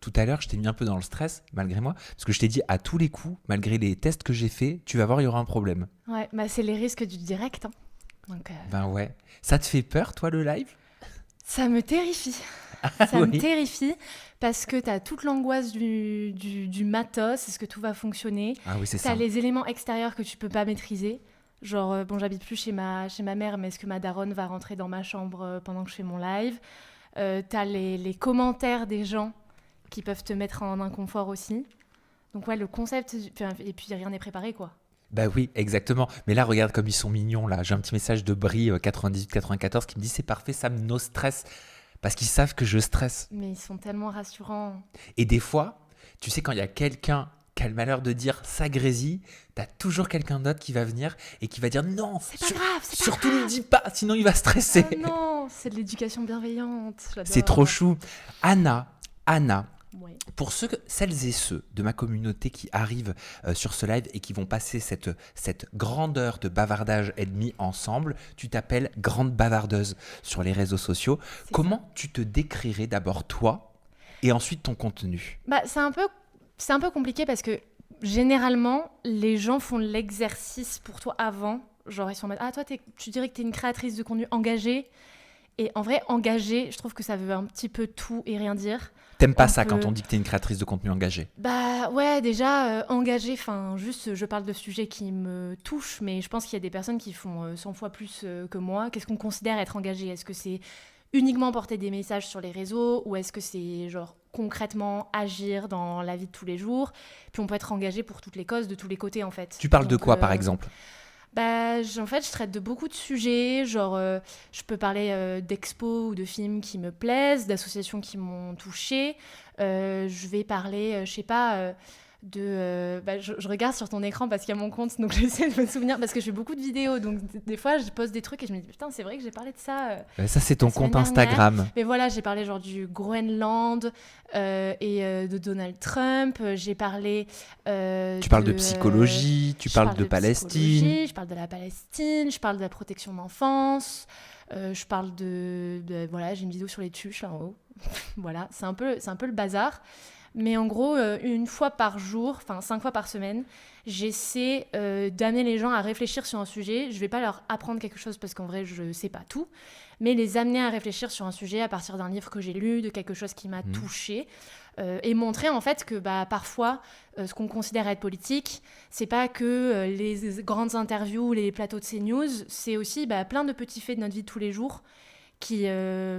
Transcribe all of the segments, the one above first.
Tout à l'heure, je t'ai mis un peu dans le stress, malgré moi, parce que je t'ai dit à tous les coups, malgré les tests que j'ai faits, tu vas voir, il y aura un problème. Ouais, bah c'est les risques du direct, hein. Donc, Ben ouais. Ça te fait peur, toi, le live? ça me terrifie. Ah Ça me oui. terrifie parce que t'as toute l'angoisse du matos, est-ce que tout va fonctionner? Ah oui, c'est T'as ça. les éléments extérieurs que tu peux pas maîtriser. Genre, bon, j'habite plus chez ma mère, mais est-ce que ma daronne va rentrer dans ma chambre pendant que je fais mon live? T'as les commentaires des gens qui peuvent te mettre en inconfort aussi. Donc ouais, le concept, enfin, et puis rien n'est préparé, quoi. Bah oui, exactement. Mais là, regarde comme ils sont mignons, là. J'ai un petit message de Brie 98-94 qui me dit c'est parfait, Sam, no stress. Parce qu'ils savent que je stresse. Mais ils sont tellement rassurants. Et des fois, tu sais, quand il y a quelqu'un qui a le malheur de dire ça grésille, t'as toujours quelqu'un d'autre qui va venir et qui va dire non, C'est pas grave, c'est pas surtout ne grave. le dis pas, sinon il va stresser. Oh non, c'est de l'éducation bienveillante, C'est j'adore. trop chou. Anna, Ouais. pour celles et ceux de ma communauté qui arrivent sur ce live et qui vont passer cette grande heure de bavardage et demi ensemble, tu t'appelles Grande Bavardeuse sur les réseaux sociaux. C'est Comment tu te décrirais d'abord toi et ensuite ton contenu? Bah, c'est un peu compliqué parce que généralement, les gens font l'exercice pour toi avant. Genre, ils sont en mode ah, toi, tu dirais que tu es une créatrice de contenu engagée. Et en vrai, engagée, je trouve que ça veut un petit peu tout et rien dire. T'aimes pas On ça quand peut- on dit que t'es une créatrice de contenu engagée? Bah ouais, déjà, engagée, enfin, juste, je parle de sujets qui me touchent, mais je pense qu'il y a des personnes qui font 100 fois plus que moi. Qu'est-ce qu'on considère être engagé? Est-ce que c'est uniquement porter des messages sur les réseaux ou est-ce que c'est genre concrètement agir dans la vie de tous les jours? Puis on peut être engagé pour toutes les causes, de tous les côtés en fait. Tu parles de Donc, quoi par exemple? bah, en fait, je traite de beaucoup de sujets, genre je peux parler d'expos ou de films qui me plaisent, d'associations qui m'ont touchée. Je vais parler, je sais pas, bah, je regarde sur ton écran parce qu'il y a mon compte, donc j'essaie de me souvenir, parce que je fais beaucoup de vidéos, donc des fois je poste des trucs et je me dis putain, c'est vrai que j'ai parlé de ça. Ça c'est ton La semaine compte dernière. Instagram. Mais voilà, j'ai parlé genre du Groenland et de Donald Trump. J'ai parlé. Tu parles de psychologie, tu je parles parle de Palestine. psychologie, je parle de la Palestine, je parle de la protection d'enfance. Je parle voilà, j'ai une vidéo sur les tuches là en haut. Voilà, c'est un peu le bazar. Mais en gros, une fois par jour, enfin 5 fois par semaine, j'essaie d'amener les gens à réfléchir sur un sujet. Je vais pas leur apprendre quelque chose parce qu'en vrai, je sais pas tout, mais les amener à réfléchir sur un sujet à partir d'un livre que j'ai lu, de quelque chose qui m'a touchée, et montrer en fait que bah, parfois, ce qu'on considère être politique, c'est pas que les grandes interviews ou les plateaux de CNews, c'est aussi bah, plein de petits faits de notre vie de tous les jours qui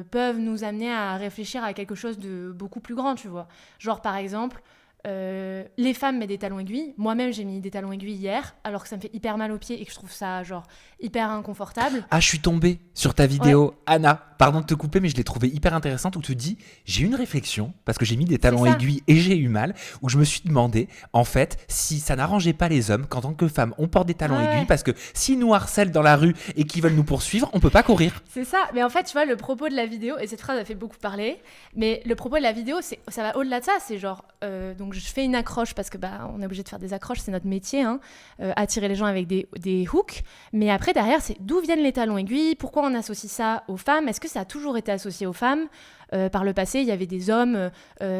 peuvent nous amener à réfléchir à quelque chose de beaucoup plus grand, tu vois. Genre, par exemple, les femmes mettent des talons aiguilles. Moi-même, j'ai mis des talons aiguilles hier, alors que ça me fait hyper mal aux pieds et que je trouve ça, genre, hyper inconfortable. Ah, je suis tombé sur ta vidéo, Anna. Pardon de te couper, mais je l'ai trouvée hyper intéressante où tu dis j'ai eu une réflexion parce que j'ai mis des talons ça. aiguilles et j'ai eu mal. Où je me suis demandé, en fait, si ça n'arrangeait pas les hommes qu'en tant que femmes, on porte des talons Ouais. aiguilles parce que s'ils nous harcèlent dans la rue et qu'ils veulent nous poursuivre, on peut pas courir. C'est ça, mais en fait, tu vois, le propos de la vidéo, et cette phrase a fait beaucoup parler, mais le propos de la vidéo, ça va au-delà de ça, c'est genre, donc je fais une accroche, parce que bah, on est obligé de faire des accroches, c'est notre métier, hein, attirer les gens avec des hooks, mais après, derrière, c'est d'où viennent les talons aiguilles, pourquoi on associe ça aux femmes, est-ce que ça a toujours été associé aux femmes? Par le passé, il y avait des hommes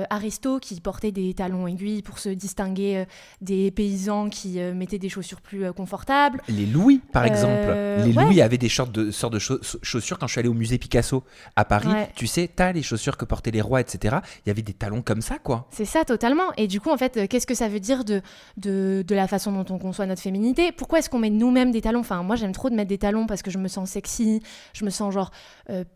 aristos qui portaient des talons aiguilles pour se distinguer des paysans qui mettaient des chaussures plus confortables. Les Louis, par exemple. Les ouais. Louis avaient des sortes de chaussures quand je suis allé au musée Picasso à Paris. Ouais. Tu sais, t'as les chaussures que portaient les rois, etc. Il y avait des talons comme ça, quoi. C'est ça, totalement. Et du coup, en fait, qu'est-ce que ça veut dire de la façon dont on conçoit notre féminité? Pourquoi est-ce qu'on met nous-mêmes des talons? Enfin, moi, j'aime trop de mettre des talons parce que je me sens sexy, je me sens genre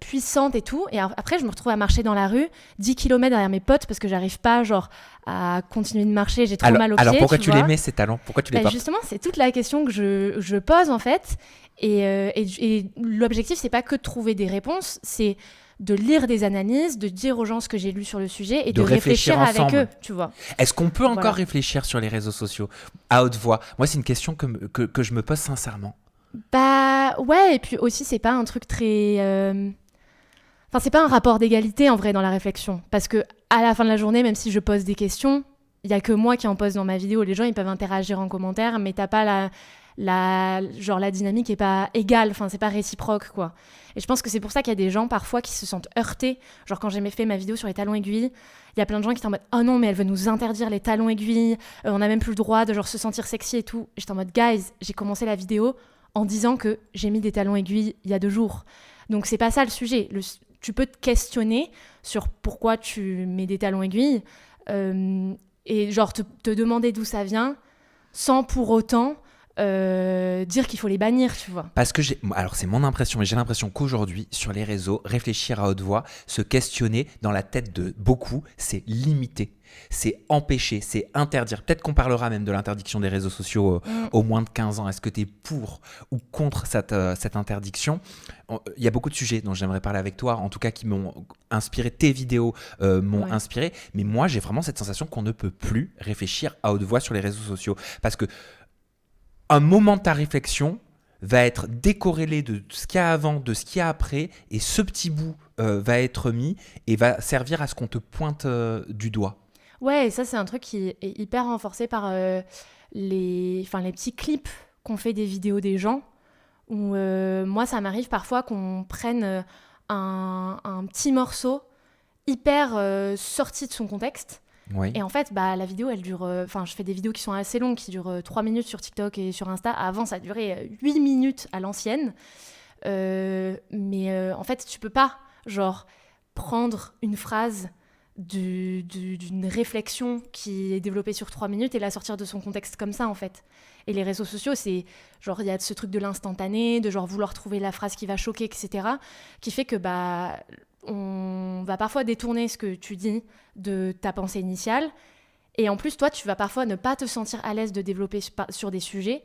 puissante et tout. Et après, je me retrouve à marcher dans la rue, 10 km derrière mes potes parce que j'arrive pas, genre, à continuer de marcher. J'ai trop mal aux pieds. Alors pourquoi tu les vois. mets, ces talons? Pourquoi tu les Bah, portes? justement, c'est toute la question que je pose, en fait. Et l'objectif, c'est pas que de trouver des réponses, c'est de lire des analyses, de dire aux gens ce que j'ai lu sur le sujet et de réfléchir avec ensemble. eux, tu vois. Est-ce qu'on peut encore Voilà. réfléchir sur les réseaux sociaux à haute voix? Moi, c'est une question que je me pose sincèrement. Bah ouais, et puis aussi, c'est pas un truc très... Enfin, c'est pas un rapport d'égalité, en vrai, dans la réflexion. Parce que à la fin de la journée, même si je pose des questions, il y a que moi qui en pose dans ma vidéo. Les gens, ils peuvent interagir en commentaire, mais t'as pas la dynamique est pas égale, enfin c'est pas réciproque quoi. Et je pense que c'est pour ça qu'il y a des gens parfois qui se sentent heurtés. Genre quand j'ai fait ma vidéo sur les talons aiguilles, il y a plein de gens qui étaient en mode oh non mais elle veut nous interdire les talons aiguilles, on a même plus le droit de genre se sentir sexy et tout. Et j'étais en mode guys, j'ai commencé la vidéo en disant que j'ai mis des talons aiguilles il y a 2 jours. Donc c'est pas ça le sujet. Tu peux te questionner sur pourquoi tu mets des talons aiguilles et genre te demander d'où ça vient sans pour autant dire qu'il faut les bannir, tu vois. Parce que alors c'est mon impression, mais j'ai l'impression qu'aujourd'hui, sur les réseaux, réfléchir à haute voix, se questionner dans la tête de beaucoup, c'est limiter, c'est empêcher, c'est interdire. Peut-être qu'on parlera même de l'interdiction des réseaux sociaux aux moins de 15 ans. Est-ce que tu es pour ou contre cette interdiction ? Il y a beaucoup de sujets dont j'aimerais parler avec toi, en tout cas qui m'ont inspiré, tes vidéos m'ont inspiré, mais moi j'ai vraiment cette sensation qu'on ne peut plus réfléchir à haute voix sur les réseaux sociaux. Parce que un moment de ta réflexion va être décorrélé de ce qu'il y a avant, de ce qu'il y a après, et ce petit bout va être mis et va servir à ce qu'on te pointe du doigt. Ouais, et ça c'est un truc qui est hyper renforcé par les petits clips qu'on fait des vidéos des gens, où moi ça m'arrive parfois qu'on prenne un petit morceau hyper sorti de son contexte. Oui. Et en fait, la vidéo, elle dure... je fais des vidéos qui sont assez longues, qui durent 3 minutes sur TikTok et sur Insta. Avant, ça durait 8 minutes à l'ancienne. Mais en fait, tu peux pas, genre, prendre une phrase d'une réflexion qui est développée sur 3 minutes et la sortir de son contexte comme ça, en fait. Et les réseaux sociaux, c'est... Genre, il y a ce truc de l'instantané, de genre vouloir trouver la phrase qui va choquer, etc. Qui fait que, on va parfois détourner ce que tu dis de ta pensée initiale. Et en plus, toi, tu vas parfois ne pas te sentir à l'aise de développer sur des sujets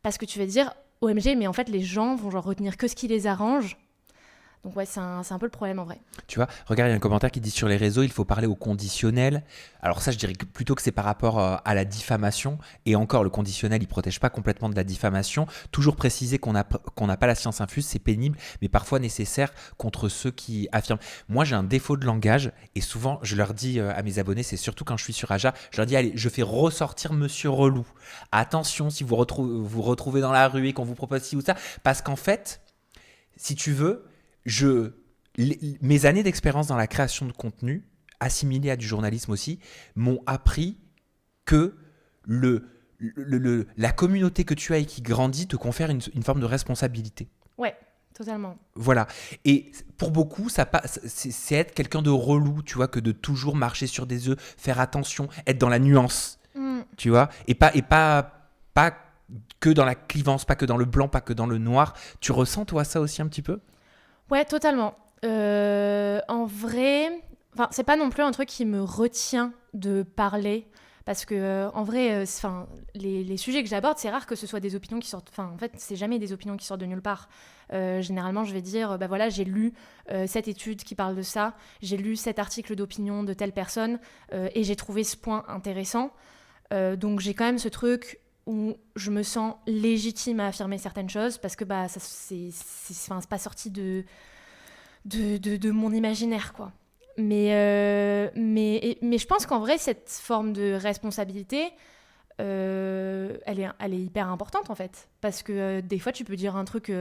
parce que tu vas te dire OMG, mais en fait, les gens vont genre retenir que ce qui les arrange. Donc ouais, c'est un peu le problème en vrai. Tu vois, regarde, il y a un commentaire qui dit sur les réseaux, il faut parler au conditionnel. Alors ça, je dirais plutôt que c'est par rapport à la diffamation. Et encore, le conditionnel, il ne protège pas complètement de la diffamation. Toujours préciser qu'on n'a pas la science infuse, c'est pénible, mais parfois nécessaire contre ceux qui affirment. Moi, j'ai un défaut de langage et souvent, je leur dis à mes abonnés, c'est surtout quand je suis sur Aja, je leur dis, allez, je fais ressortir Monsieur Relou. Attention, si vous retrouvez dans la rue et qu'on vous propose ci ou ça, parce qu'en fait, si tu veux, mes années d'expérience dans la création de contenu, assimilées à du journalisme aussi, m'ont appris que la communauté que tu as et qui grandit te confère une forme de responsabilité. Ouais, totalement. Voilà. Et pour beaucoup, c'est être quelqu'un de relou, tu vois, que de toujours marcher sur des œufs, faire attention, être dans la nuance, tu vois, et pas que dans la clivance, pas que dans le blanc, pas que dans le noir. Tu ressens, toi, ça aussi un petit peu ? Ouais, totalement. En vrai, c'est pas non plus un truc qui me retient de parler, parce que en vrai, les sujets que j'aborde, c'est rare que ce soit des opinions qui sortent. En fait, c'est jamais des opinions qui sortent de nulle part. Généralement, je vais dire, voilà, j'ai lu cette étude qui parle de ça, j'ai lu cet article d'opinion de telle personne, et j'ai trouvé ce point intéressant. Donc j'ai quand même ce truc où je me sens légitime à affirmer certaines choses parce que c'est pas sorti de mon imaginaire, quoi. Mais je pense qu'en vrai, cette forme de responsabilité, elle est hyper importante, en fait. Parce que des fois, tu peux dire un truc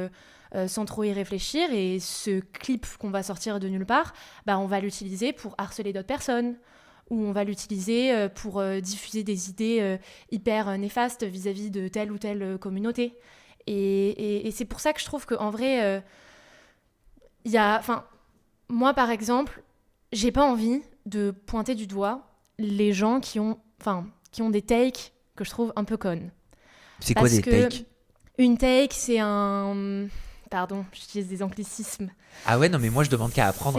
sans trop y réfléchir et ce clip qu'on va sortir de nulle part, on va l'utiliser pour harceler d'autres personnes. Ou on va l'utiliser pour diffuser des idées hyper néfastes vis-à-vis de telle ou telle communauté. Et c'est pour ça que je trouve qu'en vrai, moi, par exemple, j'ai pas envie de pointer du doigt les gens qui ont des takes que je trouve un peu connes. C'est quoi des takes ? Une take, c'est un... Pardon, j'utilise des anglicismes. Ah ouais, non, mais moi, je demande qu'à apprendre.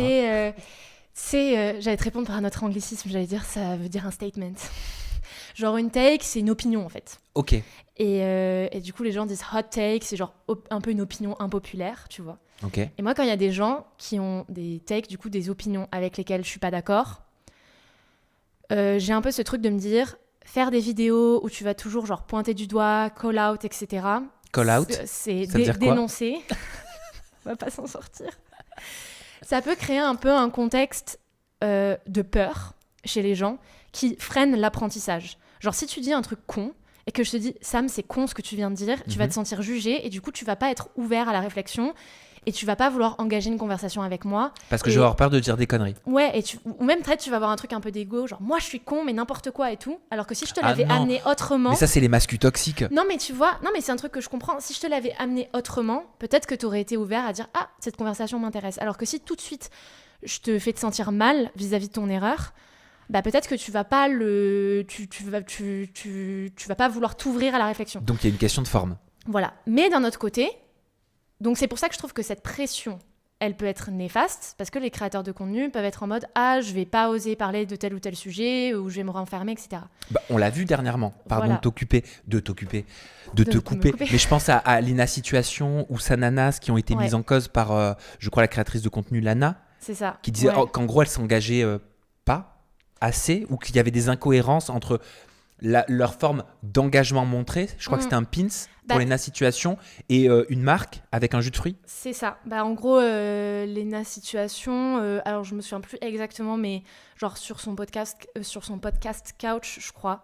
J'allais te répondre par un autre anglicisme, j'allais dire ça veut dire un statement. Genre une take, c'est une opinion en fait. Ok. Et du coup, les gens disent hot take, c'est genre un peu une opinion impopulaire, tu vois. Ok. Et moi, quand il y a des gens qui ont des takes, du coup, des opinions avec lesquelles je suis pas d'accord, j'ai un peu ce truc de me dire, faire des vidéos où tu vas toujours genre pointer du doigt, call out, etc. Call out ? C'est ça veut dire quoi ? dénoncer. On va pas s'en sortir. Ça peut créer un peu un contexte de peur chez les gens qui freinent l'apprentissage. Genre, si tu dis un truc con et que je te dis Sam, c'est con ce que tu viens de dire, tu vas te sentir jugé et du coup tu vas pas être ouvert à la réflexion et tu vas pas vouloir engager une conversation avec moi. Parce que je vais avoir peur de dire des conneries. Ouais, ou même peut-être tu vas avoir un truc un peu d'égo, genre moi je suis con mais n'importe quoi et tout, alors que si je te l'avais amené autrement... Mais ça c'est les mascus toxiques. Non mais tu vois, non mais c'est un truc que je comprends, si je te l'avais amené autrement, peut-être que tu aurais été ouvert à dire ah cette conversation m'intéresse, alors que si tout de suite je te fais te sentir mal vis-à-vis de ton erreur, bah peut-être que tu vas pas tu vas pas vouloir t'ouvrir à la réflexion. Donc il y a une question de forme. Voilà. Mais d'un autre côté, donc c'est pour ça que je trouve que cette pression, elle peut être néfaste, parce que les créateurs de contenu peuvent être en mode ah je vais pas oser parler de tel ou tel sujet, ou je vais me renfermer, etc. Bah, on l'a vu dernièrement. Pardon Voilà. de te couper. Mais je pense à Lina Situation ou Sananas qui ont été mises en cause par, je crois, la créatrice de contenu Lana. C'est ça. Qui disait qu'en gros, elle s'engageait pas assez, ou qu'il y avait des incohérences entre leur forme d'engagement montré, je crois que c'était un pins pour Lena Situation, et une marque avec un jus de fruits. C'est ça. Bah, en gros, Lena Situation, alors je me souviens plus exactement, mais genre sur son podcast Couch, je crois,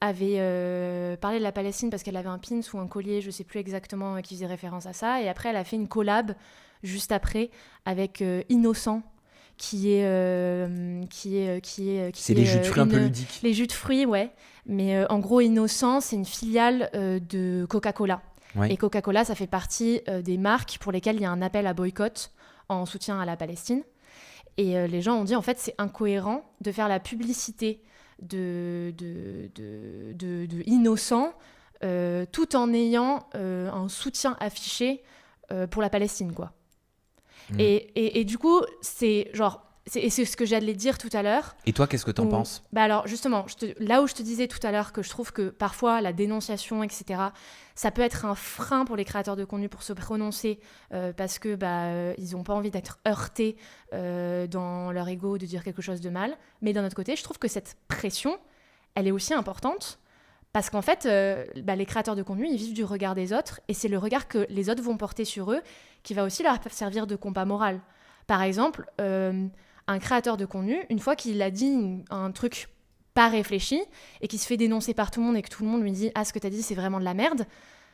avait parlé de la Palestine parce qu'elle avait un pins ou un collier, je sais plus exactement, qui faisait référence à ça. Et après, elle a fait une collab juste après avec Innocent, qui est c'est les jus de fruits un peu ludiques. Les jus de fruits, ouais. Mais en gros, Innocent, c'est une filiale de Coca-Cola. Ouais. Et Coca-Cola, ça fait partie des marques pour lesquelles il y a un appel à boycott en soutien à la Palestine. Et les gens ont dit, en fait, c'est incohérent de faire la publicité de Innocent tout en ayant un soutien affiché pour la Palestine, quoi. Et du coup, c'est genre... C'est ce que j'allais dire tout à l'heure. Et toi, qu'est-ce que t'en penses ? Bah alors, justement, là où je te disais tout à l'heure que je trouve que parfois, la dénonciation, etc., ça peut être un frein pour les créateurs de contenu pour se prononcer parce que ils n'ont pas envie d'être heurtés dans leur ego de dire quelque chose de mal. Mais d'un autre côté, je trouve que cette pression, elle est aussi importante parce qu'en fait, les créateurs de contenu, ils vivent du regard des autres et c'est le regard que les autres vont porter sur eux qui va aussi leur servir de compas moral. Par exemple... un créateur de contenu, une fois qu'il a dit un truc pas réfléchi et qu'il se fait dénoncer par tout le monde et que tout le monde lui dit « Ah, ce que t'as dit, c'est vraiment de la merde »,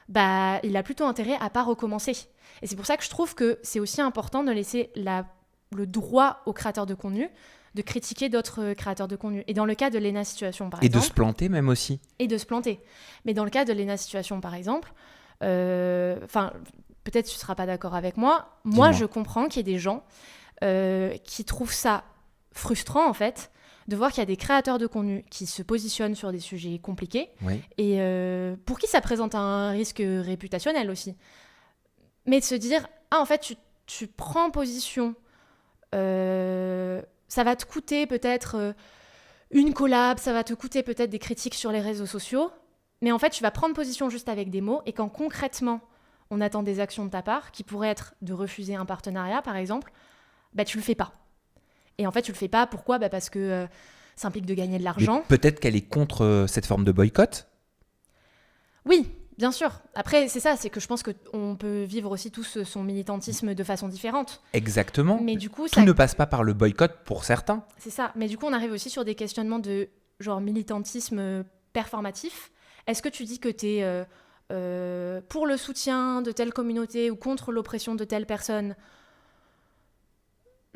bah, il a plutôt intérêt à pas recommencer. Et c'est pour ça que je trouve que c'est aussi important de laisser le droit aux créateurs de contenu de critiquer d'autres créateurs de contenu. Et dans le cas de Lena Situation, par exemple... Et de se planter même aussi. Et de se planter. Mais dans le cas de Lena Situation, par exemple, peut-être tu seras pas d'accord avec moi, moi, je comprends qu'il y ait des gens... qui trouvent ça frustrant en fait de voir qu'il y a des créateurs de contenu qui se positionnent sur des sujets compliqués et pour qui ça présente un risque réputationnel aussi, mais de se dire en fait tu prends position, ça va te coûter peut-être une collab, ça va te coûter peut-être des critiques sur les réseaux sociaux, mais en fait tu vas prendre position juste avec des mots, et quand concrètement on attend des actions de ta part qui pourraient être de refuser un partenariat par exemple, tu le fais pas. Et en fait, tu le fais pas, pourquoi ? Parce que ça implique de gagner de l'argent. Mais peut-être qu'elle est contre cette forme de boycott ? Oui, bien sûr. Après, c'est ça, c'est que je pense qu'on peut vivre aussi tous son militantisme de façon différente. Exactement. Mais du coup, tout ne passe pas par le boycott pour certains. C'est ça. Mais du coup, on arrive aussi sur des questionnements de genre militantisme performatif. Est-ce que tu dis que tu es pour le soutien de telle communauté ou contre l'oppression de telle personne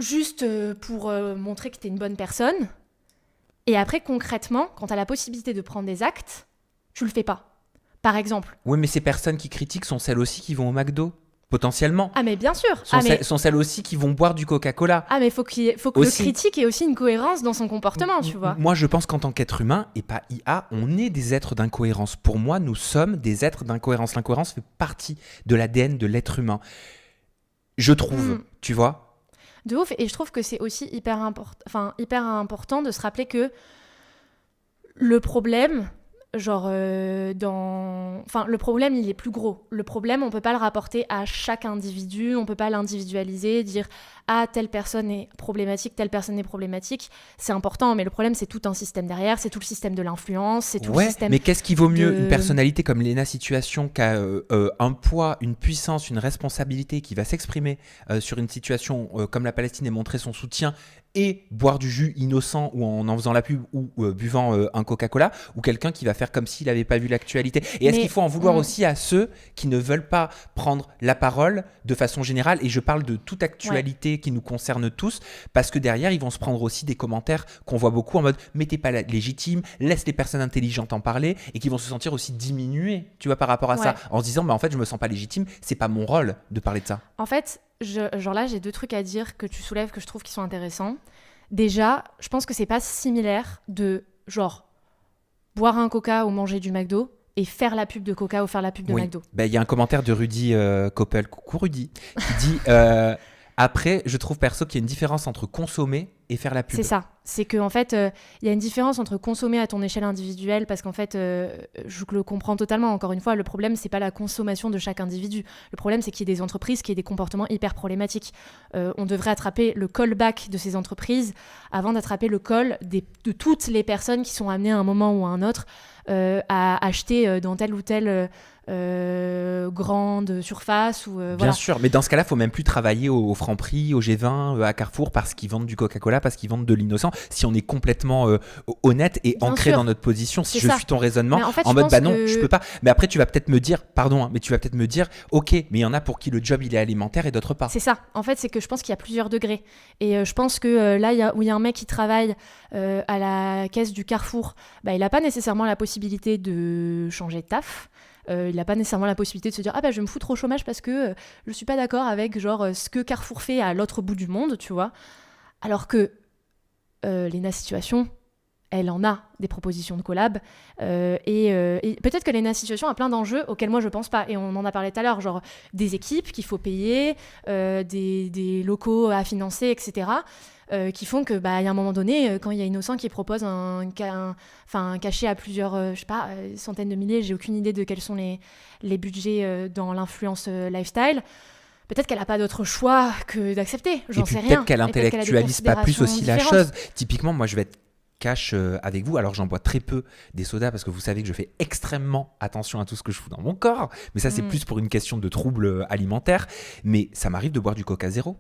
juste pour montrer que t'es une bonne personne, et après concrètement, quand t'as la possibilité de prendre des actes, tu le fais pas. Par exemple. Oui, mais ces personnes qui critiquent sont celles aussi qui vont au McDo, potentiellement. Ah mais bien sûr. Sont celles aussi qui vont boire du Coca-Cola. Ah mais faut que le critique ait aussi une cohérence dans son comportement, tu vois. Moi, je pense qu'en tant qu'être humain, et pas IA, on est des êtres d'incohérence. Pour moi, nous sommes des êtres d'incohérence. L'incohérence fait partie de l'ADN de l'être humain. Je trouve, tu vois. De ouf, et je trouve que c'est aussi hyper important de se rappeler que le problème, le problème, il est plus gros. Le problème, on peut pas le rapporter à chaque individu, on peut pas l'individualiser, dire « Ah, telle personne est problématique, telle personne est problématique ». C'est important, mais le problème, c'est tout un système derrière, c'est tout le système de l'influence, c'est tout le système... Mais qu'est-ce qui vaut mieux ? Une personnalité comme Lena Situation qui a un poids, une puissance, une responsabilité, qui va s'exprimer sur une situation comme la Palestine et montrer son soutien et boire du jus innocent ou en faisant la pub ou buvant un Coca-Cola, ou quelqu'un qui va faire comme s'il n'avait pas vu l'actualité. Et est-ce qu'il faut en vouloir aussi à ceux qui ne veulent pas prendre la parole de façon générale, et je parle de toute actualité qui nous concerne tous, parce que derrière ils vont se prendre aussi des commentaires qu'on voit beaucoup en mode mais t'es pas légitime, laisse les personnes intelligentes en parler, et qui vont se sentir aussi diminués, tu vois, par rapport à ça, en se disant en fait je me sens pas légitime, c'est pas mon rôle de parler de ça. En fait, genre là, j'ai 2 trucs à dire que tu soulèves que je trouve qui sont intéressants. Déjà, je pense que c'est pas similaire de genre boire un Coca ou manger du McDo et faire la pub de Coca ou faire la pub de McDo. Il y a un commentaire de Rudy Koppel, coucou Rudy, qui dit après, je trouve perso qu'il y a une différence entre consommer et faire la pub. C'est ça. C'est qu'en fait, il y a une différence entre consommer à ton échelle individuelle, parce qu'en fait, je le comprends totalement. Encore une fois, le problème, c'est pas la consommation de chaque individu. Le problème, c'est qu'il y ait des entreprises qui aient des comportements hyper problématiques. On devrait attraper le callback de ces entreprises avant d'attraper le call de toutes les personnes qui sont amenées à un moment ou à un autre à acheter dans telle ou telle grande surface. Bien sûr, mais dans ce cas-là, il ne faut même plus travailler au Franprix, au G20, à Carrefour, parce qu'ils vendent du Coca-Cola, parce qu'ils vendent de l'innocent. Si on est complètement honnête et bien ancré sûr. dans notre position, si C'est je ça. suis ton raisonnement, En fait, en mode non, que... je peux pas. Mais après, tu vas peut-être me dire, ok, mais il y en a pour qui le job il est alimentaire et d'autres pas. C'est ça. En fait, c'est que je pense qu'il y a plusieurs degrés. Et je pense que là, où il y a un mec qui travaille à la caisse du Carrefour, il n'a pas nécessairement la possibilité de changer de taf. Il n'a pas nécessairement la possibilité de se dire je vais me foutre au chômage parce que je suis pas d'accord avec ce que Carrefour fait à l'autre bout du monde, tu vois. Alors que Léna Situation, elle en a des propositions de collab et peut-être que Léna Situation a plein d'enjeux auxquels moi je pense pas, et on en a parlé tout à l'heure, genre des équipes qu'il faut payer, des locaux à financer, etc. Qui font que y a un moment donné, quand il y a Innocent qui propose un cachet à plusieurs centaines de milliers, j'ai aucune idée de quels sont les budgets dans l'influence lifestyle, peut-être qu'elle n'a pas d'autre choix que d'accepter, j'en sais rien. Peut-être qu'elle intellectualise pas plus aussi la chose. Typiquement, moi je vais être cash avec vous, alors j'en bois très peu des sodas parce que vous savez que je fais extrêmement attention à tout ce que je fous dans mon corps, mais ça c'est plus pour une question de troubles alimentaires, mais ça m'arrive de boire du Coca zéro.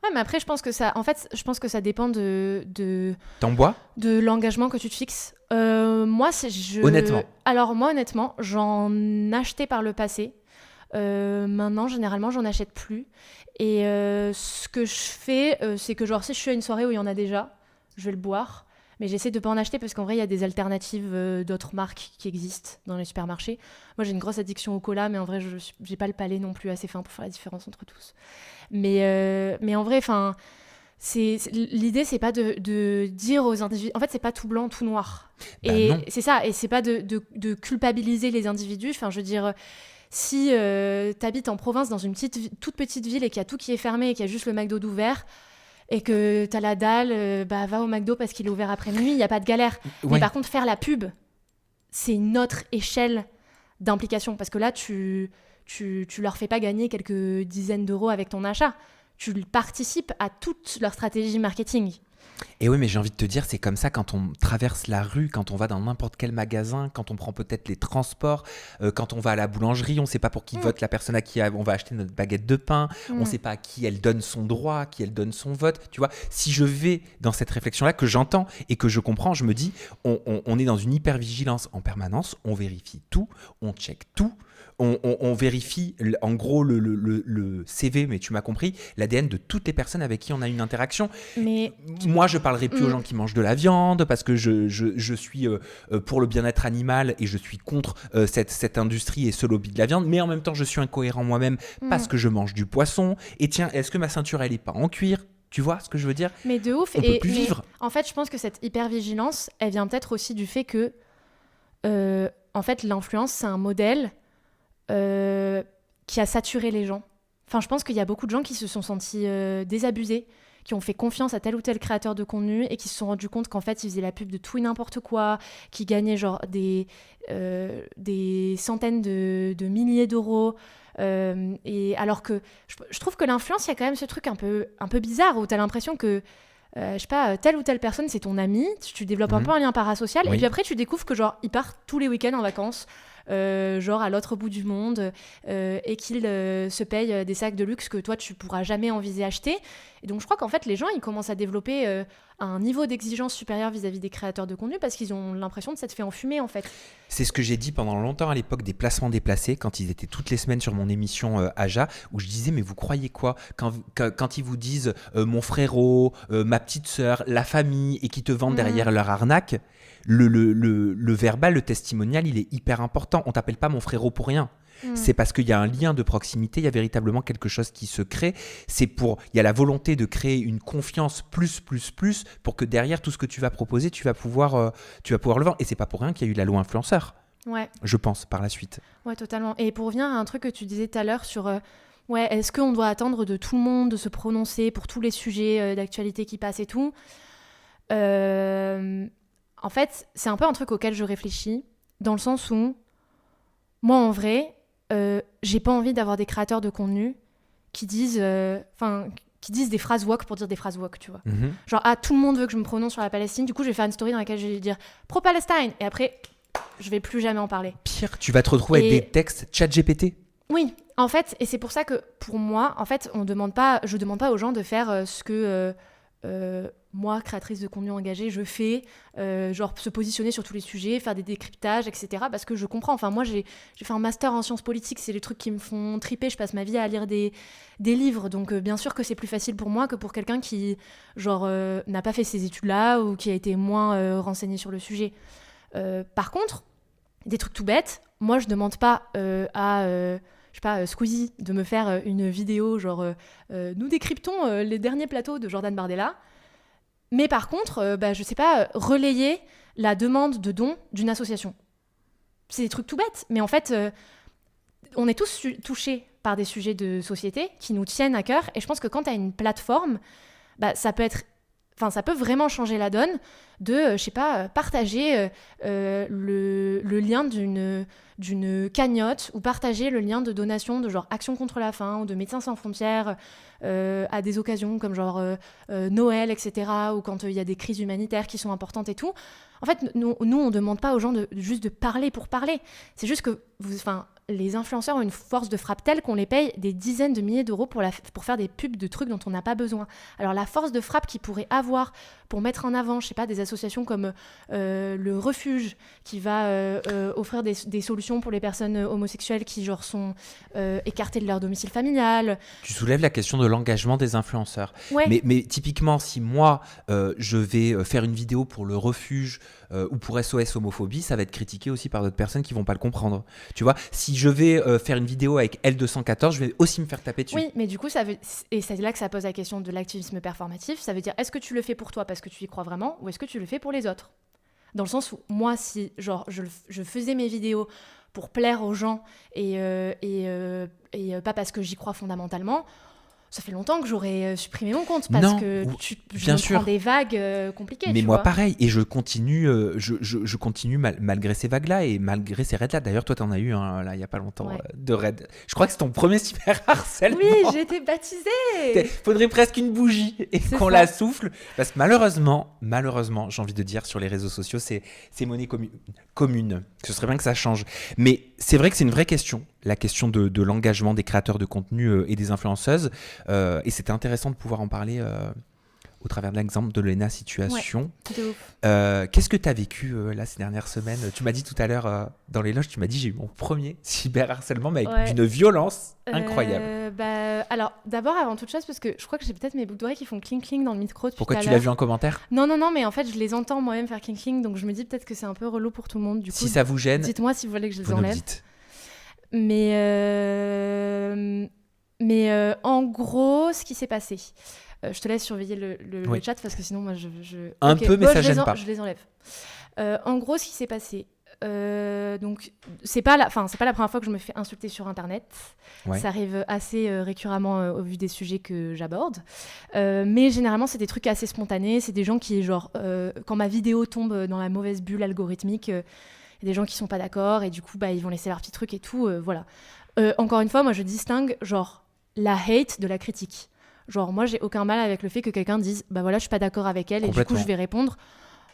Ouais, mais après, je pense que ça dépend T'en bois ? De l'engagement que tu te fixes. Honnêtement. Alors moi, honnêtement, j'en achetais par le passé. Maintenant, généralement, j'en achète plus. Et ce que je fais, c'est que genre, si je suis à une soirée où il y en a déjà, je vais le boire. Mais j'essaie de ne pas en acheter parce qu'en vrai, il y a des alternatives d'autres marques qui existent dans les supermarchés. Moi, j'ai une grosse addiction au cola, mais en vrai, je n'ai pas le palais non plus assez fin pour faire la différence entre tous. Mais en vrai, l'idée, c'est pas de dire aux individus... En fait, c'est pas tout blanc, tout noir. Et c'est ça. Et c'est pas de culpabiliser les individus. Enfin, je veux dire... Si t'habites en province dans une toute petite ville et qu'il y a tout qui est fermé et qu'il y a juste le McDo d'ouvert... et que t'as la dalle, va au McDo parce qu'il est ouvert après minuit, il n'y a pas de galère. Ouais. Mais par contre, faire la pub, c'est une autre échelle d'implication. Parce que là, tu leur fais pas gagner quelques dizaines d'euros avec ton achat. Tu participes à toute leur stratégie marketing. Et oui, mais j'ai envie de te dire, c'est comme ça quand on traverse la rue, quand on va dans n'importe quel magasin, quand on prend peut-être les transports, quand on va à la boulangerie, on ne sait pas pour qui vote la personne à qui on va acheter notre baguette de pain, on ne sait pas à qui elle donne son droit, à qui elle donne son vote. Tu vois, si je vais dans cette réflexion-là, que j'entends et que je comprends, je me dis, on est dans une hypervigilance en permanence, on vérifie tout, on check tout. On vérifie en gros le CV, mais tu m'as compris, l'ADN de toutes les personnes avec qui on a une interaction. Mais moi, je parlerai plus aux gens qui mangent de la viande parce que je suis pour le bien-être animal et je suis contre cette industrie et ce lobby de la viande, mais en même temps, je suis incohérent moi-même parce que je mange du poisson. Et tiens, est-ce que ma ceinture, elle est pas en cuir ? Tu vois ce que je veux dire ? Mais de ouf. On peut plus vivre. En fait, je pense que cette hypervigilance, elle vient peut-être aussi du fait que en fait, l'influence, c'est un modèle qui a saturé les gens. Enfin, je pense qu'il y a beaucoup de gens qui se sont sentis désabusés, qui ont fait confiance à tel ou tel créateur de contenu et qui se sont rendus compte qu'en fait, ils faisaient la pub de tout et n'importe quoi, qui gagnaient genre des centaines de milliers d'euros. Et alors que je trouve que l'influence, il y a quand même ce truc un peu bizarre où tu as l'impression que je sais pas, telle ou telle personne, c'est ton ami, tu développes un peu un lien parasocial, et puis après tu découvres que genre ils partent tous les week-ends en vacances genre à l'autre bout du monde, et qu'il se paye des sacs de luxe que toi tu pourras jamais envisager acheter. Et donc je crois qu'en fait les gens ils commencent à développer un niveau d'exigence supérieur vis-à-vis des créateurs de contenu parce qu'ils ont l'impression de s'être fait enfumer en fait. C'est ce que j'ai dit pendant longtemps à l'époque des placements déplacés, quand ils étaient toutes les semaines sur mon émission Aja, où je disais mais vous croyez quoi quand ils vous disent mon frérot, ma petite sœur, la famille, et qui te vendent derrière leur arnaque, le verbal, le testimonial, il est hyper important. On t'appelle pas mon frérot pour rien. C'est parce qu'il y a un lien de proximité, il y a véritablement quelque chose qui se crée. Il y a la volonté de créer une confiance plus, pour que derrière tout ce que tu vas proposer, tu vas pouvoir le vendre. Et c'est pas pour rien qu'il y a eu la loi influenceur, je pense, par la suite. Ouais, totalement. Et pour revenir à un truc que tu disais tout à l'heure sur est-ce qu'on doit attendre de tout le monde de se prononcer pour tous les sujets d'actualité qui passent et tout, en fait, c'est un peu un truc auquel je réfléchis, dans le sens où moi, en vrai, j'ai pas envie d'avoir des créateurs de contenu qui disent des phrases woke pour dire des phrases woke, tu vois. Genre, tout le monde veut que je me prononce sur la Palestine, du coup, je vais faire une story dans laquelle je vais dire pro-Palestine, et après, je vais plus jamais en parler. Pire, tu vas te retrouver avec des textes ChatGPT. Oui, en fait, et c'est pour ça que, pour moi, en fait, je demande pas aux gens de faire ce que moi, créatrice de contenu engagée, je fais, genre se positionner sur tous les sujets, faire des décryptages, etc. Parce que je comprends. Enfin, moi, j'ai fait un master en sciences politiques, c'est les trucs qui me font triper. Je passe ma vie à lire des livres, donc bien sûr que c'est plus facile pour moi que pour quelqu'un qui, genre, n'a pas fait ces études-là ou qui a été moins renseigné sur le sujet. Par contre, des trucs tout bêtes, moi, je demande pas à... je sais pas, Squeezie, de me faire une vidéo genre nous décryptons les derniers plateaux de Jordan Bardella. Mais par contre, je sais pas, relayer la demande de dons d'une association. C'est des trucs tout bêtes, mais en fait, on est tous touchés par des sujets de société qui nous tiennent à cœur. Et je pense que quand tu as une plateforme, ça peut vraiment changer la donne de, je sais pas, partager le lien d'une cagnotte ou partager le lien de donation de genre Action contre la faim ou de Médecins sans frontières à des occasions comme genre Noël, etc. ou quand il y a des crises humanitaires qui sont importantes et tout. En fait, nous on demande pas aux gens juste de parler pour parler. C'est juste que les influenceurs ont une force de frappe telle qu'on les paye des dizaines de milliers d'euros pour faire des pubs de trucs dont on n'a pas besoin. Alors la force de frappe qu'ils pourraient avoir pour mettre en avant, je sais pas, des associations comme le Refuge qui va offrir des solutions pour les personnes homosexuelles qui genre sont écartées de leur domicile familial. Tu soulèves la question de l'engagement des influenceurs. Ouais. Mais typiquement, si moi je vais faire une vidéo pour le Refuge ou pour SOS homophobie, ça va être critiqué aussi par d'autres personnes qui vont pas le comprendre. Tu vois, si je vais faire une vidéo avec L214, je vais aussi me faire taper dessus. Oui, mais du coup, et c'est là que ça pose la question de l'activisme performatif. Ça veut dire, est-ce que tu le fais pour toi parce que tu y crois vraiment, ou est-ce que tu le fais pour les autres ? Dans le sens où moi, si genre je faisais mes vidéos pour plaire aux gens et pas parce que j'y crois fondamentalement, ça fait longtemps que j'aurais supprimé mon compte parce que je me prends des vagues compliquées. Mais moi, pareil, et je continue, je continue malgré ces vagues-là et malgré ces raids-là. D'ailleurs, toi, t'en as eu là, il n'y a pas longtemps de raid. Je crois que c'est ton premier cyberharcèlement. Oui, j'ai été baptisée. Faudrait presque une bougie et qu'on la souffle. Parce que malheureusement, j'ai envie de dire, sur les réseaux sociaux, c'est monnaie commune. Ce serait bien que ça change. Mais c'est vrai que c'est une vraie question, la question de l'engagement des créateurs de contenu et des influenceuses. Et c'était intéressant de pouvoir en parler au travers de l'exemple de Léna Situation. Ouais, de ouf. Qu'est-ce que tu as vécu là ces dernières semaines ? Tu m'as dit tout à l'heure dans les loges, tu m'as dit j'ai eu mon premier cyberharcèlement mais avec d'une violence incroyable. Alors d'abord avant toute chose parce que je crois que j'ai peut-être mes boucles d'oreilles qui font cling cling dans le micro. Pourquoi tu l'as vu en commentaire ? Non mais en fait je les entends moi-même faire cling cling donc je me dis peut-être que c'est un peu relou pour tout le monde. Du coup, si ça vous gêne, dites-moi si vous voulez que je les vous enlève. Nous dites. Mais en gros, ce qui s'est passé, je te laisse surveiller le chat parce que sinon moi je... Un peu, mais ça gêne pas. Je les enlève. En gros, ce qui s'est passé, donc c'est pas la première fois que je me fais insulter sur Internet. Ça arrive assez récurremment au vu des sujets que j'aborde. Mais généralement, c'est des trucs assez spontanés. C'est des gens qui, genre, quand ma vidéo tombe dans la mauvaise bulle algorithmique, il y a des gens qui sont pas d'accord et du coup, ils vont laisser leur petit truc et tout. Voilà. Encore une fois, moi, je distingue, genre, la hate de la critique. Genre, moi, j'ai aucun mal avec le fait que quelqu'un dise « Bah voilà, je suis pas d'accord avec elle et du coup, je vais répondre ».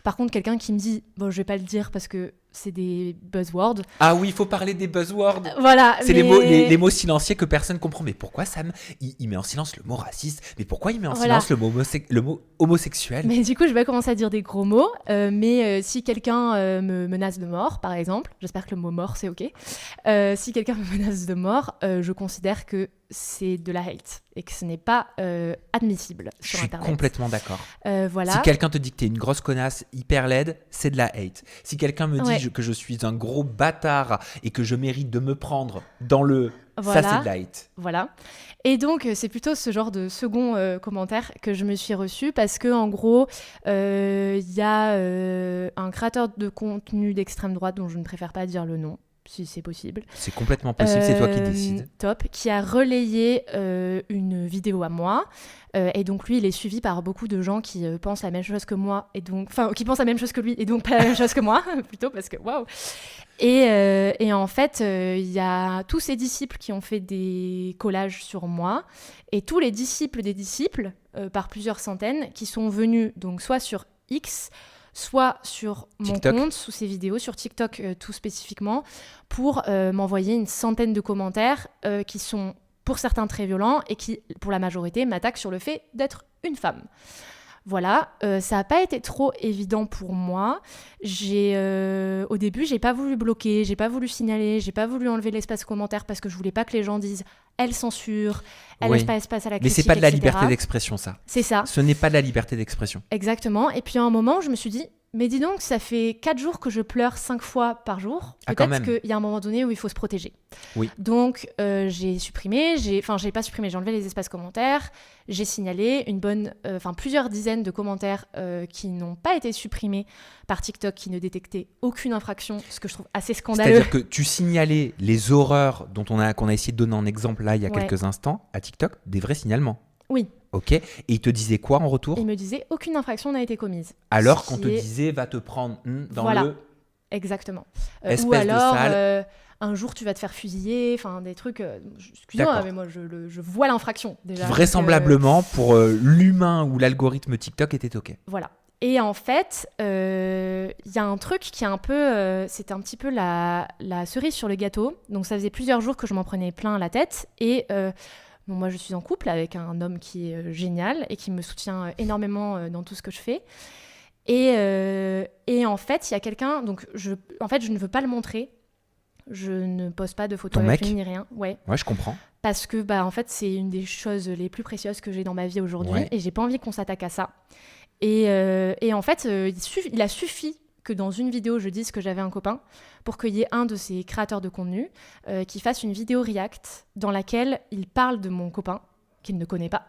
Par contre, quelqu'un qui me dit « Bon, je vais pas le dire parce que c'est des buzzwords. Ah oui, il faut parler des buzzwords. Voilà. C'est les mots silencieux que personne comprend. Mais pourquoi Sam, il met en silence le mot raciste? Mais pourquoi il met en silence le mot homosexuel? Mais du coup, je vais commencer à dire des gros mots. Mais si quelqu'un me menace de mort, par exemple, j'espère que le mot mort, c'est OK. Si quelqu'un me menace de mort, je considère que c'est de la hate et que ce n'est pas admissible sur Internet. Je suis complètement d'accord. Voilà. Si quelqu'un te dit que t'es une grosse connasse hyper laide, c'est de la hate. Si quelqu'un me dit que je suis un gros bâtard et que je mérite de me prendre dans le... Voilà. Ça, c'est de la hate. Voilà. Et donc, c'est plutôt ce genre de second commentaire que je me suis reçu parce que, en gros, y a un créateur de contenu d'extrême droite dont je ne préfère pas dire le nom, si c'est possible. C'est complètement possible, c'est toi qui décides. Top, qui a relayé une vidéo à moi. Et donc, lui, il est suivi par beaucoup de gens qui pensent la même chose que moi, et donc, enfin, qui pensent la même chose que lui, et donc pas la même chose que moi, plutôt, parce que waouh! Et en fait, il y a tous ces disciples qui ont fait des collages sur moi, et tous les disciples des disciples, par plusieurs centaines, qui sont venus donc soit sur X, soit sur mon compte, sous ces vidéos, sur TikTok tout spécifiquement, pour m'envoyer une centaine de commentaires qui sont pour certains très violents et qui, pour la majorité, m'attaquent sur le fait d'être une femme. Voilà, ça n'a pas été trop évident pour moi. Au début, j'ai pas voulu bloquer, j'ai pas voulu signaler, j'ai pas voulu enlever l'espace commentaire parce que je voulais pas que les gens disent « elle censure », « elle laisse pas espace à la critique », mais c'est pas de la etc. liberté d'expression, ça. C'est ça. Ce n'est pas de la liberté d'expression. Exactement. Et puis à un moment, je me suis dit « mais dis donc, ça fait 4 jours que je pleure 5 fois par jour. Peut-être qu'il y a un moment donné où il faut se protéger. » Oui. Donc, j'ai supprimé, j'ai enlevé les espaces commentaires, j'ai signalé plusieurs dizaines de commentaires qui n'ont pas été supprimés par TikTok, qui ne détectaient aucune infraction, ce que je trouve assez scandaleux. C'est-à-dire que tu signalais les horreurs qu'on a essayé de donner en exemple là il y a quelques instants à TikTok, des vrais signalements. Oui. Ok. Et il te disait quoi en retour? Il me disait aucune infraction n'a été commise. Alors qu'on te disait va te prendre dans le... Exactement. Espèce ou alors, de sale... un jour tu vas te faire fusiller, enfin des trucs... excusez-moi, mais moi je vois l'infraction déjà. Vraisemblablement, pour l'humain ou l'algorithme TikTok était ok. Voilà. Et en fait, il y a un truc qui est un peu... c'était un petit peu la cerise sur le gâteau. Donc ça faisait plusieurs jours que je m'en prenais plein la tête. Et moi, je suis en couple avec un homme qui est génial et qui me soutient énormément dans tout ce que je fais. Et en fait, il y a quelqu'un... Donc, je ne veux pas le montrer. Je ne poste pas de photos avec lui ni rien. Ouais, je comprends. Parce que, en fait, c'est une des choses les plus précieuses que j'ai dans ma vie aujourd'hui. Et j'ai pas envie qu'on s'attaque à ça. Et en fait, il a suffi que dans une vidéo, je dise que j'avais un copain pour qu'il y ait un de ces créateurs de contenu qui fasse une vidéo react dans laquelle il parle de mon copain, qu'il ne connaît pas.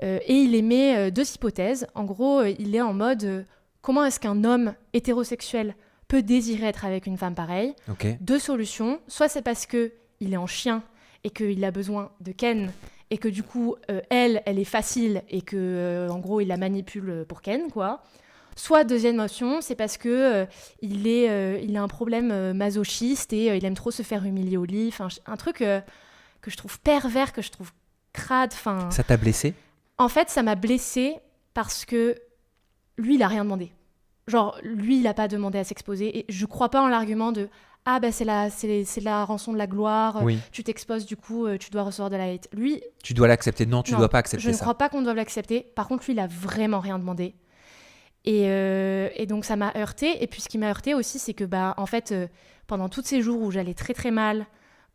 Et il émet 2 hypothèses. En gros, il est en mode comment est-ce qu'un homme hétérosexuel peut désirer être avec une femme pareille? 2 solutions. Soit c'est parce qu'il est en chien et qu'il a besoin de Ken et que du coup, elle est facile et que en gros, il la manipule pour Ken, quoi. Soit deuxième option, c'est parce que il a un problème masochiste et il aime trop se faire humilier au lit. Enfin, un truc que je trouve pervers, que je trouve crade. Fin... Ça t'a blessé? En fait, ça m'a blessée parce que lui, il a rien demandé. Genre, lui, il a pas demandé à s'exposer. Et je crois pas en l'argument de ah c'est la rançon de la gloire. Oui. Tu t'exposes, du coup, tu dois recevoir de la hate. Lui, tu dois l'accepter. Non, tu dois pas accepter ça. Je ne crois pas qu'on doive l'accepter. Par contre, lui, il a vraiment rien demandé. Et donc ça m'a heurtée. Et puis ce qui m'a heurtée aussi, c'est que en fait, pendant tous ces jours où j'allais très très mal,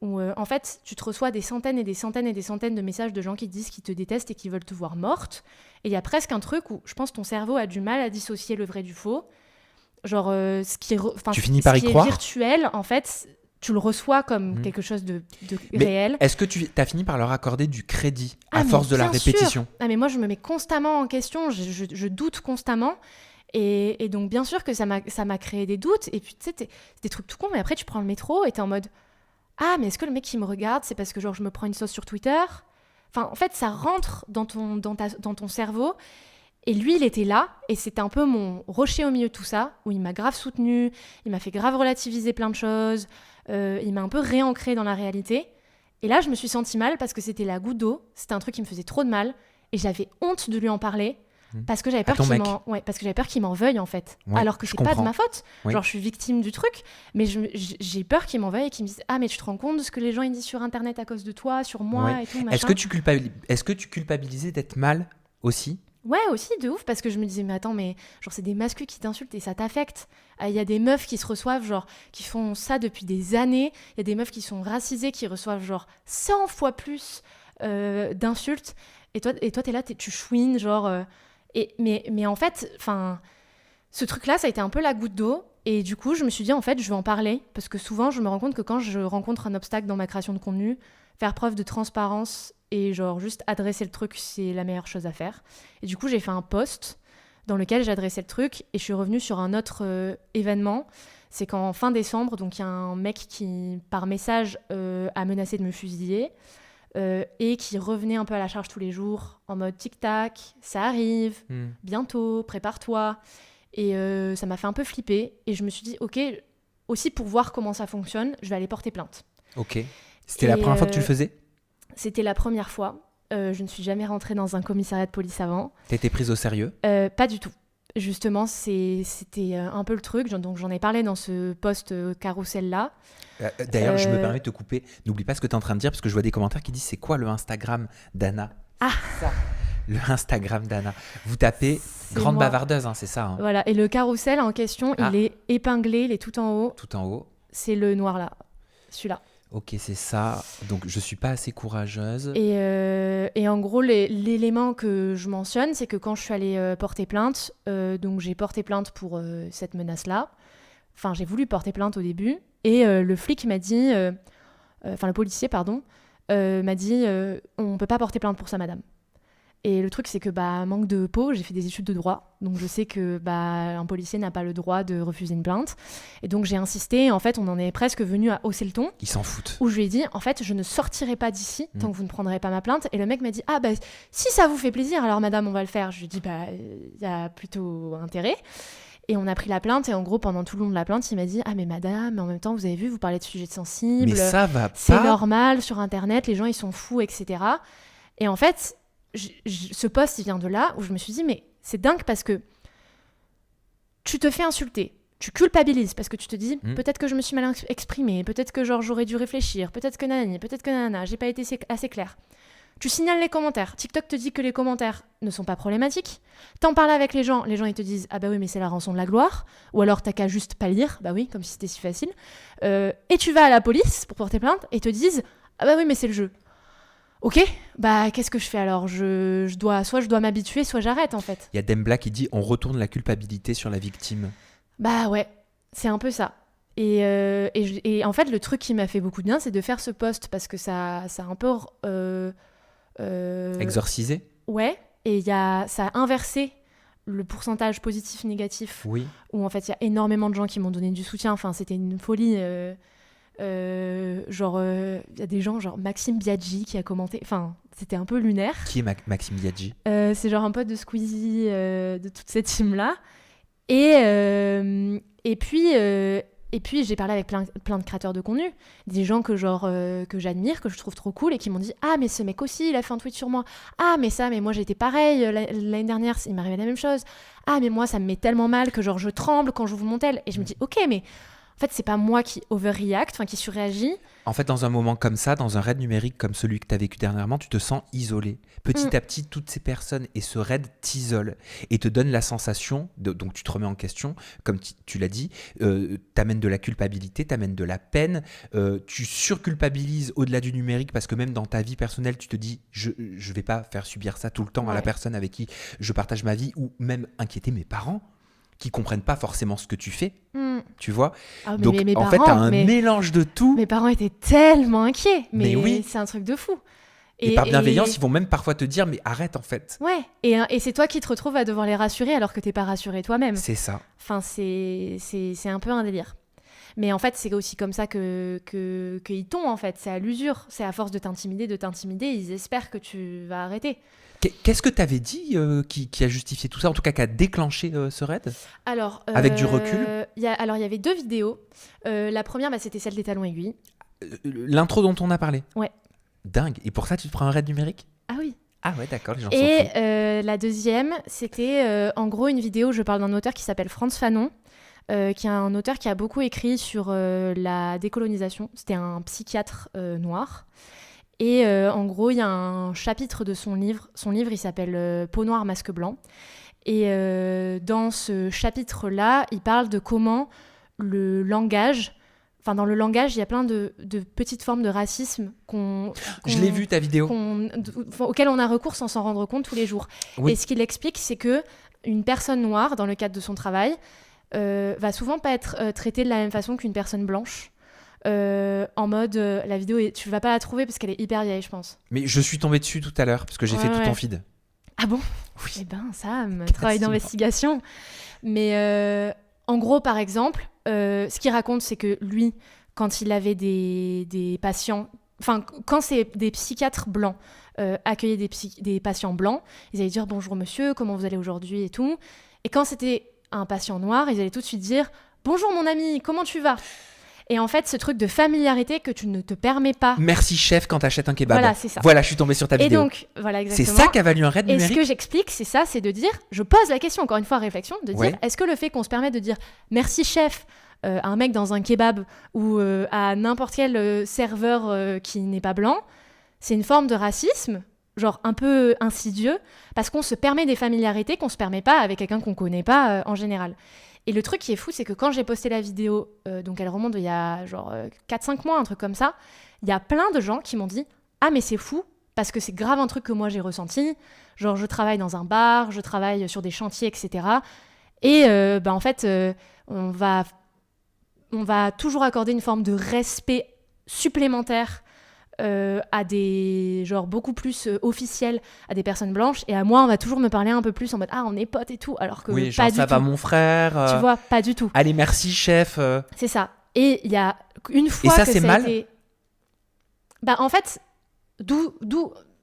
où en fait tu te reçois des centaines et des centaines et des centaines de messages de gens qui te disent qu'ils te détestent et qui veulent te voir morte. Et il y a presque un truc où je pense que ton cerveau a du mal à dissocier le vrai du faux. Genre ce qui est virtuel, en fait, tu le reçois comme quelque chose de réel. Est-ce que tu as fini par leur accorder du crédit à force de la répétition? Ah mais moi je me mets constamment en question, je doute constamment. Et donc bien sûr que ça m'a créé des doutes. Et puis tu sais, c'est des trucs tout cons, mais après tu prends le métro et t'es en mode ah mais est-ce que le mec qui me regarde c'est parce que genre je me prends une sauce sur Twitter? Enfin en fait ça rentre dans ton cerveau. Et lui, il était là, et c'était un peu mon rocher au milieu de tout ça, où il m'a grave soutenu, il m'a fait grave relativiser plein de choses, il m'a un peu réancré dans la réalité. Et là, je me suis sentie mal parce que c'était la goutte d'eau, c'était un truc qui me faisait trop de mal, et j'avais honte de lui en parler, Parce que j'avais peur ton mec. parce que j'avais peur qu'il m'en veuille en fait. Ouais, Alors que je c'est pas de comprends. ma faute. Oui. Genre je suis victime du truc, mais j'ai peur qu'il m'en veuille et qu'il me dise ah mais tu te rends compte de ce que les gens ils disent sur internet à cause de toi, sur moi Ouais. et tout machin. Est-ce que tu culpabilisais d'être mal aussi? Ouais, aussi, de ouf, parce que je me disais, mais attends, mais genre, c'est des masculins qui t'insultent et ça t'affecte. Il y a des meufs qui se reçoivent, genre, qui font ça depuis des années. Il y a des meufs qui sont racisées, qui reçoivent, genre, 100 fois plus d'insultes. Et toi, t'es là, tu chouines, genre. Mais en fait, enfin, ce truc-là, ça a été un peu la goutte d'eau. Et du coup, je me suis dit, en fait, je vais en parler. Parce que souvent, je me rends compte que quand je rencontre un obstacle dans ma création de contenu, faire preuve de transparence et genre juste adresser le truc, c'est la meilleure chose à faire. Et du coup, j'ai fait un post dans lequel j'adressais le truc et je suis revenue sur un autre événement. C'est qu'en fin décembre, donc il y a un mec qui, par message, a menacé de me fusiller et qui revenait un peu à la charge tous les jours en mode tic-tac, ça arrive, bientôt, prépare-toi. Et ça m'a fait un peu flipper et je me suis dit, ok, aussi pour voir comment ça fonctionne, je vais aller porter plainte. Ok. C'était la première fois que tu le faisais? C'était la première fois. Je ne suis jamais rentrée dans un commissariat de police avant. T'as été prise au sérieux? Pas du tout. Justement, c'était un peu le truc. Donc, j'en ai parlé dans ce post carrousel-là. D'ailleurs, je me permets de te couper. N'oublie pas ce que tu es en train de dire parce que je vois des commentaires qui disent c'est quoi le Instagram d'Anna? Ah ça, le Instagram d'Anna. Vous tapez grande moi. Bavardeuse, hein, c'est ça hein? Voilà. Et le carrousel en question, il est épinglé, il est tout en haut. Tout en haut. C'est le noir là. Celui-là. Ok, c'est ça. Donc, je suis pas assez courageuse. Et en gros, l'élément que je mentionne, c'est que quand je suis allée porter plainte, donc j'ai porté plainte pour cette menace-là. Enfin, j'ai voulu porter plainte au début. Et le flic m'a dit... Enfin, le policier, pardon, m'a dit on peut pas porter plainte pour ça, madame. Et le truc, c'est que, manque de peau, j'ai fait des études de droit. Donc, je sais que un policier n'a pas le droit de refuser une plainte. Et donc, j'ai insisté. En fait, on en est presque venu à hausser le ton. Ils s'en foutent. Où je lui ai dit, en fait, je ne sortirai pas d'ici tant que vous ne prendrez pas ma plainte. Et le mec m'a dit, si ça vous fait plaisir, alors madame, on va le faire. Je lui ai dit, il y a plutôt intérêt. Et on a pris la plainte. Et en gros, pendant tout le long de la plainte, il m'a dit, mais madame, mais en même temps, vous avez vu, vous parlez de sujets sensibles. Mais ça va pas. C'est normal sur Internet, les gens, ils sont fous, etc. Et en fait... ce post, il vient de là où je me suis dit, mais c'est dingue parce que tu te fais insulter, tu culpabilises parce que tu te dis, peut-être que je me suis mal exprimée, peut-être que genre j'aurais dû réfléchir, peut-être que nanani, peut-être que nanana, j'ai pas été assez claire. Tu signales les commentaires. TikTok te dit que les commentaires ne sont pas problématiques. T'en parles avec les gens ils te disent, ah bah oui, mais c'est la rançon de la gloire. Ou alors t'as qu'à juste pas lire, bah oui, comme si c'était si facile. Et tu vas à la police pour porter plainte et te disent, ah bah oui, mais c'est le jeu. Ok, qu'est-ce que je fais alors? Soit je dois m'habituer, soit j'arrête en fait. Il y a Dembla qui dit on retourne la culpabilité sur la victime. Bah ouais, c'est un peu ça. Et en fait, le truc qui m'a fait beaucoup de bien, c'est de faire ce post parce que ça a un peu... Exorcisé? Ouais, et ça a inversé le pourcentage positif-négatif. Oui. Où en fait, il y a énormément de gens qui m'ont donné du soutien. Enfin, c'était une folie... il y a des gens genre Maxime Biaggi qui a commenté, enfin c'était un peu lunaire. Qui est Maxime Biaggi? C'est genre un pote de Squeezie, de toute cette team là et puis j'ai parlé avec plein de créateurs de contenu, des gens que j'admire, que je trouve trop cool et qui m'ont dit mais ce mec aussi il a fait un tweet sur moi, mais moi j'étais pareil l'année dernière, il m'arrivait la même chose, mais moi ça me met tellement mal que genre je tremble quand j'ouvre mon tel et je me dis ok mais en fait, c'est pas moi qui overreact, qui surréagit. En fait, dans un moment comme ça, dans un raid numérique comme celui que tu as vécu dernièrement, tu te sens isolé. Petit à petit, toutes ces personnes et ce raid t'isolent et te donnent la sensation, donc tu te remets en question, comme tu l'as dit, t'amènes de la culpabilité, t'amènes de la peine, tu surculpabilises au-delà du numérique parce que même dans ta vie personnelle, tu te dis je vais pas faire subir ça tout le temps à la personne avec qui je partage ma vie ou même inquiéter mes parents qui comprennent pas forcément ce que tu fais, tu vois. Donc mes en fait, t'as un mélange de tout. Mes parents étaient tellement inquiets, mais oui. C'est un truc de fou. Et par bienveillance, ils vont même parfois te dire mais arrête en fait. Ouais, et c'est toi qui te retrouves à devoir les rassurer alors que t'es pas rassuré toi-même. C'est ça. Enfin, c'est un peu un délire. Mais en fait, c'est aussi comme ça qu'ils tombent, en fait. C'est à l'usure. C'est à force de t'intimider, ils espèrent que tu vas arrêter. Qu'est-ce que tu avais dit qui a justifié tout ça, en tout cas qui a déclenché ce raid? Alors, avec du recul? Il y avait 2 vidéos. La première, c'était celle des talons aiguilles. L'intro dont on a parlé? Ouais. Dingue. Et pour ça, tu te prends un raid numérique? Ah oui. Ah ouais, d'accord, les gens sont Et fous. la deuxième, c'était en gros une vidéo où je parle d'un auteur qui s'appelle Frantz Fanon, qui est un auteur qui a beaucoup écrit sur la décolonisation. C'était un psychiatre noir. Et en gros, il y a un chapitre de son livre. Son livre, il s'appelle Peau noire, masque blanc. Et dans ce chapitre-là, il parle de comment le langage... Enfin, dans le langage, il y a plein de petites formes de racisme Je l'ai vu, ta vidéo. auxquelles on a recours sans s'en rendre compte tous les jours. Oui. Et ce qu'il explique, c'est que une personne noire, dans le cadre de son travail, va souvent pas être traitée de la même façon qu'une personne blanche. En mode, la vidéo, tu vas pas la trouver parce qu'elle est hyper vieille, je pense. Mais je suis tombé dessus tout à l'heure parce que j'ai fait tout ton feed. Ah bon ? Oui. Eh ben, ça, travail d'investigation. Mais en gros, par exemple, ce qu'il raconte, c'est que lui, quand il avait des patients, enfin, quand c'est des psychiatres blancs accueillaient des patients blancs, ils allaient dire bonjour monsieur, comment vous allez aujourd'hui et tout. Et quand c'était un patient noir, ils allaient tout de suite dire bonjour mon ami, comment tu vas ? Et en fait, ce truc de familiarité que tu ne te permets pas. Merci chef quand t'achètes un kebab. Voilà, c'est ça. Voilà, je suis tombé sur ta vidéo. Et donc, voilà, exactement. C'est ça qui a valu un raid Et numérique. ce que j'explique, c'est ça, c'est de dire, je pose la question, encore une fois, réflexion, de dire, Ouais. est-ce que le fait qu'on se permette de dire merci chef à un mec dans un kebab ou à n'importe quel serveur qui n'est pas blanc, c'est une forme de racisme, genre un peu insidieux, parce qu'on se permet des familiarités qu'on se permet pas avec quelqu'un qu'on connaît pas en général. Et le truc qui est fou, c'est que quand j'ai posté la vidéo, donc elle remonte il y a genre 4-5 mois, un truc comme ça, il y a plein de gens qui m'ont dit « Ah mais c'est fou, parce que c'est grave un truc que moi j'ai ressenti, genre je travaille dans un bar, je travaille sur des chantiers, etc. Et en fait, on va toujours accorder une forme de respect supplémentaire à des genre beaucoup plus officiels à des personnes blanches, et à moi on va toujours me parler un peu plus en mode on est potes et tout, alors que Oui, pas genre du ça tout. va mon frère. Tu vois, pas du tout. Allez, merci chef. C'est ça. Et il y a une fois ça, que c'est ça mal a été... Bah en fait, d'où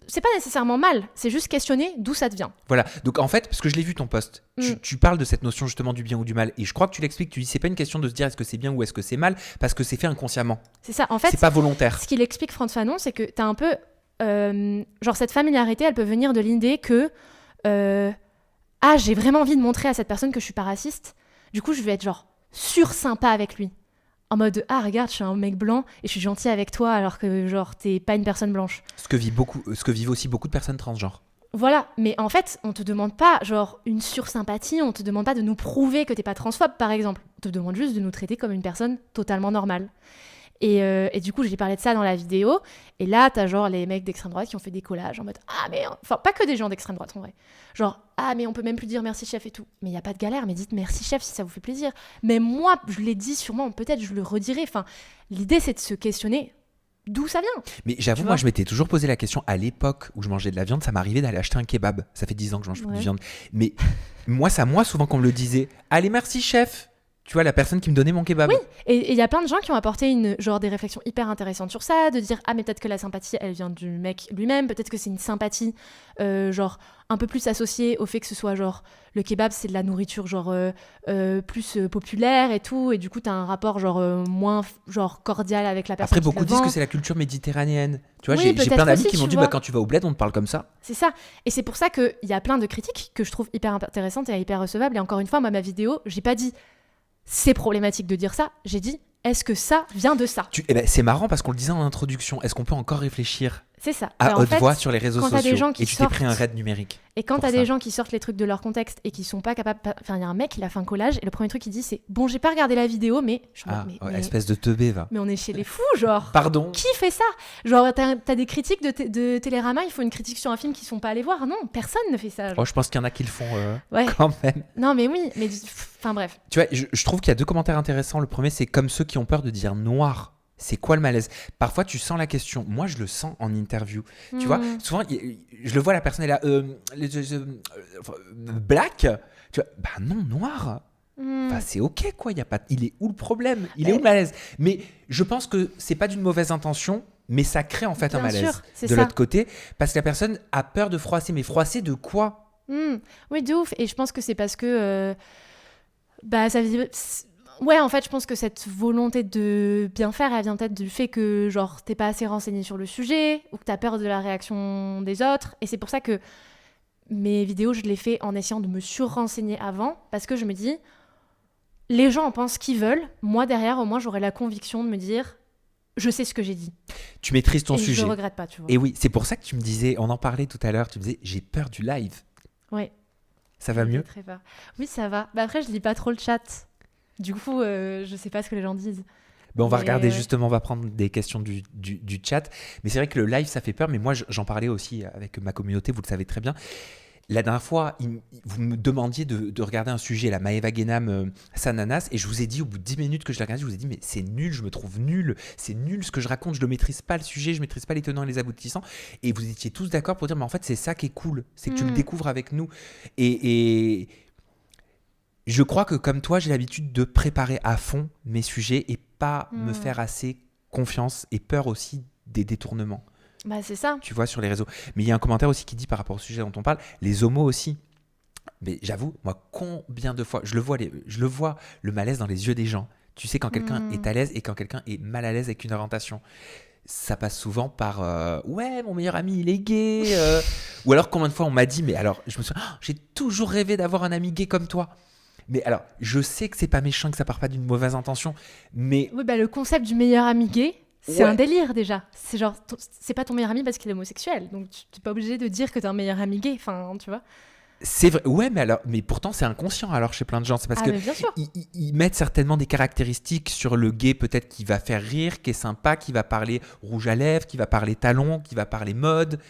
c'est pas nécessairement mal, c'est juste questionner d'où ça te vient. Voilà, donc en fait, parce que je l'ai vu ton post, Mm. tu parles de cette notion justement du bien ou du mal, et je crois que tu l'expliques, tu dis c'est pas une question de se dire est-ce que c'est bien ou est-ce que c'est mal, parce que c'est fait inconsciemment, C'est ça. En fait, c'est pas volontaire. ce qu'il explique Frantz Fanon, c'est que t'as un peu... genre cette familiarité, elle peut venir de l'idée que j'ai vraiment envie de montrer à cette personne que je suis pas raciste, du coup je vais être genre sympa avec lui, en mode regarde, je suis un mec blanc et je suis gentil avec toi alors que genre t'es pas une personne blanche. Ce que vivent aussi beaucoup de personnes transgenres. Voilà, mais en fait on te demande pas genre une sursympathie, on te demande pas de nous prouver que t'es pas transphobe par exemple, on te demande juste de nous traiter comme une personne totalement normale. Et du coup, j'ai parlé de ça dans la vidéo. Et là, t'as genre les mecs d'extrême droite qui ont fait des collages en mode mais... Enfin, pas que des gens d'extrême droite en vrai. Genre mais on peut même plus dire merci chef et tout. Mais il y a pas de galère, mais dites merci chef si ça vous fait plaisir. Mais moi, je l'ai dit sûrement, peut-être je le redirai. Enfin, l'idée, c'est de se questionner d'où ça vient. Mais j'avoue, Tu moi vois je m'étais toujours posé la question, à l'époque où je mangeais de la viande, ça m'arrivait d'aller acheter un kebab. Ça fait 10 ans que je mange plus de viande. Mais moi, souvent qu'on me le disait, allez merci chef. Tu vois, la personne qui me donnait mon kebab. Oui, et il y a plein de gens qui ont apporté des réflexions hyper intéressantes sur ça, de dire mais peut-être que la sympathie elle vient du mec lui-même, peut-être que c'est une sympathie genre un peu plus associée au fait que ce soit genre le kebab c'est de la nourriture genre plus populaire et tout, et du coup t'as un rapport genre moins genre cordial avec la personne. Après, beaucoup qui le disent vend. que c'est la culture méditerranéenne. Tu vois, Oui, j'ai peut-être plein d'amis aussi, qui m'ont tu dit vois. quand tu vas au bled, on te parle comme ça. C'est ça. Et c'est pour ça qu'il y a plein de critiques que je trouve hyper intéressantes et hyper recevables. Et encore une fois, moi, ma vidéo, j'ai pas dit c'est problématique de dire ça. J'ai dit est-ce que ça vient de ça ? C'est marrant parce qu'on le disait en introduction. Est-ce qu'on peut encore réfléchir C'est ça. à Et en haute fait, voix sur les réseaux quand t'as sociaux des gens qui et tu t'es pris un sortent- raid numérique? Et quand pour t'as ça. des gens qui sortent les trucs de leur contexte et qui sont pas capables... Enfin, il y a un mec, il a fait un collage et le premier truc qu'il dit, c'est « Bon, j'ai pas regardé la vidéo, mais... » Je me dis, mais Espèce de teubé, va. mais on est chez les fous, genre. Pardon. Qui fait ça ? Genre, t'as des critiques de Télérama, il faut une critique sur un film qu'ils sont pas allés voir. Non, personne ne fait ça. genre. Oh, je pense qu'il y en a qui le font Ouais. quand même. Non, mais oui, mais... Enfin, bref. Tu vois, je trouve qu'il y a deux commentaires intéressants. Le premier, c'est comme ceux qui ont peur de dire noir. C'est quoi le malaise? Parfois, tu sens la question. Moi, je le sens en interview. Tu vois, souvent, je le vois, la personne est là. Black? Tu vois, bah non, noir. Enfin, c'est ok, quoi. Y a pas... Il est où le problème? Il est où le malaise? Mais je pense que c'est pas d'une mauvaise intention, mais ça crée en fait un Bien malaise sûr, c'est de ça. l'autre côté. Parce que la personne a peur de froisser. Mais froisser de quoi? Oui, de ouf. Et je pense que c'est parce que... Ouais, en fait, je pense que cette volonté de bien faire, elle vient peut-être du fait que, genre, t'es pas assez renseigné sur le sujet ou que t'as peur de la réaction des autres. Et c'est pour ça que mes vidéos, je les fais en essayant de me sur-renseigner avant, parce que je me dis, les gens en pensent ce qu'ils veulent. Moi, derrière, au moins, j'aurai la conviction de me dire, je sais ce que j'ai dit. Tu maîtrises ton Et sujet. je regrette pas, tu vois. Et oui, c'est pour ça que tu me disais, on en parlait tout à l'heure, tu me disais, j'ai peur du live. Ouais. Ça va J'ai mieux? très peur. Oui, ça va. Bah après, je lis pas trop le chat. Du coup, je sais pas ce que les gens disent. Ben, on va Mais, regarder justement, on va prendre des questions du chat. Mais c'est vrai que le live, ça fait peur. Mais moi, j'en parlais aussi avec ma communauté, vous le savez très bien. La dernière fois, vous me demandiez de regarder un sujet, la Maeva Genam Sananas, et je vous ai dit au bout de 10 minutes que je l'ai regardé, je vous ai dit mais c'est nul, je me trouve nul, c'est nul ce que je raconte, je ne maîtrise pas le sujet, je ne maîtrise pas les tenants et les aboutissants. Et vous étiez tous d'accord pour dire mais en fait c'est ça qui est cool, c'est que tu le découvres avec nous. Et je crois que comme toi, j'ai l'habitude de préparer à fond mes sujets et pas me faire assez confiance et peur aussi des détournements. Bah c'est ça. Tu vois, sur les réseaux. Mais il y a un commentaire aussi qui dit par rapport au sujet dont on parle, les homos aussi. Mais j'avoue, moi, combien de fois, je le vois le malaise dans les yeux des gens. Tu sais, quand quelqu'un est à l'aise et quand quelqu'un est mal à l'aise avec une orientation. Ça passe souvent par ouais, mon meilleur ami, il est gay. Ou alors, combien de fois on m'a dit, mais alors, je me souviens, j'ai toujours rêvé d'avoir un ami gay comme toi. Mais alors, je sais que c'est pas méchant, que ça part pas d'une mauvaise intention, mais. Oui, bah le concept du meilleur ami gay, c'est un délire déjà. C'est genre, c'est pas ton meilleur ami parce qu'il est homosexuel. Donc, tu n'es pas obligé de dire que t'es un meilleur ami gay. Enfin, tu vois. C'est vrai, ouais, mais pourtant c'est inconscient alors chez plein de gens. C'est parce que bien sûr. ils mettent certainement des caractéristiques sur le gay, peut-être qui va faire rire, qui est sympa, qui va parler rouge à lèvres, qui va parler talons, qui va parler mode.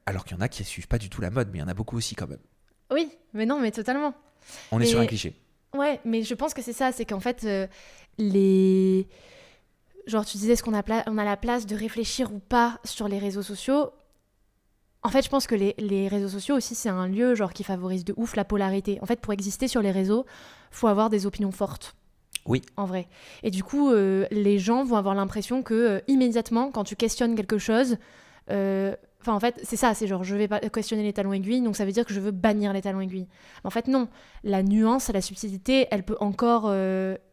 Alors qu'il y en a qui ne suivent pas du tout la mode, mais il y en a beaucoup aussi quand même. Oui, mais non, mais totalement. On est sur un cliché. Ouais, mais je pense que c'est ça, c'est qu'en fait, les. Genre, tu disais, est-ce qu'on a la place de réfléchir ou pas sur les réseaux sociaux? En fait, je pense que les réseaux sociaux aussi, c'est un lieu genre qui favorise de ouf la polarité. En fait, pour exister sur les réseaux, faut avoir des opinions fortes. Oui. En vrai. Et du coup, les gens vont avoir l'impression que immédiatement, quand tu questionnes quelque chose, enfin en fait, c'est ça, c'est genre je vais pas questionner les talons aiguilles, donc ça veut dire que je veux bannir les talons aiguilles. En fait, non. La nuance, la subtilité, elle peut encore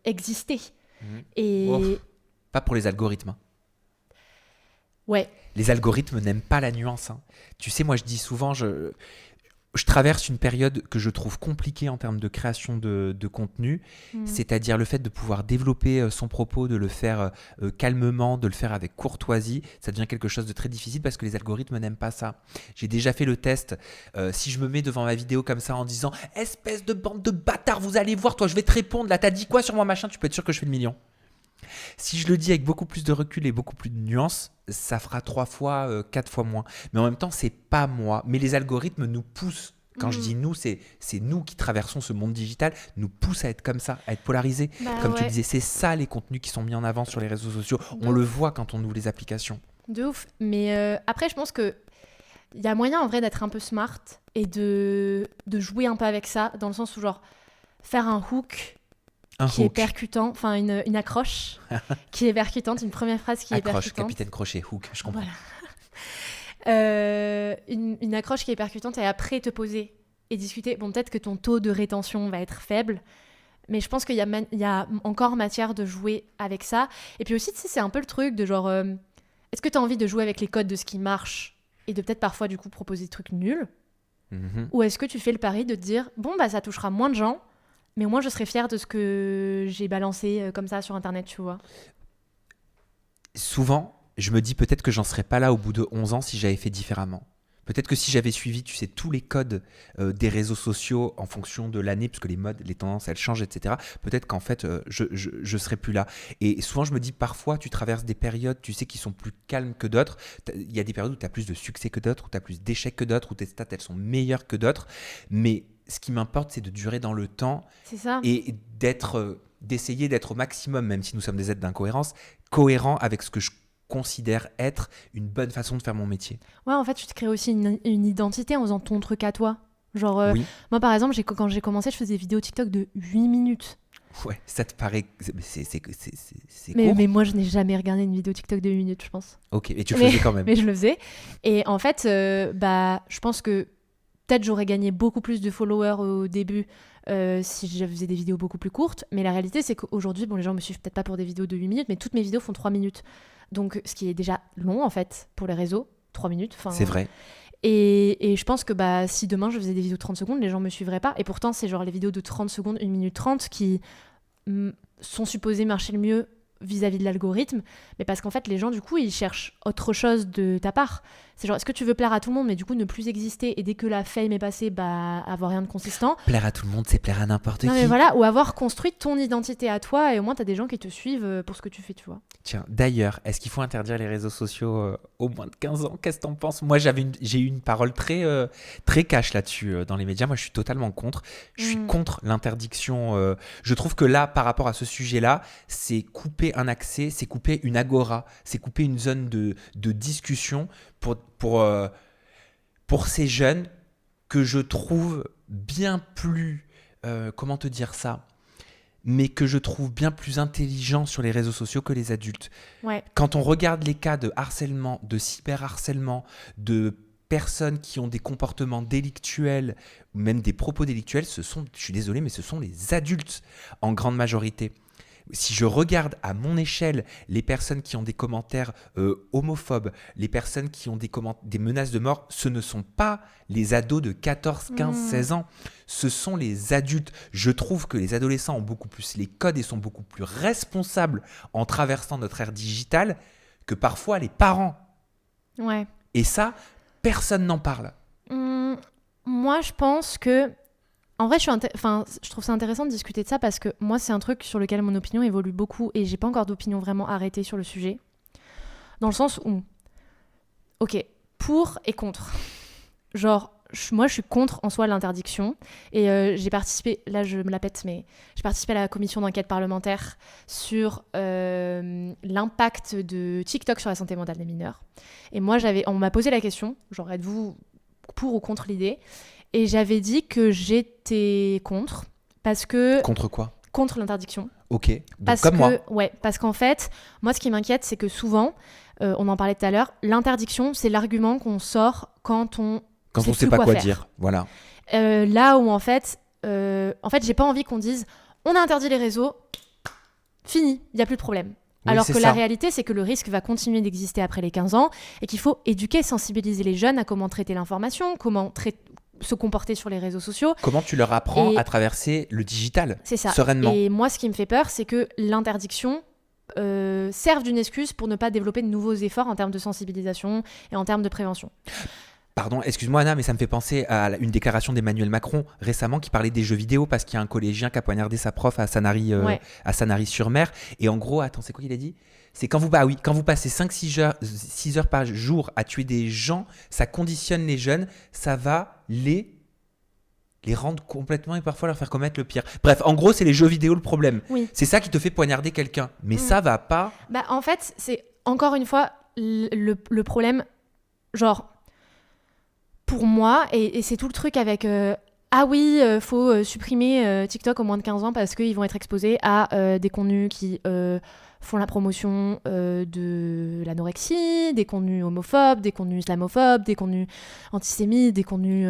exister. Et pas pour les algorithmes. Ouais. Les algorithmes n'aiment pas la nuance. Hein. Tu sais, moi je dis souvent, je traverse une période que je trouve compliquée en termes de création de contenu, c'est-à-dire le fait de pouvoir développer son propos, de le faire calmement, de le faire avec courtoisie, ça devient quelque chose de très difficile parce que les algorithmes n'aiment pas ça. J'ai déjà fait le test, si je me mets devant ma vidéo comme ça en disant « Espèce de bande de bâtards, vous allez voir, toi je vais te répondre, là t'as dit quoi sur moi machin, tu peux être sûr que je fais le million ». Si je le dis avec beaucoup plus de recul et beaucoup plus de nuances, ça fera 3 fois, 4 fois moins. Mais en même temps, c'est pas moi. Mais les algorithmes nous poussent. Quand je dis nous, c'est nous qui traversons ce monde digital, nous poussent à être comme ça, à être polarisés. Comme tu disais, c'est ça les contenus qui sont mis en avant sur les réseaux sociaux. On le voit quand on ouvre les applications. De ouf. Mais après, je pense que il y a moyen en vrai d'être un peu smart et de jouer un peu avec ça, dans le sens où genre faire un hook est percutant, enfin une accroche qui est percutante, une première phrase qui est percutante. Accroche, capitaine crochet, hook, je comprends. Voilà. Une accroche qui est percutante et après te poser et discuter. Bon, peut-être que ton taux de rétention va être faible, mais je pense qu'il y a encore matière de jouer avec ça. Et puis aussi, tu sais, c'est un peu le truc de genre, est-ce que tu as envie de jouer avec les codes de ce qui marche et de peut-être parfois du coup proposer des trucs nuls, ou est-ce que tu fais le pari de te dire, bon, bah ça touchera moins de gens, mais au moins, je serais fière de ce que j'ai balancé comme ça sur Internet, tu vois. Souvent, je me dis peut-être que j'en serais pas là au bout de 11 ans si j'avais fait différemment. Peut-être que si j'avais suivi, tu sais, tous les codes des réseaux sociaux en fonction de l'année, puisque les modes, les tendances, elles changent, etc. Peut-être qu'en fait, je serais plus là. Et souvent, je me dis, parfois, tu traverses des périodes, tu sais, qui sont plus calmes que d'autres. Il y a des périodes où tu as plus de succès que d'autres, où tu as plus d'échecs que d'autres, où tes stats, elles sont meilleures que d'autres. Mais ce qui m'importe, c'est de durer dans le temps. C'est ça. Et d'essayer d'être au maximum, même si nous sommes des êtres d'incohérence, cohérent avec ce que je considère être une bonne façon de faire mon métier. Ouais, en fait, tu te crées aussi une identité en faisant ton truc à toi. Genre, moi, par exemple, quand j'ai commencé, je faisais des vidéos TikTok de 8 minutes. Ouais, ça te paraît... C'est court. Mais moi, je n'ai jamais regardé une vidéo TikTok de 8 minutes, je pense. Ok, et tu le faisais quand même. Mais je le faisais. Et en fait, je pense que peut-être j'aurais gagné beaucoup plus de followers au début si je faisais des vidéos beaucoup plus courtes. Mais la réalité, c'est qu'aujourd'hui, bon, les gens me suivent peut-être pas pour des vidéos de 8 minutes, mais toutes mes vidéos font 3 minutes. Donc, ce qui est déjà long, en fait, pour les réseaux, 3 minutes. C'est vrai. Et je pense que si demain je faisais des vidéos de 30 secondes, les gens me suivraient pas. Et pourtant, c'est genre les vidéos de 30 secondes, 1 minute 30 qui sont supposées marcher le mieux vis-à-vis de l'algorithme, mais parce qu'en fait les gens du coup ils cherchent autre chose de ta part. C'est genre est-ce que tu veux plaire à tout le monde mais du coup ne plus exister et dès que la fame est passée avoir rien de consistant. Plaire à tout le monde c'est plaire à n'importe qui. Mais voilà, ou avoir construit ton identité à toi et au moins t'as des gens qui te suivent pour ce que tu fais, tu vois. Tiens, d'ailleurs, est-ce qu'il faut interdire les réseaux sociaux aux moins de 15 ans? Qu'est-ce que t'en penses? Moi j'ai eu une parole très cash là-dessus dans les médias. Moi je suis totalement contre. Je suis contre l'interdiction. Je trouve que là par rapport à ce sujet-là, c'est couper un accès, c'est couper une agora, c'est couper une zone de discussion pour ces jeunes que je trouve bien plus, comment te dire ça, mais que je trouve bien plus intelligents sur les réseaux sociaux que les adultes. Ouais. Quand on regarde les cas de harcèlement, de cyberharcèlement, de personnes qui ont des comportements délictuels, ou même des propos délictuels, je suis désolé, mais ce sont les adultes en grande majorité. Si je regarde à mon échelle les personnes qui ont des commentaires homophobes, les personnes qui ont des menaces de mort, ce ne sont pas les ados de 14, 15, 16 ans. Ce sont les adultes. Je trouve que les adolescents ont beaucoup plus les codes et sont beaucoup plus responsables en traversant notre ère digitale que parfois les parents. Ouais. Et ça, personne n'en parle. Moi, je pense que... En vrai, je trouve ça intéressant de discuter de ça parce que moi, c'est un truc sur lequel mon opinion évolue beaucoup et j'ai pas encore d'opinion vraiment arrêtée sur le sujet. Dans le sens où, ok, pour et contre. Genre, moi, je suis contre en soi l'interdiction et j'ai participé, là je me la pète, mais j'ai participé à la commission d'enquête parlementaire sur l'impact de TikTok sur la santé mentale des mineurs. Et moi, on m'a posé la question, genre, êtes-vous pour ou contre l'idée ? Et j'avais dit que j'étais contre, parce que... Contre quoi ? Contre l'interdiction. Ok, donc comme moi. Ouais, parce qu'en fait, moi ce qui m'inquiète, c'est que souvent, on en parlait tout à l'heure, l'interdiction, c'est l'argument qu'on sort quand on sait pas quoi dire. Voilà. Là où en fait, j'ai pas envie qu'on dise, on a interdit les réseaux, fini, il n'y a plus de problème. Oui, alors que la réalité, c'est que le risque va continuer d'exister après les 15 ans et qu'il faut éduquer, sensibiliser les jeunes à comment traiter l'information, comment se comporter sur les réseaux sociaux. Comment tu leur apprends à traverser le digital sereinement. Et moi, ce qui me fait peur, c'est que l'interdiction serve d'une excuse pour ne pas développer de nouveaux efforts en termes de sensibilisation et en termes de prévention. Pardon, excuse-moi Anna, mais ça me fait penser à une déclaration d'Emmanuel Macron récemment qui parlait des jeux vidéo parce qu'il y a un collégien qui a poignardé sa prof à Sanary-sur-Mer. Et en gros, attends, c'est quoi qu'il a dit ? C'est quand vous passez 5-6 heures par jour à tuer des gens, ça conditionne les jeunes, ça va les rendre complètement et parfois leur faire commettre le pire. Bref, en gros, c'est les jeux vidéo le problème. Oui. C'est ça qui te fait poignarder quelqu'un. Mais ça va pas... En fait, c'est encore une fois le problème, genre... Pour moi, et c'est tout le truc avec faut supprimer TikTok au moins de 15 ans parce qu'ils vont être exposés à des contenus qui font la promotion de l'anorexie, des contenus homophobes, des contenus islamophobes, des contenus antisémites, des contenus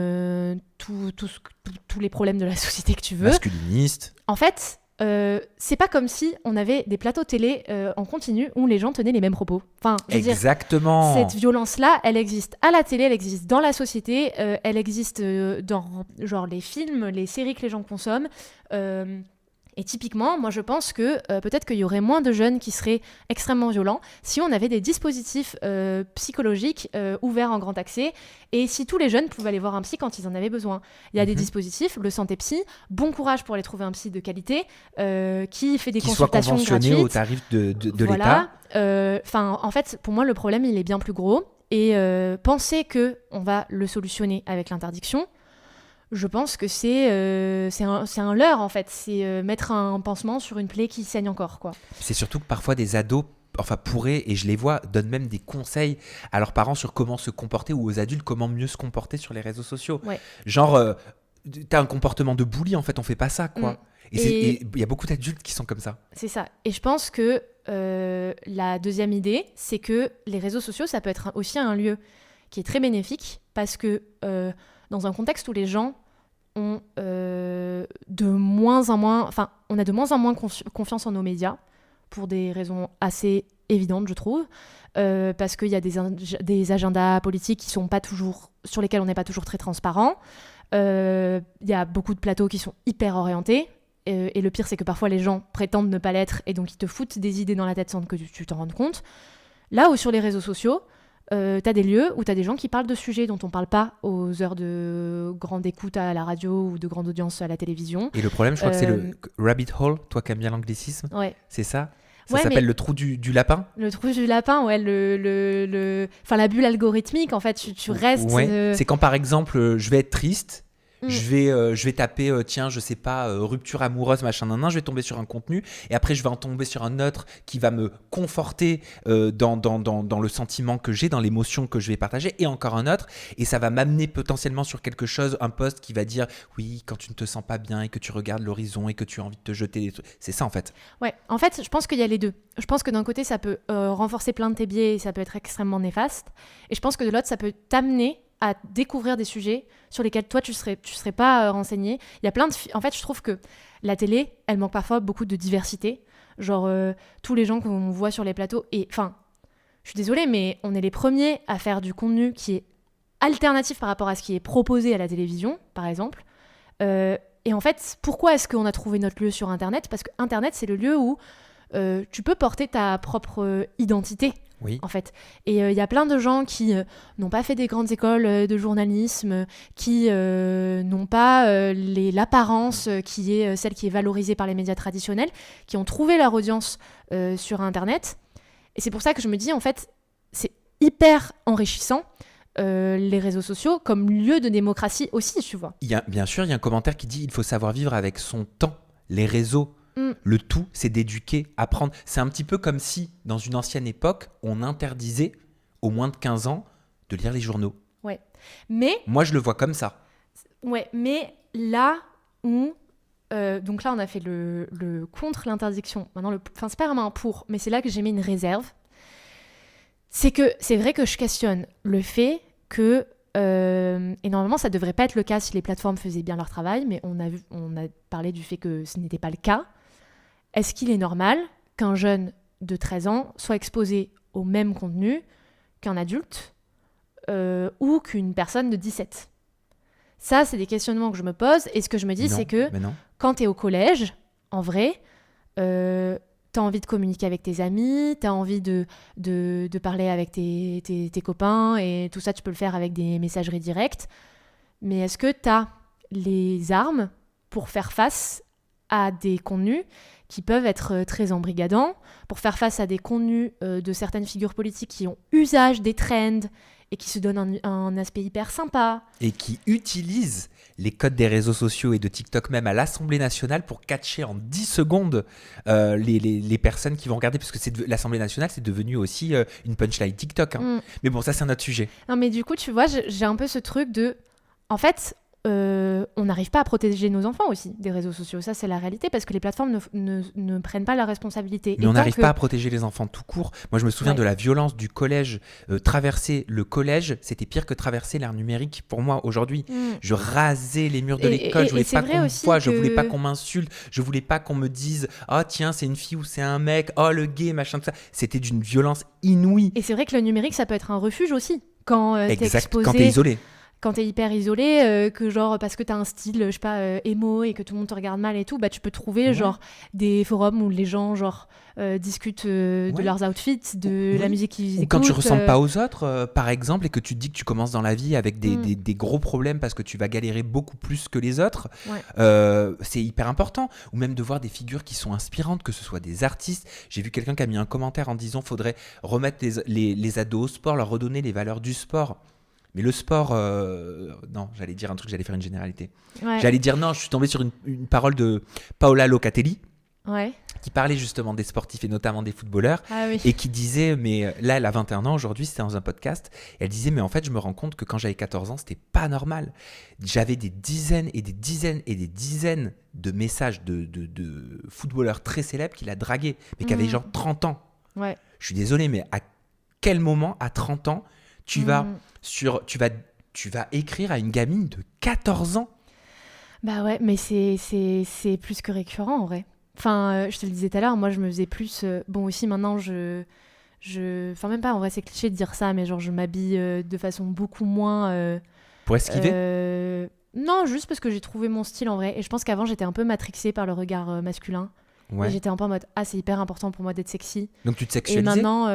tous les problèmes de la société que tu veux. Masculiniste. En fait, c'est pas comme si on avait des plateaux télé en continu où les gens tenaient les mêmes propos. Enfin, exactement. Cette violence-là, elle existe à la télé, elle existe dans la société, elle existe dans genre les films, les séries que les gens consomment. Et typiquement, moi je pense que peut-être qu'il y aurait moins de jeunes qui seraient extrêmement violents si on avait des dispositifs psychologiques ouverts en grand accès et si tous les jeunes pouvaient aller voir un psy quand ils en avaient besoin. Il y a des dispositifs, le Santé Psy, bon courage pour aller trouver un psy de qualité qui fait des consultations gratuites. Qui soit conventionné au tarif de l'État. En fait, pour moi, le problème, il est bien plus gros. Et penser qu'on va le solutionner avec l'interdiction, je pense que c'est un leurre, en fait. C'est mettre un pansement sur une plaie qui saigne encore, quoi. C'est surtout que parfois des ados pourraient, et je les vois, donnent même des conseils à leurs parents sur comment se comporter ou aux adultes comment mieux se comporter sur les réseaux sociaux. Ouais. Genre, t'as un comportement de bully, en fait, on fait pas ça, quoi. Et il y a beaucoup d'adultes qui sont comme ça. C'est ça. Et je pense que la deuxième idée, c'est que les réseaux sociaux, ça peut être aussi un lieu qui est très bénéfique parce que... dans un contexte où les gens ont de moins en moins... Enfin, on a de moins en moins confiance en nos médias, pour des raisons assez évidentes, je trouve, parce qu'il y a des agendas politiques qui sont pas toujours, sur lesquels on n'est pas toujours très transparent. Il y a beaucoup de plateaux qui sont hyper orientés. Et le pire, c'est que parfois les gens prétendent ne pas l'être et donc ils te foutent des idées dans la tête sans que tu t'en rendes compte. Là où sur les réseaux sociaux, t'as des lieux où t'as des gens qui parlent de sujets dont on parle pas aux heures de grande écoute à la radio ou de grande audience à la télévision. Et le problème, je crois que c'est le rabbit hole, toi qui aimes bien l'anglicisme. Ouais. C'est ça? Ça s'appelle le trou du lapin? Le trou du lapin, ouais, enfin, la bulle algorithmique, en fait, tu restes... Ouais. C'est quand, par exemple, je vais être triste, je vais taper, tiens, je sais pas, rupture amoureuse, machin, je vais tomber sur un contenu, et après, je vais en tomber sur un autre qui va me conforter dans le sentiment que j'ai, dans l'émotion que je vais partager, et encore un autre, et ça va m'amener potentiellement sur quelque chose, un post qui va dire, oui, quand tu ne te sens pas bien, et que tu regardes l'horizon, et que tu as envie de te jeter des trucs. C'est ça, en fait. Ouais, en fait, je pense qu'il y a les deux. Je pense que d'un côté, ça peut renforcer plein de tes biais, et ça peut être extrêmement néfaste, et je pense que de l'autre, ça peut t'amener à découvrir des sujets sur lesquels toi tu serais pas renseigné. Il y a plein de en fait, je trouve que la télé, elle manque parfois beaucoup de diversité. Genre tous les gens qu'on voit sur les plateaux, et enfin, je suis désolée, mais on est les premiers à faire du contenu qui est alternatif par rapport à ce qui est proposé à la télévision, par exemple. Et en fait, pourquoi est-ce qu'on a trouvé notre lieu sur Internet ? Parce que Internet, c'est le lieu où tu peux porter ta propre identité. Oui. En fait. Et il y a plein de gens qui n'ont pas fait des grandes écoles de journalisme, qui n'ont pas l'apparence qui est celle qui est valorisée par les médias traditionnels, qui ont trouvé leur audience sur Internet. Et c'est pour ça que je me dis, en fait, c'est hyper enrichissant, les réseaux sociaux, comme lieu de démocratie aussi, tu vois. Bien sûr, il y a un commentaire qui dit il faut savoir vivre avec son temps. Les réseaux, le tout, c'est d'éduquer, apprendre. C'est un petit peu comme si, dans une ancienne époque, on interdisait aux moins de 15 ans de lire les journaux. Ouais. Mais... Moi, je le vois comme ça. Ouais, mais là où... donc là, on a fait le contre l'interdiction. Maintenant, c'est pas vraiment un pour, mais c'est là que j'ai mis une réserve. C'est que c'est vrai que je questionne le fait que... et normalement, ça devrait pas être le cas si les plateformes faisaient bien leur travail, mais on a parlé du fait que ce n'était pas le cas. Est-ce qu'il est normal qu'un jeune de 13 ans soit exposé au même contenu qu'un adulte ou qu'une personne de 17 ? Ça, c'est des questionnements que je me pose. Et ce que je me dis, c'est que quand tu es au collège, en vrai, t'as envie de communiquer avec tes amis, t'as envie de parler avec tes copains, et tout ça, tu peux le faire avec des messageries directes. Mais est-ce que t'as les armes pour faire face à des contenus qui peuvent être très embrigadants, pour faire face à des contenus de certaines figures politiques qui ont usage des trends et qui se donnent un aspect hyper sympa. Et qui utilisent les codes des réseaux sociaux et de TikTok même à l'Assemblée nationale pour catcher en 10 secondes les personnes qui vont regarder, parce que l'Assemblée nationale, c'est devenu aussi une punchline TikTok. Hein. Mais bon, ça, c'est un autre sujet. Non, mais du coup, tu vois, j'ai un peu ce truc de... En fait... on n'arrive pas à protéger nos enfants aussi des réseaux sociaux. Ça, c'est la réalité, parce que les plateformes ne prennent pas la responsabilité. Mais on n'arrive pas à protéger les enfants tout court. Moi, je me souviens de la violence du collège. Traverser le collège, c'était pire que traverser l'ère numérique pour moi aujourd'hui. Je rasais les murs de l'école. Je voulais pas qu'on me voie, je voulais pas qu'on m'insulte, je voulais pas qu'on me dise « Oh tiens, c'est une fille ou c'est un mec, oh le gay, machin, tout ça ». C'était d'une violence inouïe. Et c'est vrai que le numérique, ça peut être un refuge aussi. Quand t'es exposé... Quand t'es isolé. Quand t'es hyper isolé, que genre parce que t'as un style, je sais pas, émo, et que tout le monde te regarde mal et tout, bah tu peux trouver genre des forums où les gens genre discutent de leurs outfits, de la musique qu'ils écoutent. Ou quand tu ressembles pas aux autres, par exemple, et que tu te dis que tu commences dans la vie avec des gros problèmes parce que tu vas galérer beaucoup plus que les autres, c'est hyper important. Ou même de voir des figures qui sont inspirantes, que ce soit des artistes. J'ai vu quelqu'un qui a mis un commentaire en disant faudrait remettre les ados au sport, leur redonner les valeurs du sport. Mais le sport, non, j'allais dire un truc, j'allais faire une généralité. J'allais dire non, je suis tombé sur une parole de Paola Locatelli, qui parlait justement des sportifs et notamment des footballeurs, et qui disait, mais là, elle a 21 ans aujourd'hui, c'était dans un podcast, et elle disait, mais en fait, je me rends compte que quand j'avais 14 ans, c'était pas normal. J'avais des dizaines et des dizaines et des dizaines de messages de footballeurs très célèbres qui la draguaient, mais qui avaient genre 30 ans. Je suis désolé, mais à quel moment, à 30 ans, tu vas tu vas écrire à une gamine de 14 ans. Bah ouais, mais c'est plus que récurrent en vrai. Enfin, je te le disais tout à l'heure, moi je me faisais plus. Bon, aussi maintenant, enfin, même pas en vrai, c'est cliché de dire ça, mais genre je m'habille de façon beaucoup moins. Pour esquiver Non, juste parce que j'ai trouvé mon style en vrai. Et je pense qu'avant, j'étais un peu matrixée par le regard masculin. Ouais. Et j'étais un peu en mode, ah, c'est hyper important pour moi d'être sexy. Donc tu te Et sexualisais maintenant,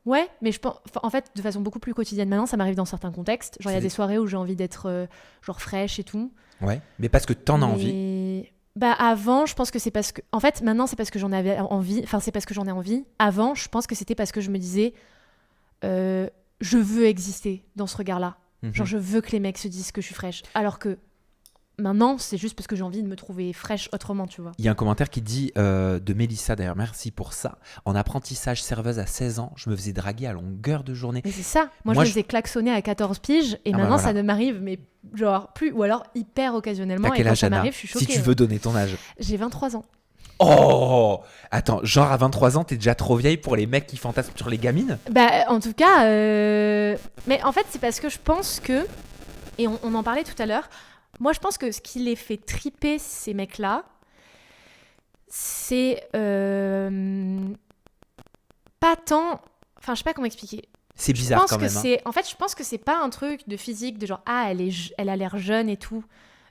ouais, mais je pense, en fait, de façon beaucoup plus quotidienne maintenant, ça m'arrive dans certains contextes. Genre, il y a des soirées où j'ai envie d'être genre fraîche et tout. Ouais, mais parce que t'en as envie. Mais bah avant, je pense que c'est parce que, en fait, maintenant c'est parce que j'en avais envie. Enfin, c'est parce que j'en ai envie. Avant, je pense que c'était parce que je me disais, je veux exister dans ce regard-là. Genre, je veux que les mecs se disent que je suis fraîche. Alors que maintenant, c'est juste parce que j'ai envie de me trouver fraîche autrement, tu vois. Il y a un commentaire qui dit de Mélissa, d'ailleurs, merci pour ça. En apprentissage serveuse à 16 ans, je me faisais draguer à longueur de journée. Mais c'est ça. Moi je me faisais klaxonner à 14 piges et bah maintenant voilà. ça ne m'arrive, mais genre plus, ou alors hyper occasionnellement. T'as Et quel quand âge, ça Anna m'arrive, je suis choquée. Si tu veux donner ton âge. J'ai 23 ans. Oh Attends, genre à 23 ans, t'es déjà trop vieille pour les mecs qui fantasment sur les gamines? Bah, en tout cas, mais en fait, c'est parce que je pense que, et on en parlait tout à l'heure, moi je pense que ce qui les fait triper, ces mecs-là, c'est pas tant. Enfin, je sais pas comment expliquer. C'est bizarre quand même. En fait, je pense que c'est pas un truc de physique, de genre, ah, elle a l'air jeune et tout,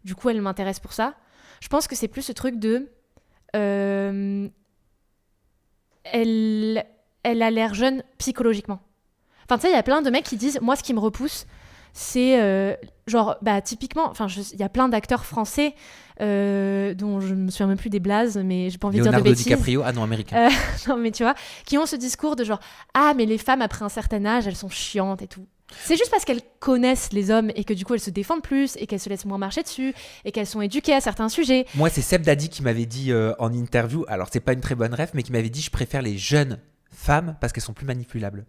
du coup elle m'intéresse pour ça. Je pense que c'est plus ce truc de. Elle a l'air jeune psychologiquement. Enfin, tu sais, il y a plein de mecs qui disent, moi, ce qui me repousse, c'est genre, bah, typiquement, enfin, il y a plein d'acteurs français dont je me souviens même plus des blazes, mais j'ai pas envie de dire de Leonardo bêtises. DiCaprio, ah non, américain. Non, mais tu vois, qui ont ce discours de genre, ah, mais les femmes après un certain âge, elles sont chiantes et tout. C'est juste parce qu'elles connaissent les hommes et que du coup elles se défendent plus et qu'elles se laissent moins marcher dessus et qu'elles sont éduquées à certains sujets. Moi, c'est Seb Dadi qui m'avait dit en interview, alors c'est pas une très bonne ref, mais qui m'avait dit je préfère les jeunes femmes parce qu'elles sont plus manipulables.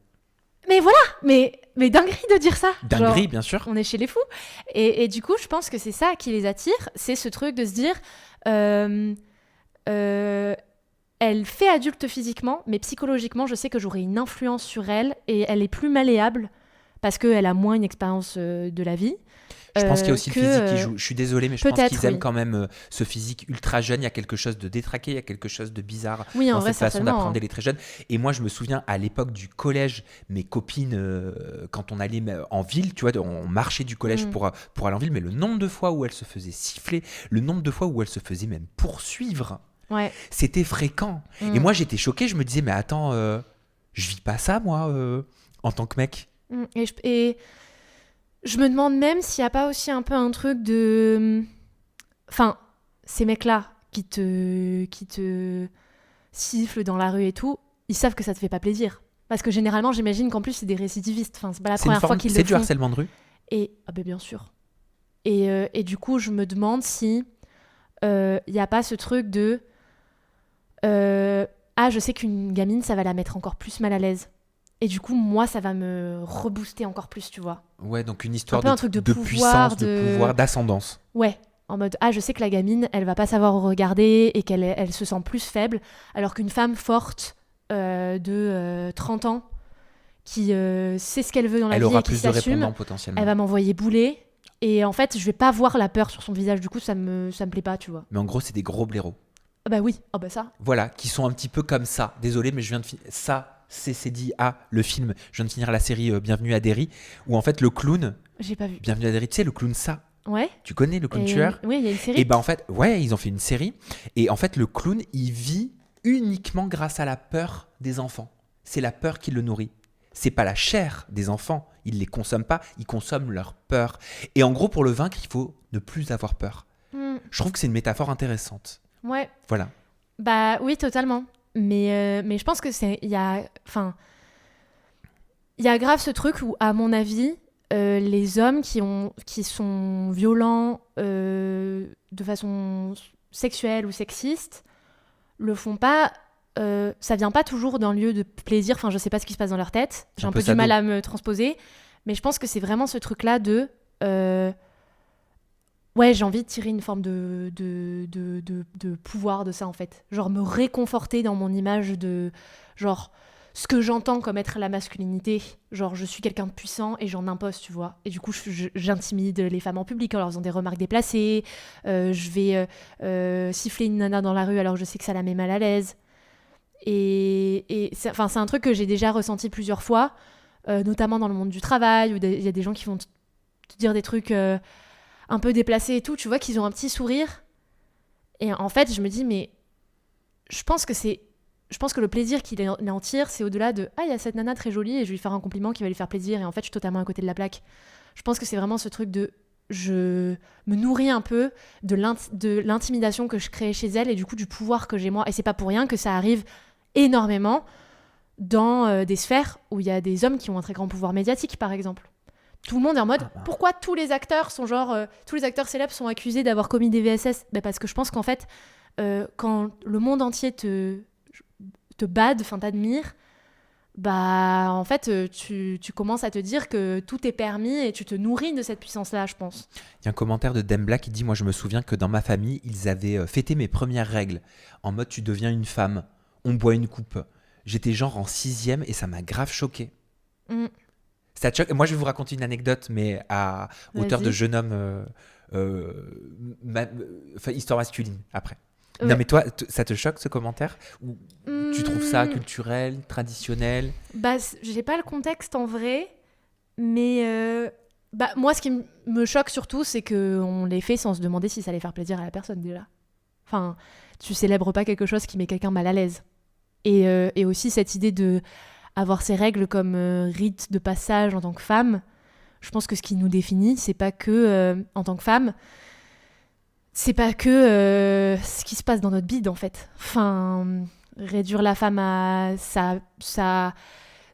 Mais voilà, mais dinguerie de dire ça. Dinguerie, genre, bien sûr. On est chez les fous. Et du coup, je pense que c'est ça qui les attire, c'est ce truc de se dire, elle fait adulte physiquement, mais psychologiquement, je sais que j'aurai une influence sur elle et elle est plus malléable parce qu'elle a moins une expérience de la vie. Je pense qu'il y a aussi le physique qui joue. Je suis désolé, mais je pense qu'ils aiment quand même ce physique ultra jeune. Il y a quelque chose de détraqué, il y a quelque chose de bizarre dans cette façon d'apprendre les très jeunes. Et moi, je me souviens à l'époque du collège, mes copines, quand on allait en ville, tu vois, on marchait du collège pour aller en ville, mais le nombre de fois où elles se faisaient siffler, le nombre de fois où elles se faisaient même poursuivre, c'était fréquent. Et moi, j'étais choquée. Je me disais, mais attends, je vis pas ça, moi, en tant que mec. Et je me demande même s'il n'y a pas aussi un peu un truc de... Enfin, ces mecs-là qui te sifflent dans la rue et tout, ils savent que ça te fait pas plaisir. Parce que généralement, j'imagine qu'en plus, c'est des récidivistes. Enfin, c'est pas la première fois qu'ils le font. C'est du harcèlement de rue. Et, bien sûr. Et du coup, je me demande si il n'y a pas ce truc de... je sais qu'une gamine, ça va la mettre encore plus mal à l'aise. Et du coup, moi, ça va me rebooster encore plus, tu vois. Ouais, donc une histoire un truc de pouvoir, puissance, de pouvoir, d'ascendance. Ouais, en mode, je sais que la gamine, elle va pas savoir regarder et qu'elle se sent plus faible, alors qu'une femme forte de 30 ans, qui sait ce qu'elle veut dans la vie et qui s'assume, elle aura plus de répondants potentiellement. Elle va m'envoyer bouler. Et en fait, je vais pas voir la peur sur son visage, du coup, ça me plaît pas, tu vois. Mais en gros, c'est des gros blaireaux. Ah bah oui, ça. Voilà, qui sont un petit peu comme ça. Désolé, mais je viens de finir ça. C'est dit le film. Je viens de finir la série Bienvenue à Derry, où en fait le clown. J'ai pas vu. Bienvenue à Derry, tu sais, le clown ça. Ouais. Tu connais le clown tueur? Oui, il y a une série. Et ben en fait, ouais, ils ont fait une série. Et en fait, le clown, il vit uniquement grâce à la peur des enfants. C'est la peur qui le nourrit. C'est pas la chair des enfants. Ils les consomment pas, ils consomment leur peur. Et en gros, pour le vaincre, il faut ne plus avoir peur. Je trouve que c'est une métaphore intéressante. Ouais. Voilà. Bah oui, totalement. Mais je pense que il y a grave ce truc où, à mon avis, les hommes qui sont violents de façon sexuelle ou sexiste le font pas. Ça vient pas toujours d'un lieu de plaisir. Enfin, je sais pas ce qui se passe dans leur tête. J'ai un peu du mal à me transposer. Mais je pense que c'est vraiment ce truc-là de... Ouais, j'ai envie de tirer une forme de pouvoir de ça, en fait. Genre me réconforter dans mon image de... Genre, ce que j'entends comme être la masculinité. Genre, je suis quelqu'un de puissant et j'en impose, tu vois. Et du coup, j'intimide les femmes en public en leur faisant des remarques déplacées. Je vais siffler une nana dans la rue alors que je sais que ça la met mal à l'aise. Et c'est un truc que j'ai déjà ressenti plusieurs fois, notamment dans le monde du travail, où il y a des gens qui vont te dire des trucs un peu déplacés et tout. Tu vois qu'ils ont un petit sourire. Et en fait, je me dis, mais je pense que le plaisir qu'il en tire, c'est au-delà de « Ah, il y a cette nana très jolie et je vais lui faire un compliment qui va lui faire plaisir. » Et en fait, je suis totalement à côté de la plaque. Je pense que c'est vraiment ce truc de... Je me nourris un peu de l'intimidation que je crée chez elle et du coup du pouvoir que j'ai moi. Et c'est pas pour rien que ça arrive énormément dans des sphères où il y a des hommes qui ont un très grand pouvoir médiatique, par exemple. Tout le monde est en mode « Pourquoi tous les acteurs sont tous les acteurs célèbres sont accusés d'avoir commis des VSS ?» Parce que je pense qu'en fait, quand le monde entier te bade, t'admire, en fait, tu commences à te dire que tout est permis et tu te nourris de cette puissance-là, je pense. Il y a un commentaire de Dembla qui dit « Moi, je me souviens que dans ma famille, ils avaient fêté mes premières règles. En mode, tu deviens une femme. On boit une coupe. J'étais genre en 6e et ça m'a grave choqué. » Ça te choque. Moi, je vais vous raconter une anecdote, mais à hauteur de jeune homme, histoire masculine, après. Ouais. Non, mais toi, ça te choque ce commentaire? Ou tu trouves ça culturel, traditionnel? J'ai pas le contexte en vrai, mais moi, ce qui me choque surtout, c'est qu'on les fait sans se demander si ça allait faire plaisir à la personne déjà. Enfin, tu célèbres pas quelque chose qui met quelqu'un mal à l'aise. Et aussi cette idée de avoir ces règles comme rite de passage en tant que femme. Je pense que ce qui nous définit, c'est pas que en tant que femme. C'est pas que ce qui se passe dans notre bide, en fait. Enfin, réduire la femme à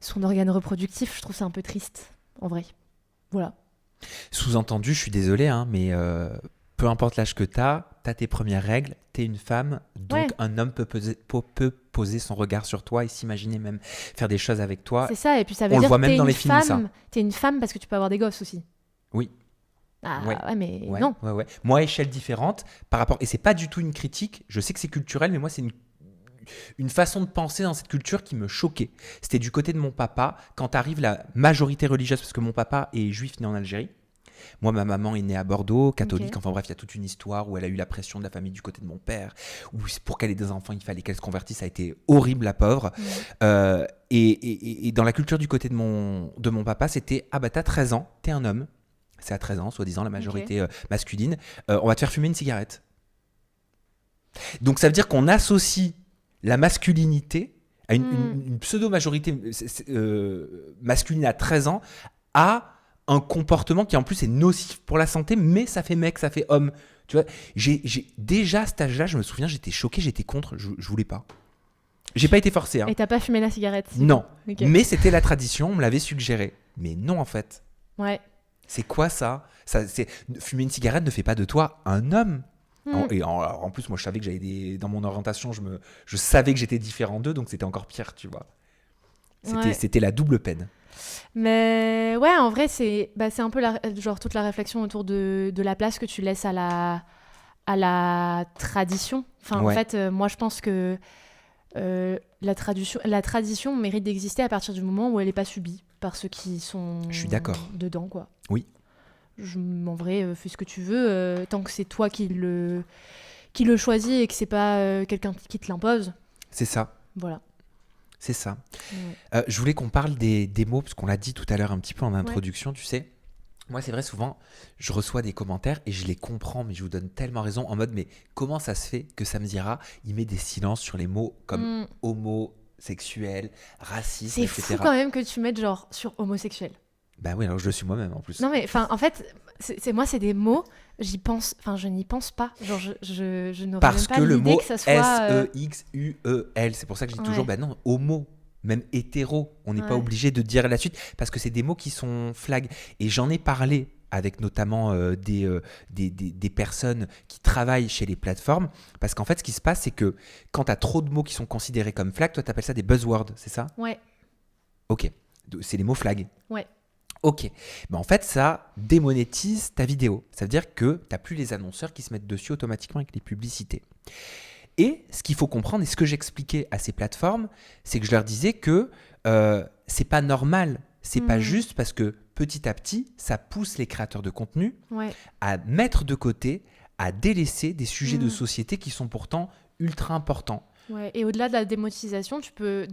son organe reproductif, je trouve ça un peu triste, en vrai. Voilà. Sous-entendu, je suis désolé, hein, mais peu importe l'âge que t'as tes premières règles, t'es une femme, donc un homme peut poser son regard sur toi et s'imaginer même faire des choses avec toi. C'est ça, et puis ça veut dire que t'es une femme. T'es une femme parce que tu peux avoir des gosses aussi. Oui. Mais non. Moi, à échelle différente, par rapport, et c'est pas du tout une critique, je sais que c'est culturel, mais moi, c'est une façon de penser dans cette culture qui me choquait. C'était du côté de mon papa, quand arrive la majorité religieuse, parce que mon papa est juif né en Algérie. Moi, ma maman est née à Bordeaux, catholique. Enfin bref, il y a toute une histoire où elle a eu la pression de la famille du côté de mon père, où pour qu'elle ait des enfants, il fallait qu'elle se convertisse. Ça a été horrible, la pauvre. Et dans la culture du côté de mon papa, c'était « Ah bah t'as 13 ans, t'es un homme. » C'est à 13 ans, soi-disant, la majorité masculine. On va te faire fumer une cigarette. Donc ça veut dire qu'on associe la masculinité à une pseudo-majorité masculine à 13 ans à un comportement qui en plus est nocif pour la santé, mais ça fait mec, ça fait homme. Tu vois, j'ai déjà à cet âge-là, je me souviens, j'étais choqué, j'étais contre, je voulais pas. J'ai pas été forcé. Hein. Et t'as pas fumé la cigarette? Non, mais c'était la tradition, on me l'avait suggéré. Mais non, en fait. Ouais. C'est quoi ça, fumer une cigarette ne fait pas de toi un homme. Et en plus, moi, je savais que dans mon orientation, je savais que j'étais différent d'eux, donc c'était encore pire, tu vois. C'était la double peine. Mais ouais, en vrai, c'est un peu toute la réflexion autour de la place que tu laisses à la tradition. Enfin, en fait, moi, je pense que la tradition mérite d'exister à partir du moment où elle n'est pas subie par ceux qui sont dedans, quoi. Oui. En vrai, fais ce que tu veux, tant que c'est toi qui le choisis et que c'est pas quelqu'un qui te l'impose. C'est ça. Voilà. C'est ça. Ouais. Je voulais qu'on parle des mots, parce qu'on l'a dit tout à l'heure un petit peu en introduction, tu sais. Moi, c'est vrai, souvent, je reçois des commentaires et je les comprends, mais je vous donne tellement raison, en mode, mais comment ça se fait que Sam Zira, il met des silences sur les mots comme homosexuel, raciste, etc. C'est fou quand même que tu mettes genre sur homosexuel. Bah oui, alors je le suis moi-même en plus. Non mais en fait, c'est des mots, je n'y pense pas. Genre je n'aurais même pas l'idée que ça soit... Parce que le mot S-E-X-U-E-L, c'est pour ça que je dis toujours, bah non, homo, même hétéro, on n'est pas obligé de dire la suite, parce que c'est des mots qui sont flag. Et j'en ai parlé avec notamment des personnes qui travaillent chez les plateformes, parce qu'en fait, ce qui se passe, c'est que quand tu as trop de mots qui sont considérés comme flag, toi, tu appelles ça des buzzwords, c'est ça? Ouais. Ok, c'est les mots flag. Ouais. Ok, mais en fait ça démonétise ta vidéo. Ça veut dire que tu n'as plus les annonceurs qui se mettent dessus automatiquement avec les publicités. Et ce qu'il faut comprendre, et ce que j'expliquais à ces plateformes, c'est que je leur disais que c'est pas normal, c'est pas juste parce que petit à petit, ça pousse les créateurs de contenu à mettre de côté, à délaisser des sujets de société qui sont pourtant ultra importants. Ouais, et au-delà de la démonétisation, tu peux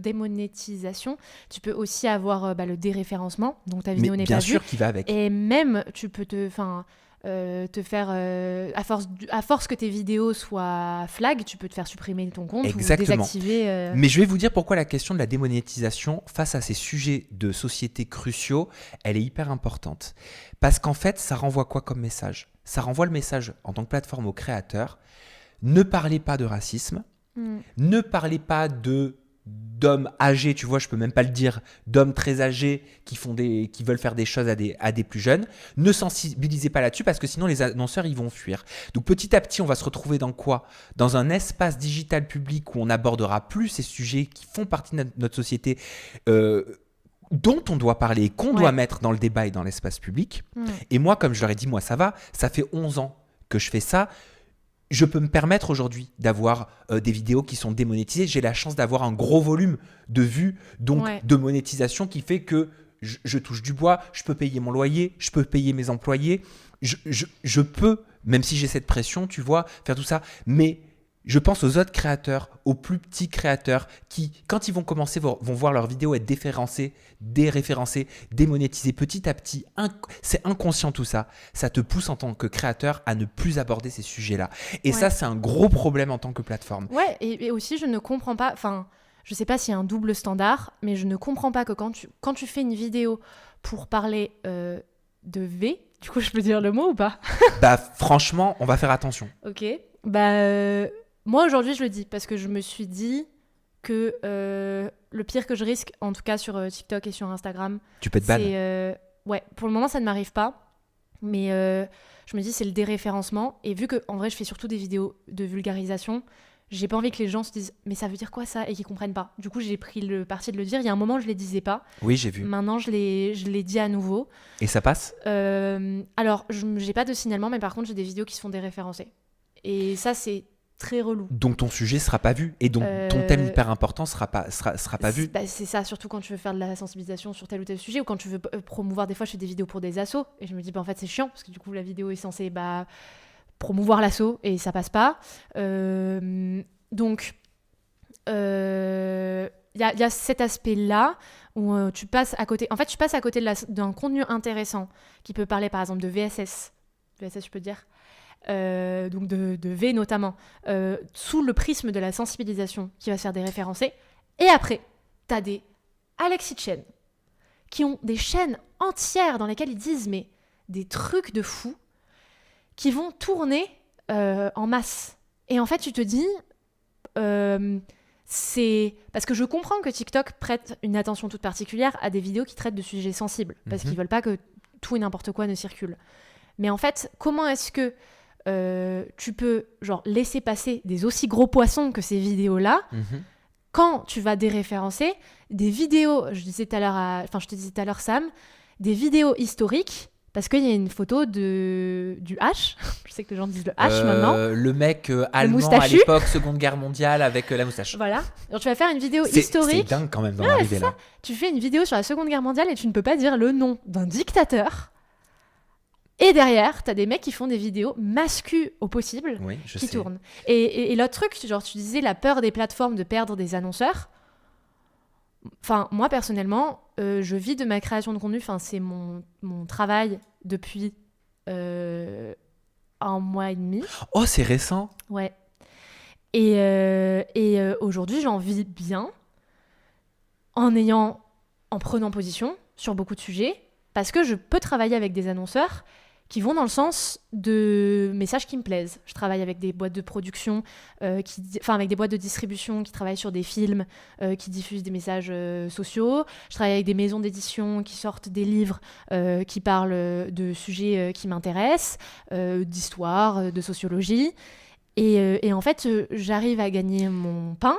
aussi avoir le déréférencement, donc ta vidéo n'est pas vue. Bien sûr qui va avec. Et même, tu peux te faire, à force que tes vidéos soient flag, tu peux te faire supprimer ton compte ou désactiver. Mais je vais vous dire pourquoi la question de la démonétisation face à ces sujets de société cruciaux, elle est hyper importante. Parce qu'en fait, ça renvoie quoi comme message ? Ça renvoie le message en tant que plateforme aux créateurs, ne parlez pas de racisme, ne parlez pas d'hommes âgés, tu vois, je peux même pas le dire, d'hommes très âgés qui veulent faire des choses à des plus jeunes. Ne sensibilisez pas là-dessus parce que sinon les annonceurs ils vont fuir. Donc petit à petit, on va se retrouver dans quoi ? Dans un espace digital public où on n'abordera plus ces sujets qui font partie de notre société, dont on doit parler et qu'on doit mettre dans le débat et dans l'espace public. Et moi, comme je leur ai dit, ça fait 11 ans que je fais ça. Je peux me permettre aujourd'hui d'avoir des vidéos qui sont démonétisées. J'ai la chance d'avoir un gros volume de vues, donc de monétisation qui fait que je touche du bois, je peux payer mon loyer, je peux payer mes employés. Je peux, même si j'ai cette pression, tu vois, faire tout ça. Mais je pense aux autres créateurs, aux plus petits créateurs qui, quand ils vont commencer, vont voir leurs vidéos être déréférencées, démonétisées petit à petit. C'est inconscient tout ça. Ça te pousse en tant que créateur à ne plus aborder ces sujets-là. Et ça, c'est un gros problème en tant que plateforme. Ouais, et aussi, je ne comprends pas... Enfin, je sais pas s'il y a un double standard, mais je ne comprends pas que quand tu fais une vidéo pour parler de V, du coup, je peux dire le mot ou pas ? Franchement, on va faire attention. Ok. Moi, aujourd'hui, je le dis parce que je me suis dit que le pire que je risque, en tout cas sur TikTok et sur Instagram... Tu peux te ban. Ouais, pour le moment, ça ne m'arrive pas. Mais je me dis, c'est le déréférencement. Et vu qu'en vrai, je fais surtout des vidéos de vulgarisation, j'ai pas envie que les gens se disent « Mais ça veut dire quoi ça ?» et qu'ils comprennent pas. Du coup, j'ai pris le parti de le dire. Il y a un moment, je les disais pas. Oui, j'ai vu. Maintenant, je l'ai dit à nouveau. Et ça passe ? Alors, j'ai pas de signalement, mais par contre, j'ai des vidéos qui se font déréférencer. Et ça, c'est très relou. Donc ton sujet sera pas vu et donc ton thème hyper important sera pas vu. C'est ça, surtout quand tu veux faire de la sensibilisation sur tel ou tel sujet ou quand tu veux promouvoir. Des fois, je fais des vidéos pour des assos et je me dis en fait c'est chiant parce que du coup la vidéo est censée promouvoir l'asso et ça passe pas. Donc il y a cet aspect-là où tu passes à côté. En fait, tu passes à côté d'un contenu intéressant qui peut parler par exemple de VSS. VSS, je peux dire. Donc de V notamment, sous le prisme de la sensibilisation qui va se faire déréférencer. Et après, t'as des Alexis Chen qui ont des chaînes entières dans lesquelles ils disent mais des trucs de fou qui vont tourner en masse. Et en fait, tu te dis, c'est parce que je comprends que TikTok prête une attention toute particulière à des vidéos qui traitent de sujets sensibles, parce qu'ils veulent pas que tout et n'importe quoi ne circule. Mais en fait, comment est-ce que tu peux laisser passer des aussi gros poissons que ces vidéos-là quand tu vas déréférencer des vidéos, je te disais tout à l'heure Sam, des vidéos historiques, parce qu'il y a une photo du H, je sais que les gens disent le H maintenant. Le mec allemand à l'époque, Seconde Guerre mondiale avec la moustache. Voilà, alors tu vas faire une vidéo historique. C'est dingue quand même d'en arriver là. Tu fais une vidéo sur la Seconde Guerre mondiale et tu ne peux pas dire le nom d'un dictateur. Et derrière, t'as des mecs qui font des vidéos masculées au possible, qui tournent. Et l'autre truc, tu disais la peur des plateformes de perdre des annonceurs. Enfin, moi, personnellement, je vis de ma création de contenu. Enfin, c'est mon travail depuis 1 mois et demi. Oh, c'est récent. Ouais. Et aujourd'hui, j'en vis bien en prenant position sur beaucoup de sujets parce que je peux travailler avec des annonceurs qui vont dans le sens de messages qui me plaisent. Je travaille avec des boîtes de production, avec des boîtes de distribution qui travaillent sur des films, qui diffusent des messages sociaux. Je travaille avec des maisons d'édition qui sortent des livres qui parlent de sujets qui m'intéressent, d'histoire, de sociologie. Et en fait, j'arrive à gagner mon pain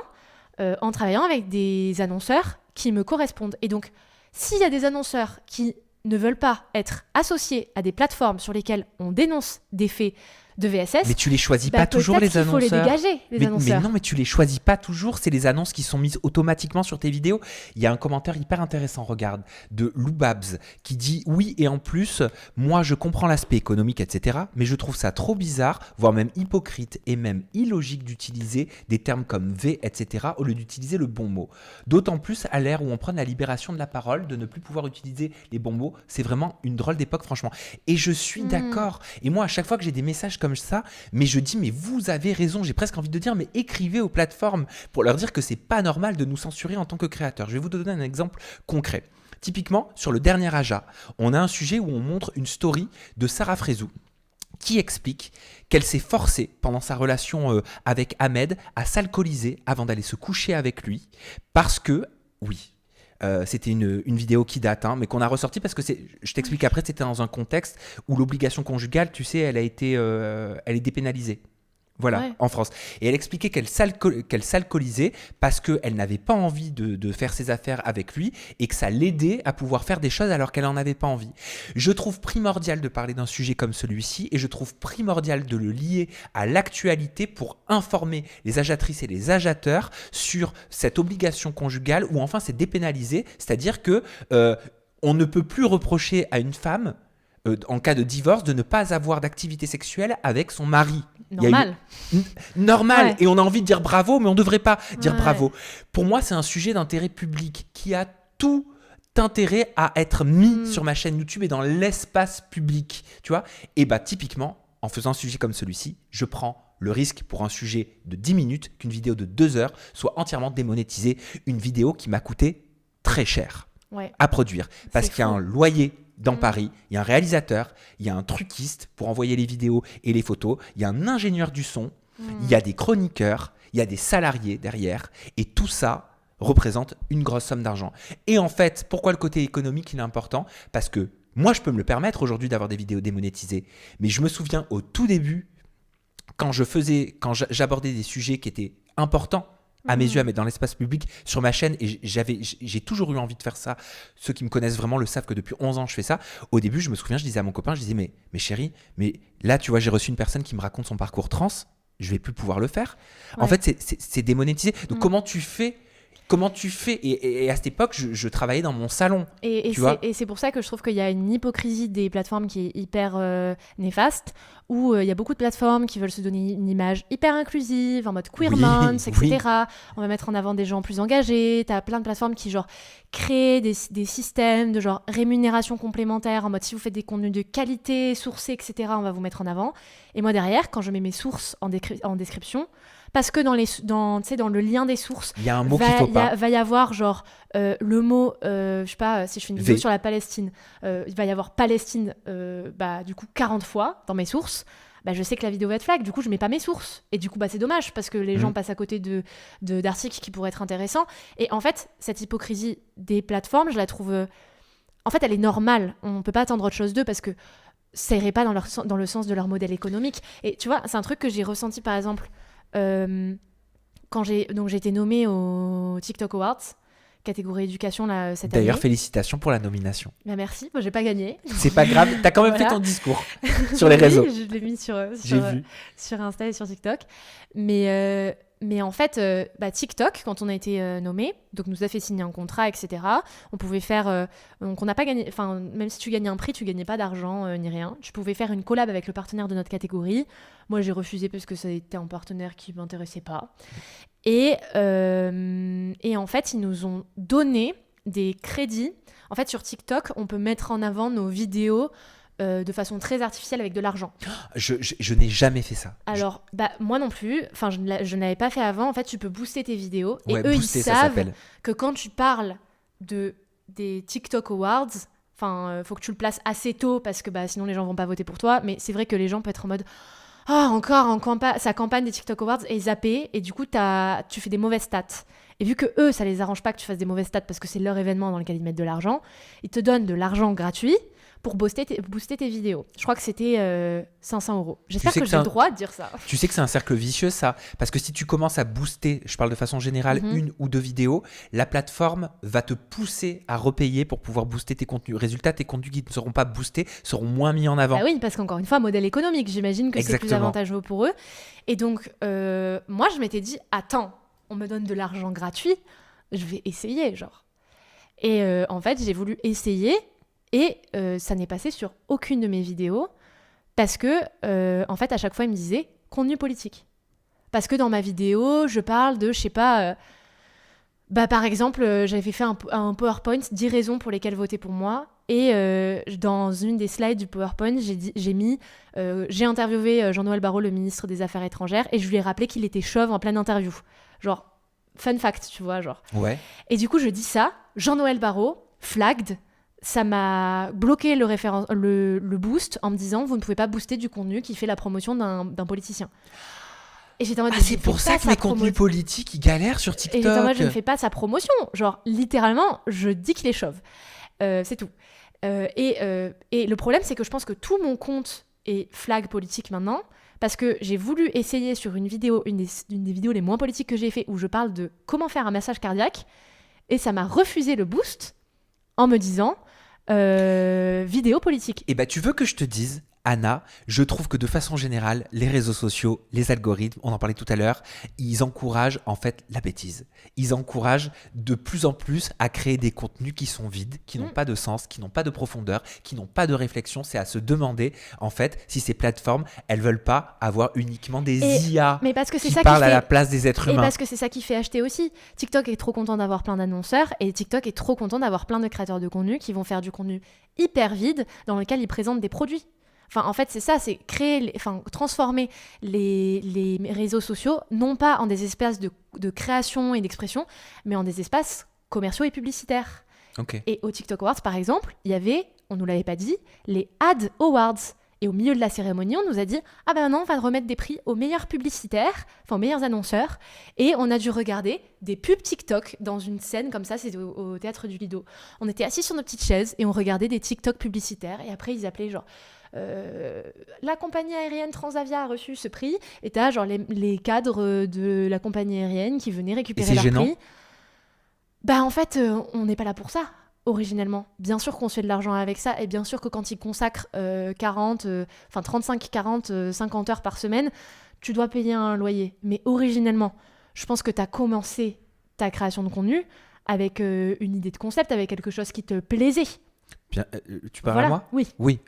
en travaillant avec des annonceurs qui me correspondent. Et donc, s'il y a des annonceurs qui ne veulent pas être associés à des plateformes sur lesquelles on dénonce des faits de VSS. Mais tu les choisis pas toujours, les peut-être qu'il faut les annonceurs. dégager, les annonceurs. Mais non, mais tu les choisis pas toujours. C'est les annonces qui sont mises automatiquement sur tes vidéos. Il y a un commentaire hyper intéressant, regarde, de Lou Babs qui dit oui, et en plus, moi je comprends l'aspect économique, etc. Mais je trouve ça trop bizarre, voire même hypocrite et même illogique d'utiliser des termes comme V, etc. au lieu d'utiliser le bon mot. D'autant plus à l'ère où on prend la libération de la parole, de ne plus pouvoir utiliser les bons mots. C'est vraiment une drôle d'époque, franchement. Et je suis d'accord. Et moi, à chaque fois que j'ai des messages comme ça, mais je dis, mais vous avez raison. J'ai presque envie de dire, mais écrivez aux plateformes pour leur dire que c'est pas normal de nous censurer en tant que créateurs. Je vais vous donner un exemple concret. Typiquement, sur le dernier Aja, on a un sujet où on montre une story de Sarah Frézou qui explique qu'elle s'est forcée pendant sa relation avec Ahmed à s'alcooliser avant d'aller se coucher avec lui parce que, oui, c'était une vidéo qui date, hein, mais qu'on a ressortie parce que je t'explique après, c'était dans un contexte où l'obligation conjugale, tu sais, elle est dépénalisée. Voilà, Ouais. en France. Et elle expliquait qu'elle s'alcoolisait parce qu'elle n'avait pas envie de faire ses affaires avec lui et que ça l'aidait à pouvoir faire des choses alors qu'elle n'en avait pas envie. Je trouve primordial de parler d'un sujet comme celui-ci et je trouve primordial de le lier à l'actualité pour informer les agiatrices et les agiateurs sur cette obligation conjugale ou enfin c'est dépénalisé, c'est-à-dire que on ne peut plus reprocher à une femme en cas de divorce, de ne pas avoir d'activité sexuelle avec son mari. Normal. Normal. Ouais. Et on a envie de dire bravo, mais on ne devrait pas dire Ouais. bravo. Pour moi, c'est un sujet d'intérêt public qui a tout intérêt à être mis sur ma chaîne YouTube et dans l'espace public. Tu vois ? Et bah, typiquement, en faisant un sujet comme celui-ci, je prends le risque pour un sujet de 10 minutes qu'une vidéo de 2 heures soit entièrement démonétisée. Une vidéo qui m'a coûté très cher Ouais. à produire. Parce C'est qu'il y a fou. un loyer dans Paris, il y a un réalisateur, il y a un truquiste pour envoyer les vidéos et les photos, il y a un ingénieur du son, il y a des chroniqueurs, il y a des salariés derrière, et tout ça représente une grosse somme d'argent. Et en fait, pourquoi le côté économique il est important ? Parce que moi, je peux me le permettre aujourd'hui d'avoir des vidéos démonétisées, mais je me souviens au tout début, quand j'abordais des sujets qui étaient importants, à mes yeux, à mettre dans l'espace public sur ma chaîne, et j'ai toujours eu envie de faire ça. Ceux qui me connaissent vraiment le savent que depuis 11 ans je fais ça. Au début, je me souviens, je disais à mon copain, je disais mais chérie, mais là tu vois, j'ai reçu une personne qui me raconte son parcours trans, je vais plus pouvoir le faire. En Ouais. fait, c'est démonétisé. Donc comment tu fais et à cette époque, je travaillais dans mon salon. Et Tu vois. c'est pour ça que je trouve qu'il y a une hypocrisie des plateformes qui est hyper néfaste, où il y a beaucoup de plateformes qui veulent se donner une image hyper inclusive, en mode queer Oui, months, etc. oui. On va mettre en avant des gens plus engagés. T'as plein de plateformes qui genre créent des systèmes de genre rémunération complémentaire, en mode si vous faites des contenus de qualité, sourcés, etc., on va vous mettre en avant. Et moi derrière, quand je mets mes sources en description, parce que tu sais, dans le lien des sources, Il y a un mot qu'il faut pas. va y avoir genre le mot, je sais pas, si je fais une vidéo V. sur la Palestine, il va y avoir Palestine, du coup 40 fois dans mes sources. Bah, je sais que la vidéo va être flag, du coup je mets pas mes sources. Et du coup c'est dommage parce que les gens passent à côté d'articles qui pourraient être intéressants. Et en fait, cette hypocrisie des plateformes, je la trouve... en fait, elle est normale. On peut pas attendre autre chose d'eux parce que ça irait pas dans le sens de leur modèle économique. Et tu vois, c'est un truc que j'ai ressenti par exemple quand j'ai été nommée au TikTok Awards, catégorie éducation là, cette année. D'ailleurs, félicitations pour la nomination. Bah, merci, moi j'ai pas gagné. C'est pas grave, t'as quand même Voilà. fait ton discours sur les réseaux. Oui, je l'ai mis sur J'ai vu. sur Insta et sur TikTok. Mais en fait, TikTok, quand on a été nommé, donc nous a fait signer un contrat, etc. On pouvait faire, donc on n'a pas gagné, enfin même si tu gagnais un prix, tu gagnais pas d'argent ni rien. Tu pouvais faire une collab avec le partenaire de notre catégorie. Moi j'ai refusé parce que ça était un partenaire qui m'intéressait pas. Et en fait, ils nous ont donné des crédits. En fait, sur TikTok, on peut mettre en avant nos vidéos de façon très artificielle avec de l'argent. Je n'ai jamais fait ça. Alors, moi non plus. Enfin, je ne l'avais pas fait avant. En fait, tu peux booster tes vidéos. Ouais, et eux, booster, ils ça savent s'appelle. que quand tu parles des TikTok Awards, faut que tu le places assez tôt parce que sinon les gens vont pas voter pour toi. Mais c'est vrai que les gens peuvent être en mode encore sa campagne des TikTok Awards est zappée et du coup tu fais des mauvaises stats. Et vu que eux, ça les arrange pas que tu fasses des mauvaises stats parce que c'est leur événement dans lequel ils mettent de l'argent, ils te donnent de l'argent gratuit pour booster tes vidéos. Je crois que c'était 500 €. J'espère sais que que j'ai le c'est droit de dire ça. Tu sais que c'est un cercle vicieux, ça. Parce que si tu commences à booster, je parle de façon générale, une ou deux vidéos, la plateforme va te pousser à repayer pour pouvoir booster tes contenus. Résultat, tes contenus qui ne seront pas boostés seront moins mis en avant. Bah oui, parce qu'encore une fois, modèle économique, j'imagine que c'est plus Exactement. avantageux pour eux. Et donc, moi, je m'étais dit, attends, on me donne de l'argent gratuit, je vais essayer, genre. Et en fait, j'ai voulu essayer et ça n'est passé sur aucune de mes vidéos parce que, en fait, à chaque fois, ils me disaient contenu politique. Parce que dans ma vidéo, je parle de, je sais pas, par exemple, j'avais fait un PowerPoint 10 raisons pour lesquelles voter pour moi. Et dans une des slides du PowerPoint, j'ai interviewé Jean-Noël Barrot, le ministre des Affaires étrangères, et je lui ai rappelé qu'il était chauve en pleine interview. Genre, fun fact, tu vois, genre. Ouais. Et du coup, je dis ça, Jean-Noël Barrot, flagged, ça m'a bloqué le boost en me disant, vous ne pouvez pas booster du contenu qui fait la promotion d'un politicien. Et j'étais en mode, C'est pour ça que mes contenus politiques, ils galèrent sur TikTok. Et j'étais en mode, je ne fais pas sa promotion. Genre, littéralement, je dis qu'il est chauve. C'est tout. Et le problème, c'est que je pense que tout mon compte est flag politique maintenant, parce que j'ai voulu essayer sur une vidéo, une des vidéos les moins politiques que j'ai fait, où je parle de comment faire un massage cardiaque, et ça m'a refusé le boost en me disant vidéo politique. Et tu veux que je te dise, Anna, je trouve que de façon générale, les réseaux sociaux, les algorithmes, on en parlait tout à l'heure, ils encouragent en fait la bêtise. Ils encouragent de plus en plus à créer des contenus qui sont vides, qui n'ont pas de sens, qui n'ont pas de profondeur, qui n'ont pas de réflexion. C'est à se demander en fait si ces plateformes, elles veulent pas avoir uniquement des IA mais parce que c'est qui ça parlent qui à fait... la place des êtres Et humains. parce que c'est ça qui fait acheter aussi. TikTok est trop content d'avoir plein d'annonceurs et TikTok est trop content d'avoir plein de créateurs de contenu qui vont faire du contenu hyper vide dans lequel ils présentent des produits. Enfin, en fait, c'est ça, c'est transformer les réseaux sociaux, non pas en des espaces de création et d'expression, mais en des espaces commerciaux et publicitaires. Okay. Et au TikTok Awards, par exemple, il y avait, on nous l'avait pas dit, les Ad Awards. Et au milieu de la cérémonie, on nous a dit « Ah ben non, on va remettre des prix aux meilleurs publicitaires, enfin aux meilleurs annonceurs. » Et on a dû regarder des pubs TikTok dans une scène comme ça, c'était au Théâtre du Lido. On était assis sur nos petites chaises et on regardait des TikTok publicitaires. Et après, ils appelaient genre... la compagnie aérienne Transavia a reçu ce prix, et t'as genre les cadres de la compagnie aérienne qui venaient récupérer leur prix. En fait, on n'est pas là pour ça originellement. Bien sûr qu'on se fait de l'argent avec ça, et bien sûr que quand ils consacrent 35, 40, 50 heures par semaine, tu dois payer un loyer. Mais originellement, je pense que t'as commencé ta création de contenu avec une idée de concept, avec quelque chose qui te plaisait. Bien, tu parles à moi ? Oui,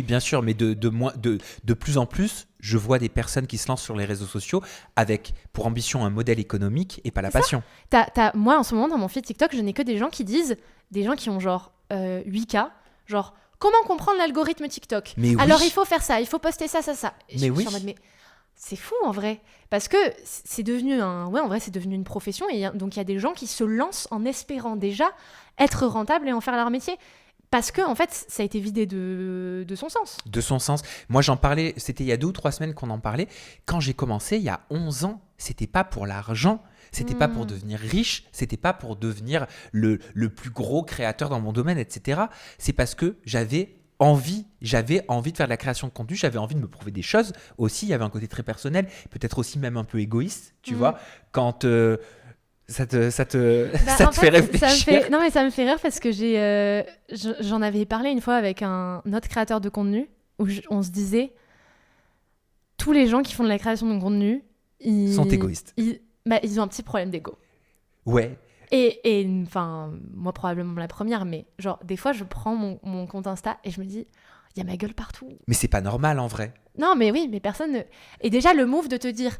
bien sûr, mais de plus en plus, je vois des personnes qui se lancent sur les réseaux sociaux avec pour ambition un modèle économique et pas la passion. Moi, en ce moment, dans mon feed TikTok, je n'ai que des gens qui disent, des gens qui ont genre 8K, genre comment comprendre l'algorithme TikTok ? Alors il faut faire ça, il faut poster ça. Et je suis en mode, mais c'est fou en vrai, parce que c'est devenu c'est devenu une profession, et donc il y a des gens qui se lancent en espérant déjà être rentables et en faire leur métier. Parce que, en fait, ça a été vidé de son sens. De son sens. Moi, j'en parlais, c'était il y a 2 ou 3 semaines qu'on en parlait. Quand j'ai commencé, il y a 11 ans, c'était pas pour l'argent, c'était pas pour devenir riche, c'était pas pour devenir le plus gros créateur dans mon domaine, etc. C'est parce que j'avais envie de faire de la création de contenu, j'avais envie de me prouver des choses aussi. Il y avait un côté très personnel, peut-être aussi même un peu égoïste, tu vois, quand... Ça te fait réfléchir. Non, mais ça me fait rire parce que j'en avais parlé une fois avec un autre créateur de contenu où on se disait tous les gens qui font de la création de contenu ils sont égoïstes. Ils ont un petit problème d'ego. Ouais. Et enfin, moi probablement la première, mais genre des fois je prends mon compte Insta et je me dis il y a ma gueule partout. Mais c'est pas normal en vrai. Non, mais oui, mais personne. Et déjà le move de te dire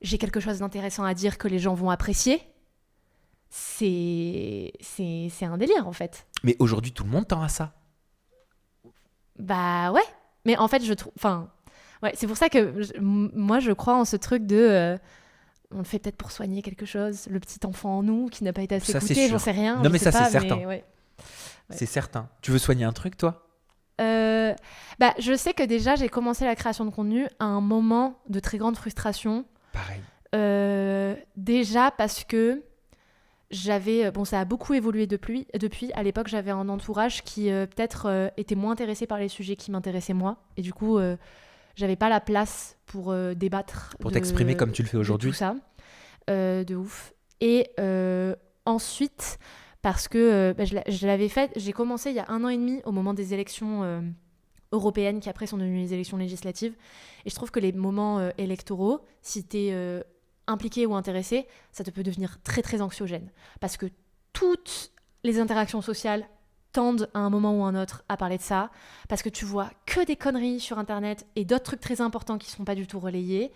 j'ai quelque chose d'intéressant à dire que les gens vont apprécier. C'est un délire en fait. Mais aujourd'hui tout le monde tend à ça. Bah ouais, mais en fait je trouve, enfin ouais, c'est pour ça que moi je crois en ce truc de on le fait peut-être pour soigner quelque chose, le petit enfant en nous qui n'a pas été assez écouté, j'en sais rien. Non mais ça pas, c'est certain. Ouais. C'est certain. Tu veux soigner un truc toi ? Je sais que déjà j'ai commencé la création de contenu à un moment de très grande frustration. Pareil. Déjà parce que Bon, ça a beaucoup évolué depuis. À l'époque, j'avais un entourage qui peut-être était moins intéressé par les sujets qui m'intéressaient moi. Et du coup, j'avais pas la place pour débattre. Pour t'exprimer comme tu le fais aujourd'hui. Tout ça, de ouf. Et ensuite, parce que je l'avais fait, j'ai commencé il y a 1 an et demi au moment des élections européennes qui après sont devenues les élections législatives. Et je trouve que les moments électoraux, si t'es impliqué ou intéressé, ça te peut devenir très très anxiogène. Parce que toutes les interactions sociales tendent à un moment ou un autre à parler de ça, parce que tu vois que des conneries sur Internet et d'autres trucs très importants qui ne sont pas du tout relayés.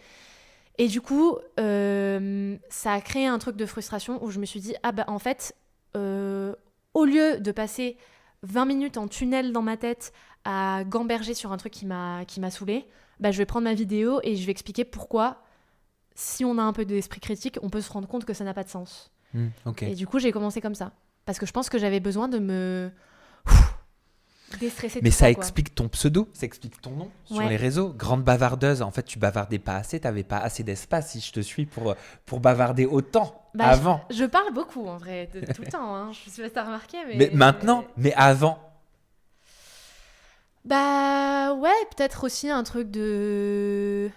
Et du coup, ça a créé un truc de frustration où je me suis dit, en fait, au lieu de passer 20 minutes en tunnel dans ma tête à gamberger sur un truc qui m'a saoulée, je vais prendre ma vidéo et je vais expliquer pourquoi, si on a un peu d'esprit critique, on peut se rendre compte que ça n'a pas de sens. Okay. Et du coup, j'ai commencé comme ça. Parce que je pense que j'avais besoin de me déstresser. Mais tout ça quoi. explique ton pseudo, ça explique ton nom sur les réseaux. Grande bavardeuse, en fait, tu bavardais pas assez, t'avais pas assez d'espace, si je te suis, pour bavarder autant avant. Je parle beaucoup, en vrai, tout le temps. Hein. Je sais pas si t'as remarqué, Mais maintenant, mais avant. Ouais, peut-être aussi un truc de...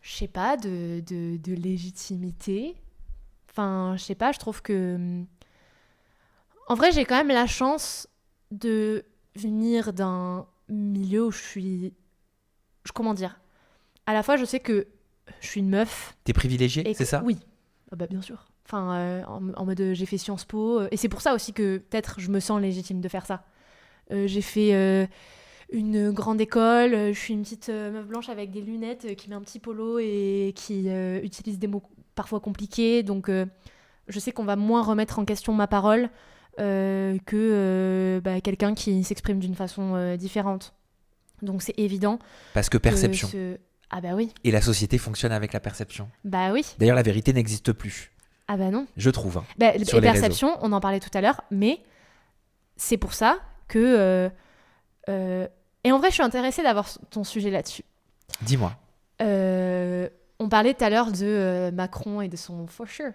Je sais pas, de légitimité. Enfin, je sais pas, je trouve que... En vrai, j'ai quand même la chance de venir d'un milieu où je suis... Comment dire ? À la fois, je sais que je suis une meuf. T'es privilégiée, c'est ça ? Oui, bien sûr. Enfin, en mode j'ai fait Sciences Po. Et c'est pour ça aussi que peut-être je me sens légitime de faire ça. J'ai fait une grande école. Je suis une petite meuf blanche avec des lunettes qui met un petit polo et qui utilise des mots parfois compliqués. Donc, je sais qu'on va moins remettre en question ma parole que quelqu'un qui s'exprime d'une façon différente. Donc, c'est évident. Parce que perception. Ah bah oui. Et la société fonctionne avec la perception. Bah oui. D'ailleurs, la vérité n'existe plus. Ah bah non. Je trouve. Hein, sur les perception, on en parlait tout à l'heure, mais c'est pour ça que... Et en vrai, je suis intéressée d'avoir ton sujet là-dessus. Dis-moi. On parlait tout à l'heure de Macron et de son For Sure.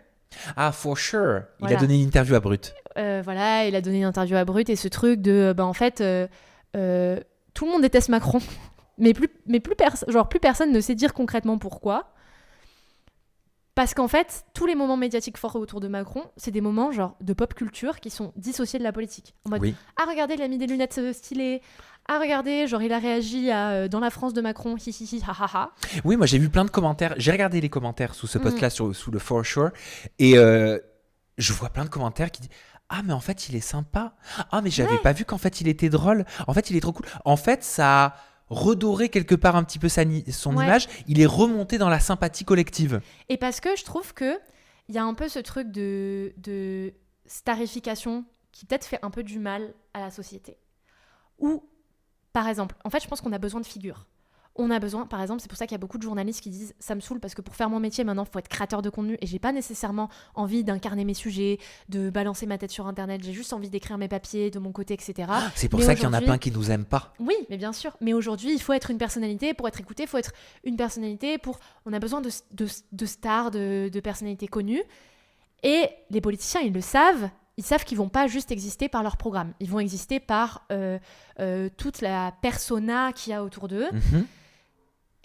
Ah, For Sure. Il Voilà. a donné une interview à Brut. Voilà, il a donné une interview à Brut et ce truc de... en fait, tout le monde déteste Macron, mais plus personne ne sait dire concrètement pourquoi. Parce qu'en fait, tous les moments médiatiques forts autour de Macron, c'est des moments genre de pop culture qui sont dissociés de la politique. En mode, regardez, il a mis des lunettes stylées. Ah, regardez, genre il a réagi à dans la France de Macron, hi hi hi, ha ha ha. Oui, moi j'ai vu plein de commentaires. J'ai regardé les commentaires sous ce post-là, sous le For Sure. Et je vois plein de commentaires qui disent ah, mais en fait, il est sympa. Ah, mais j'avais pas vu qu'en fait, il était drôle. En fait, il est trop cool. En fait, ça a redoré quelque part un petit peu son image. Il est remonté dans la sympathie collective. Et parce que je trouve qu'il y a un peu ce truc de starification qui peut-être fait un peu du mal à la société. Ou, par exemple, en fait, je pense qu'on a besoin de figures. On a besoin, par exemple, c'est pour ça qu'il y a beaucoup de journalistes qui disent ça me saoule parce que pour faire mon métier maintenant, il faut être créateur de contenu et j'ai pas nécessairement envie d'incarner mes sujets, de balancer ma tête sur Internet, j'ai juste envie d'écrire mes papiers de mon côté, etc. C'est pour ça qu'il y en a plein qui nous aiment pas. Oui, mais bien sûr. Mais aujourd'hui, il faut être une personnalité pour être écouté, il faut être une personnalité pour... On a besoin de stars, de personnalités connues. Et les politiciens, ils le savent. Ils savent qu'ils vont pas juste exister par leur programme. Ils vont exister par toute la persona qu'il y a autour d'eux.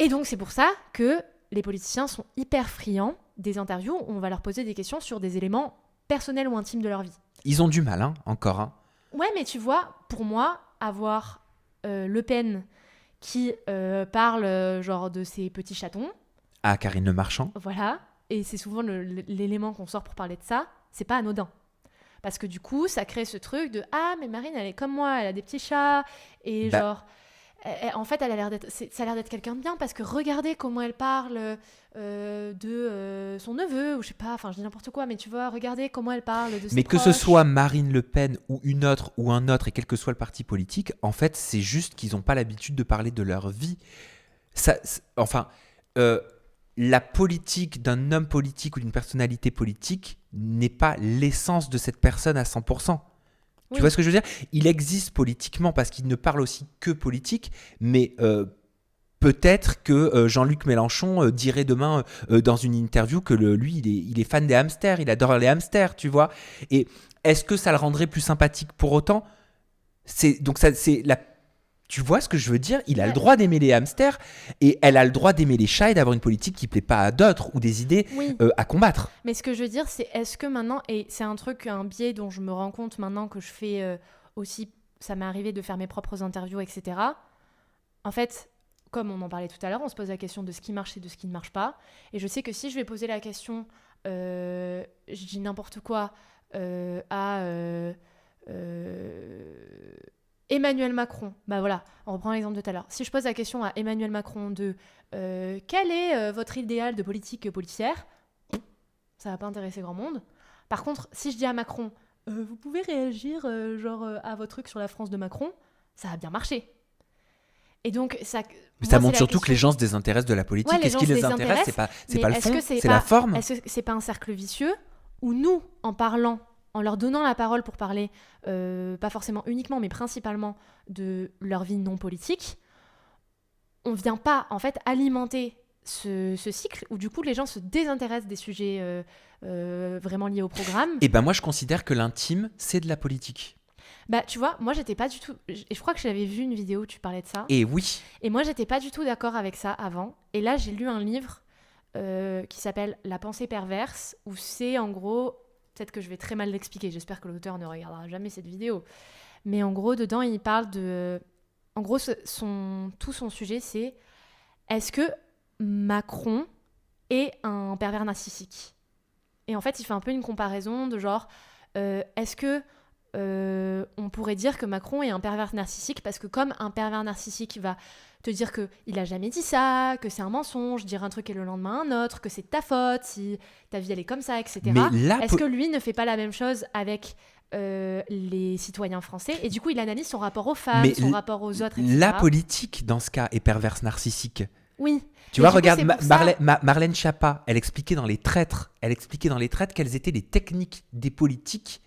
Et donc, c'est pour ça que les politiciens sont hyper friands des interviews où on va leur poser des questions sur des éléments personnels ou intimes de leur vie. Ils ont du mal, hein, encore. Hein. Ouais, mais tu vois, pour moi, avoir Le Pen qui parle genre de ses petits chatons... Ah, Karine Le Marchand. Voilà, et c'est souvent l'élément qu'on sort pour parler de ça, c'est pas anodin. Parce que du coup, ça crée ce truc de « Ah, mais Marine, elle est comme moi, elle a des petits chats. » Et genre... En fait, ça a l'air d'être quelqu'un de bien parce que regardez comment elle parle de son neveu ou je sais pas, enfin je dis n'importe quoi, mais tu vois, regardez comment elle parle de ses Mais que proches. ce soit Marine Le Pen ou une autre ou un autre et quel que soit le parti politique, en fait, c'est juste qu'ils n'ont pas l'habitude de parler de leur vie. La politique d'un homme politique ou d'une personnalité politique n'est pas l'essence de cette personne à 100%. Tu vois ce que je veux dire ? Il existe politiquement parce qu'il ne parle aussi que politique, mais peut-être que Jean-Luc Mélenchon dirait demain dans une interview que lui, il est fan des hamsters, il adore les hamsters, tu vois. Et est-ce que ça le rendrait plus sympathique pour autant? Tu vois ce que je veux dire? Il a le droit d'aimer les hamsters et elle a le droit d'aimer les chats et d'avoir une politique qui plaît pas à d'autres ou des idées à combattre. Mais ce que je veux dire, c'est est-ce que maintenant, et c'est un biais dont je me rends compte maintenant que je fais aussi, ça m'est arrivé de faire mes propres interviews, etc. En fait, comme on en parlait tout à l'heure, on se pose la question de ce qui marche et de ce qui ne marche pas. Et je sais que si je vais poser la question, je dis n'importe quoi, à Emmanuel Macron, bah voilà, on reprend l'exemple de tout à l'heure. Si je pose la question à Emmanuel Macron de quel est votre idéal de politique policière, ça va pas intéresser grand monde. Par contre, si je dis à Macron, vous pouvez réagir à votre truc sur la France de Macron, ça va bien marcher. Et donc ça montre surtout que les gens se désintéressent de la politique. Ouais, et ce qui les intéresse, c'est pas le fond, c'est la forme. Est-ce que c'est pas un cercle vicieux où nous, en parlant, en leur donnant la parole pour parler, pas forcément uniquement, mais principalement de leur vie non politique, on vient pas en fait alimenter ce cycle où du coup les gens se désintéressent des sujets vraiment liés au programme. Et ben moi je considère que l'intime c'est de la politique. Bah tu vois, moi j'étais pas du tout, et je crois que j'avais vu une vidéo où tu parlais de ça. Et oui. Et moi j'étais pas du tout d'accord avec ça avant. Et là j'ai lu un livre qui s'appelle La pensée perverse, où c'est en gros, peut-être que je vais très mal l'expliquer, j'espère que l'auteur ne regardera jamais cette vidéo, mais en gros dedans il parle de, en gros tout son sujet c'est est-ce que Macron est un pervers narcissique? Et en fait il fait un peu une comparaison de genre est-ce que on pourrait dire que Macron est un pervers narcissique parce que comme un pervers narcissique va te dire qu'il a jamais dit ça, que c'est un mensonge, dire un truc et le lendemain un autre, que c'est de ta faute, si ta vie elle est comme ça, etc. Est-ce que lui ne fait pas la même chose avec les citoyens français? Et du coup il analyse son rapport aux femmes, son rapport aux autres, etc. La politique dans ce cas est perverse narcissique. Oui. Tu vois, regarde, Marlène Schiappa, elle expliquait dans Les Traîtres quelles étaient les techniques des politiques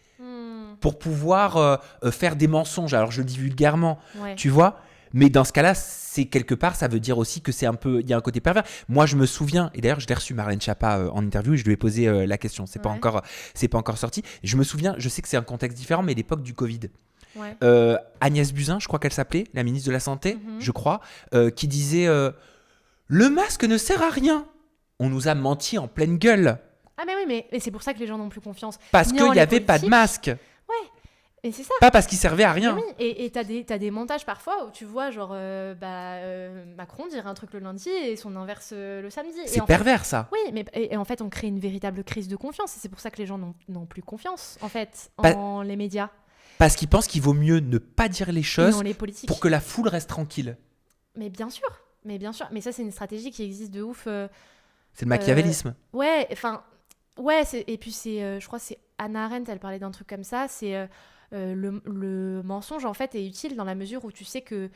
pour pouvoir faire des mensonges. Alors je le dis vulgairement, tu vois, mais dans ce cas-là, c'est quelque part, ça veut dire aussi que c'est un peu, il y a un côté pervers. Moi, je me souviens, et d'ailleurs, je l'ai reçu Marlène Schiappa en interview et je lui ai posé la question. C'est pas encore sorti. Je me souviens, je sais que c'est un contexte différent, mais l'époque du Covid. Agnès Buzyn, je crois qu'elle s'appelait, la ministre de la Santé, je crois, qui disait le masque ne sert à rien. On nous a menti en pleine gueule. Ah mais oui, mais c'est pour ça que les gens n'ont plus confiance. Parce qu'il n'y avait pas de masque. Ouais, et c'est ça. Pas parce qu'il servait à rien. Oui, et t'as des montages parfois où tu vois genre Macron dire un truc le lundi et son inverse le samedi. C'est pervers ça. Oui, mais et en fait on crée une véritable crise de confiance et c'est pour ça que les gens n'ont plus confiance en fait en les médias. Parce qu'ils pensent qu'il vaut mieux ne pas dire les choses pour que la foule reste tranquille. Mais bien sûr. Mais ça c'est une stratégie qui existe de ouf. C'est le machiavélisme. Ouais, enfin... Ouais, et puis je crois que c'est Hannah Arendt, elle parlait d'un truc comme ça, c'est le mensonge en fait est utile dans la mesure où tu sais que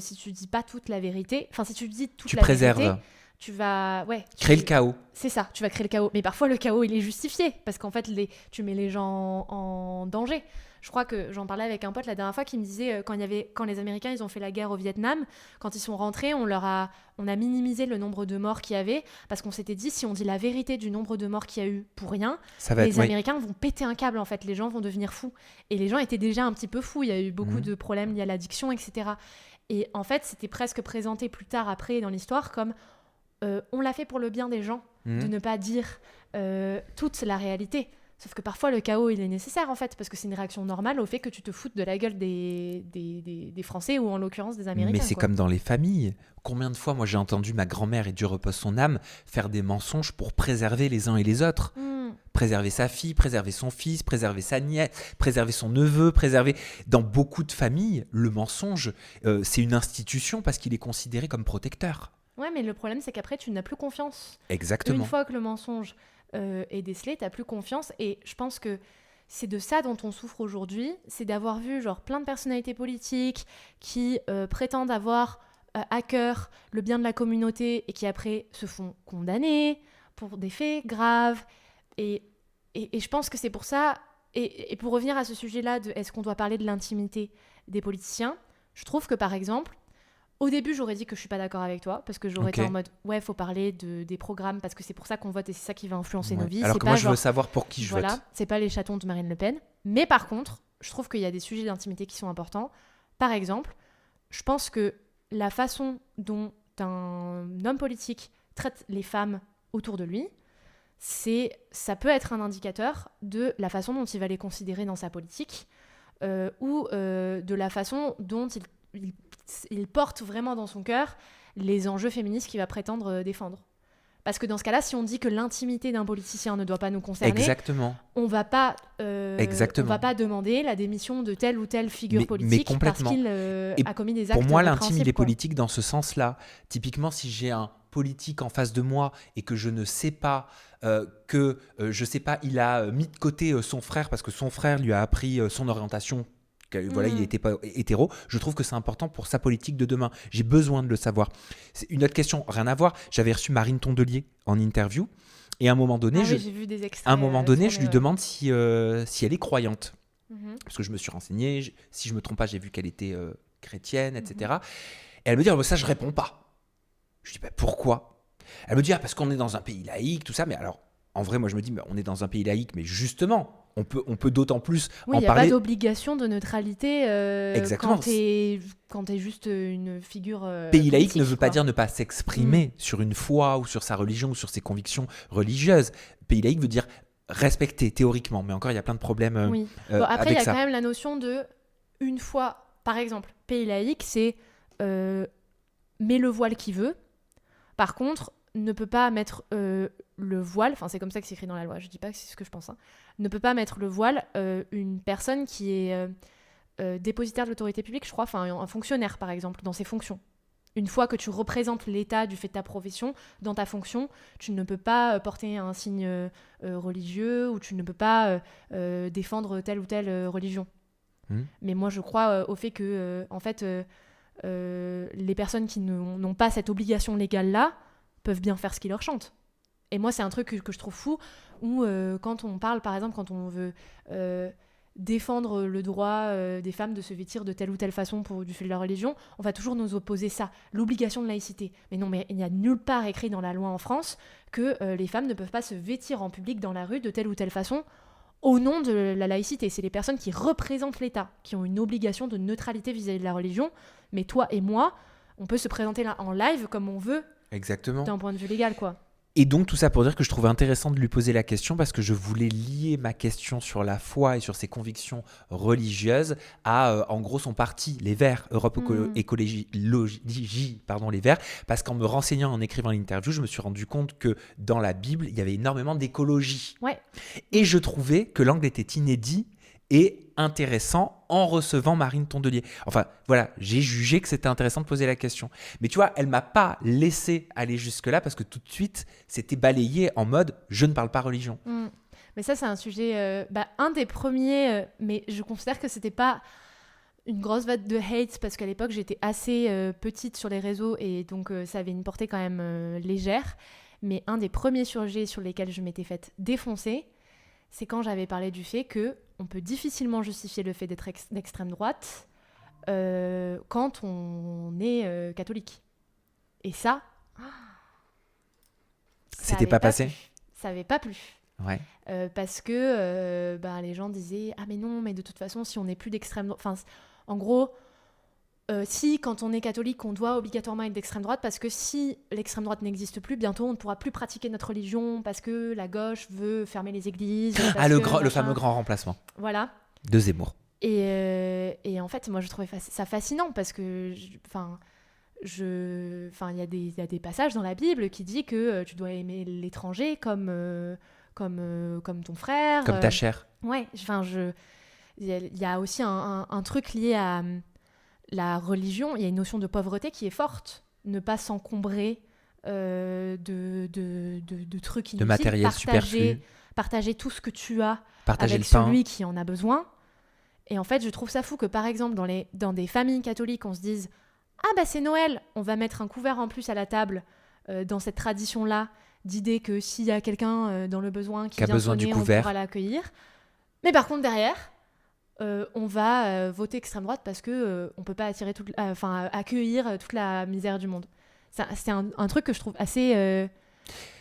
si tu dis pas toute la vérité, enfin si tu dis toute la vérité, tu vas créer le chaos. C'est ça, tu vas créer le chaos. Mais parfois le chaos il est justifié parce qu'en fait tu mets les gens en danger. Je crois que j'en parlais avec un pote la dernière fois qui me disait quand les Américains ils ont fait la guerre au Vietnam, quand ils sont rentrés, on a minimisé le nombre de morts qu'il y avait parce qu'on s'était dit si on dit la vérité du nombre de morts qu'il y a eu pour rien, les Américains vont péter un câble en fait, les gens vont devenir fous. Et les gens étaient déjà un petit peu fous, il y a eu beaucoup de problèmes liés à l'addiction, etc. Et en fait c'était presque présenté plus tard après dans l'histoire comme on l'a fait pour le bien des gens, de ne pas dire toute la réalité. Sauf que parfois le chaos il est nécessaire en fait parce que c'est une réaction normale au fait que tu te foutes de la gueule des Français ou en l'occurrence des Américains. Mais c'est comme dans les familles. Combien de fois moi j'ai entendu ma grand-mère, et Dieu repose son âme, faire des mensonges pour préserver les uns et les autres. Préserver sa fille, préserver son fils, préserver sa nièce, préserver son neveu, préserver... Dans beaucoup de familles, le mensonge, c'est une institution parce qu'il est considéré comme protecteur. Ouais, mais le problème c'est qu'après tu n'as plus confiance. Exactement. Une fois que le mensonge est décelé, t'as plus confiance et je pense que c'est de ça dont on souffre aujourd'hui, c'est d'avoir vu genre plein de personnalités politiques qui prétendent avoir à cœur le bien de la communauté et qui après se font condamner pour des faits graves et je pense que c'est pour ça et pour revenir à ce sujet-là de est-ce qu'on doit parler de l'intimité des politiciens, je trouve que par exemple Au début, j'aurais dit que je suis pas d'accord avec toi, parce que j'aurais Ok. été en mode, ouais, faut parler des programmes, parce que c'est pour ça qu'on vote et c'est ça qui va influencer nos Ouais. vies. Alors C'est que pas moi, je genre, veux savoir pour qui je voilà, vote. c'est pas les chatons de Marine Le Pen. Mais par contre, je trouve qu'il y a des sujets d'intimité qui sont importants. Par exemple, je pense que la façon dont un homme politique traite les femmes autour de lui, ça peut être un indicateur de la façon dont il va les considérer dans sa politique, ou de la façon dont il porte vraiment dans son cœur les enjeux féministes qu'il va prétendre défendre. Parce que dans ce cas-là, si on dit que l'intimité d'un politicien ne doit pas nous concerner, Exactement. on va pas demander la démission de telle ou telle figure Mais politique parce complètement. qu'il Et a commis des actes Pour moi, l'intime, répréhensibles, il est quoi. politique dans ce sens-là. Typiquement, si j'ai un politique en face de moi et que je ne sais pas je sais pas, il a mis de côté son frère parce que son frère lui a appris son orientation. Voilà, il n'était pas hétéro. Je trouve que c'est important pour sa politique de demain. J'ai besoin de le savoir. C'est une autre question, rien à voir. J'avais reçu Marine Tondelier en interview et à un moment donné, Oui, j'ai vu des extraits. à un moment donné, je tourner, lui demande si elle est croyante. Mhm. Parce que je me suis renseigné, si je me trompe pas, j'ai vu qu'elle était chrétienne, etc. Et elle me dit, ah, bah, ça, je réponds pas. Je dis, bah, pourquoi? Elle me dit, ah, parce qu'on est dans un pays laïque, tout ça. Mais alors, en vrai, moi, je me dis, bah, on est dans un pays laïque, mais justement, on peut d'autant plus Oui, en il n'y a pas parler. d'obligation de neutralité Exactement. quand t'es juste une figure Pays laïque politique, ne veut pas quoi. dire ne pas s'exprimer sur une foi ou sur sa religion ou sur ses convictions religieuses. Pays laïque veut dire respecter, théoriquement. Mais encore, il y a plein de problèmes Oui. Bon, après, il y avec a ça. quand même la notion de, une fois, par exemple, pays laïque, c'est met le voile qui veut. Par contre, ne peut pas mettre le voile, enfin c'est comme ça que c'est écrit dans la loi, je dis pas que c'est ce que je pense, hein, ne peut pas mettre le voile une personne qui est dépositaire de l'autorité publique, je crois, enfin un fonctionnaire par exemple, dans ses fonctions. Une fois que tu représentes l'État du fait de ta profession, dans ta fonction, tu ne peux pas porter un signe religieux ou tu ne peux pas défendre telle ou telle religion. Mais moi je crois au fait que en fait les personnes qui n'ont pas cette obligation légale-là peuvent bien faire ce qui leur chante. Et moi, c'est un truc que je trouve fou, où quand on parle, par exemple, quand on veut défendre le droit des femmes de se vêtir de telle ou telle façon du fait de leur religion, on va toujours nous opposer ça, l'obligation de laïcité. Mais non, mais il n'y a nulle part écrit dans la loi en France que les femmes ne peuvent pas se vêtir en public dans la rue de telle ou telle façon au nom de la laïcité. C'est les personnes qui représentent l'État, qui ont une obligation de neutralité vis-à-vis de la religion. Mais toi et moi, on peut se présenter là en live comme on veut. Exactement. D'un point de vue légal, quoi. Et donc, tout ça pour dire que je trouvais intéressant de lui poser la question parce que je voulais lier ma question sur la foi et sur ses convictions religieuses à, en gros, son parti, les Verts, Europe Écologie, les Verts. Parce qu'en me renseignant, en écrivant l'interview, je me suis rendu compte que dans la Bible, il y avait énormément d'écologie. Ouais. Et je trouvais que l'angle était inédit et intéressant en recevant Marine Tondelier. Enfin, voilà, j'ai jugé que c'était intéressant de poser la question. Mais tu vois, elle m'a pas laissé aller jusque-là parce que tout de suite, c'était balayé en mode « je ne parle pas religion ». Mais ça, c'est un sujet, un des premiers, mais je considère que c'était pas une grosse vague de hate parce qu'à l'époque, j'étais assez petite sur les réseaux et donc ça avait une portée quand même légère. Mais un des premiers sujets sur lesquels je m'étais faite défoncer, c'est quand j'avais parlé du fait que on peut difficilement justifier le fait d'être d'extrême droite quand on est catholique. Et ça, c'était pas passé. Ça avait pas plu. Ouais. Parce que les gens disaient « Ah mais non, mais de toute façon, si on n'est plus d'extrême droite... » Enfin, en gros, si, quand on est catholique, on doit obligatoirement être d'extrême droite, parce que si l'extrême droite n'existe plus, bientôt on ne pourra plus pratiquer notre religion, parce que la gauche veut fermer les églises. Le fameux grand remplacement. Voilà. De Zemmour. Et en fait, moi, je trouvais ça fascinant, parce que... il y a des passages dans la Bible qui disent que tu dois aimer l'étranger comme ton frère. Comme ta chair. Ouais, il y a aussi un truc lié à la religion. Il y a une notion de pauvreté qui est forte. Ne pas s'encombrer de trucs inutiles. De matériel superflu. Partager tout ce que tu as partager avec le pain. Celui qui en a besoin. Et en fait, je trouve ça fou que, par exemple, dans des familles catholiques, on se dise « Ah c'est Noël, on va mettre un couvert en plus à la table dans cette tradition-là, d'idée que s'il y a quelqu'un dans le besoin qui vient besoin sonner, du on couvert. pourra l'accueillir. » Mais par contre, derrière, on va voter extrême droite parce que on peut pas accueillir toute la misère du monde. C'est un truc que je trouve assez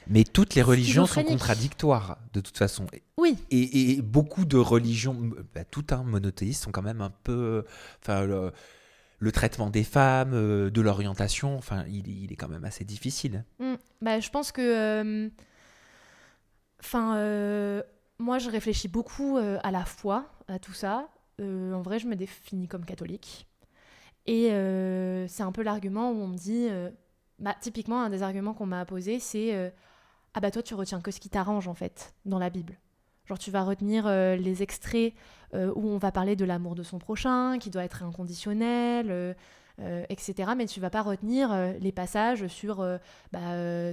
Mais toutes les religions sont schizophrénique. contradictoires, de toute façon. Oui, Et beaucoup de religions, toutes monothéistes, sont quand même un peu... le traitement des femmes, de l'orientation, il est quand même assez difficile. Bah, je pense que moi je réfléchis beaucoup à la foi, à tout ça. En vrai, je me définis comme catholique. Et c'est un peu l'argument où on me dit typiquement un des arguments qu'on m'a posé, c'est ah bah toi tu retiens que ce qui t'arrange en fait dans la Bible. Genre tu vas retenir les extraits où on va parler de l'amour de son prochain, qui doit être inconditionnel, etc. Mais tu vas pas retenir les passages sur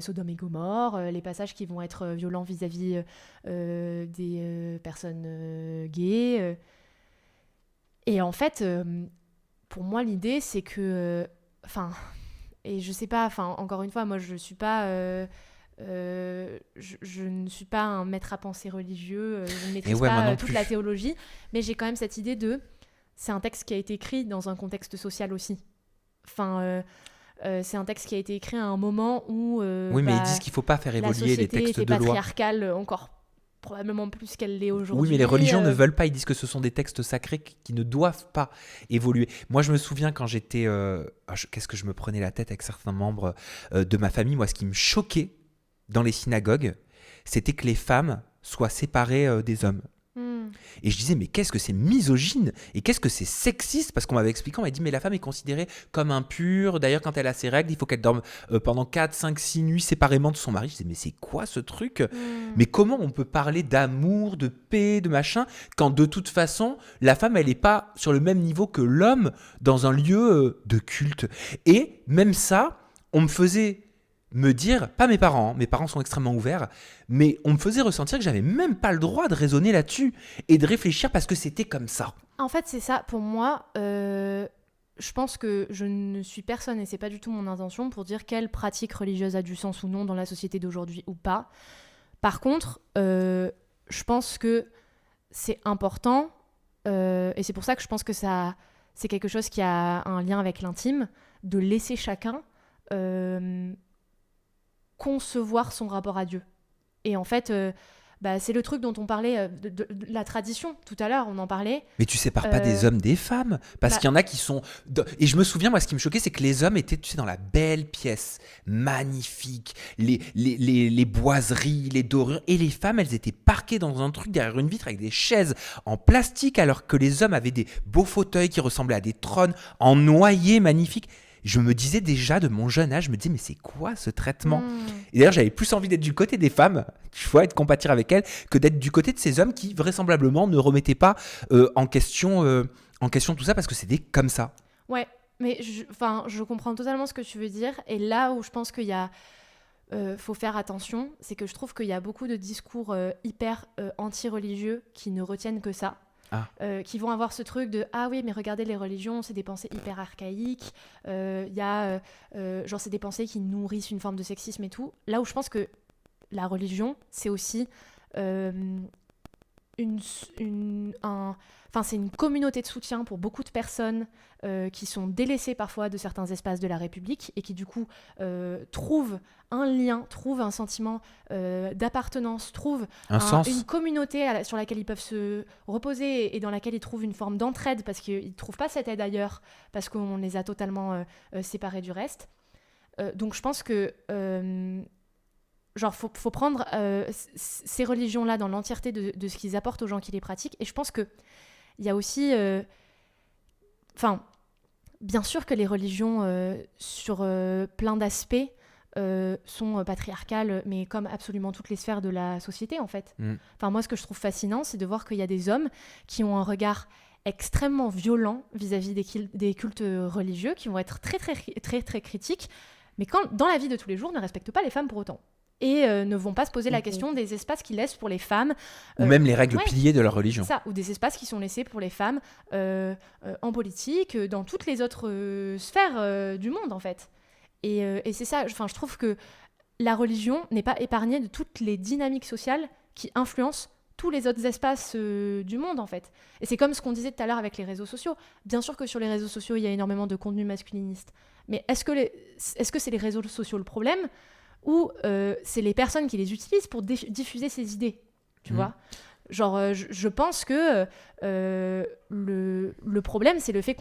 Sodome et Gomorrhe, les passages qui vont être violents vis-à-vis des personnes gays. Et en fait, pour moi l'idée c'est que... et je sais pas, encore une fois, moi je suis pas... je ne suis pas un maître à penser religieux, je ne maîtrise pas toute la théologie, mais j'ai quand même cette idée de... C'est un texte qui a été écrit dans un contexte social aussi. C'est un texte qui a été écrit à un moment où... oui, mais ils disent qu'il ne faut pas faire évoluer les textes de loi. La société était patriarcale encore probablement plus qu'elle l'est aujourd'hui. Oui, mais les religions ne veulent pas, ils disent que ce sont des textes sacrés qui ne doivent pas évoluer. Moi, je me souviens quand j'étais... qu'est-ce que je me prenais la tête avec certains membres de ma famille. Moi, ce qui me choquait dans les synagogues, c'était que les femmes soient séparées des hommes. Et je disais, mais qu'est-ce que c'est misogyne et qu'est-ce que c'est sexiste, parce qu'on m'avait expliqué, on m'a dit, mais la femme est considérée comme impure, d'ailleurs quand elle a ses règles, il faut qu'elle dorme pendant 4, 5, 6 nuits séparément de son mari. Je disais, mais c'est quoi ce truc ? Mais comment on peut parler d'amour, de paix, de machin, quand de toute façon, la femme, elle n'est pas sur le même niveau que l'homme dans un lieu de culte. Et même ça, on me faisait... me dire, pas mes parents sont extrêmement ouverts, mais on me faisait ressentir que j'avais même pas le droit de raisonner là-dessus et de réfléchir parce que c'était comme ça. En fait, c'est ça. Pour moi, je pense que je ne suis personne, et c'est pas du tout mon intention, pour dire quelle pratique religieuse a du sens ou non dans la société d'aujourd'hui ou pas. Par contre, je pense que c'est important, et c'est pour ça que je pense que c'est quelque chose qui a un lien avec l'intime, de laisser chacun... concevoir son rapport à Dieu. Et en fait, c'est le truc dont on parlait de la tradition. Tout à l'heure, on en parlait. Mais tu sépares pas des hommes des femmes. Parce qu'il y en a qui sont... Et je me souviens, moi, ce qui me choquait, c'est que les hommes étaient, tu sais, dans la belle pièce, magnifique, les boiseries, les dorures. Et les femmes, elles étaient parquées dans un truc derrière une vitre avec des chaises en plastique, alors que les hommes avaient des beaux fauteuils qui ressemblaient à des trônes en noyer magnifiques. Je me disais déjà de mon jeune âge, je me disais mais c'est quoi ce traitement ? Et d'ailleurs j'avais plus envie d'être du côté des femmes, tu vois, et de compatir avec elles, que d'être du côté de ces hommes qui vraisemblablement ne remettaient pas en question tout ça parce que c'était comme ça. Ouais, mais je comprends totalement ce que tu veux dire. Et là où je pense qu'il y a... faut faire attention, c'est que je trouve qu'il y a beaucoup de discours hyper anti-religieux qui ne retiennent que ça. Qui vont avoir ce truc de ah oui mais regardez les religions c'est des pensées hyper archaïques, y a genre c'est des pensées qui nourrissent une forme de sexisme et tout. Là où je pense que la religion c'est aussi c'est une communauté de soutien pour beaucoup de personnes qui sont délaissées parfois de certains espaces de la République et qui du coup trouvent un lien, trouvent un sentiment d'appartenance, trouvent une communauté sur laquelle ils peuvent se reposer et dans laquelle ils trouvent une forme d'entraide parce qu'ils ne trouvent pas cette aide ailleurs parce qu'on les a totalement séparés du reste. Donc je pense que faut prendre ces religions-là dans l'entièreté de ce qu'ils apportent aux gens qui les pratiquent. Et je pense qu'il y a aussi... bien sûr que les religions, sur plein d'aspects, sont patriarcales, mais comme absolument toutes les sphères de la société, en fait. Moi, ce que je trouve fascinant, c'est de voir qu'il y a des hommes qui ont un regard extrêmement violent vis-à-vis des cultes religieux, qui vont être très, très, très, très critiques, mais dans la vie de tous les jours, ne respectent pas les femmes pour autant. Et ne vont pas se poser la question des espaces qu'ils laissent pour les femmes. Ou même les règles piliers de leur religion. Ça, ou des espaces qui sont laissés pour les femmes en politique, dans toutes les autres sphères du monde, en fait. Et c'est ça, je trouve que la religion n'est pas épargnée de toutes les dynamiques sociales qui influencent tous les autres espaces du monde, en fait. Et c'est comme ce qu'on disait tout à l'heure avec les réseaux sociaux. Bien sûr que sur les réseaux sociaux, il y a énormément de contenu masculiniste. Mais est-ce que c'est les réseaux sociaux le problème ou c'est les personnes qui les utilisent pour diffuser ces idées, tu vois ? Genre, je pense que le problème, c'est le fait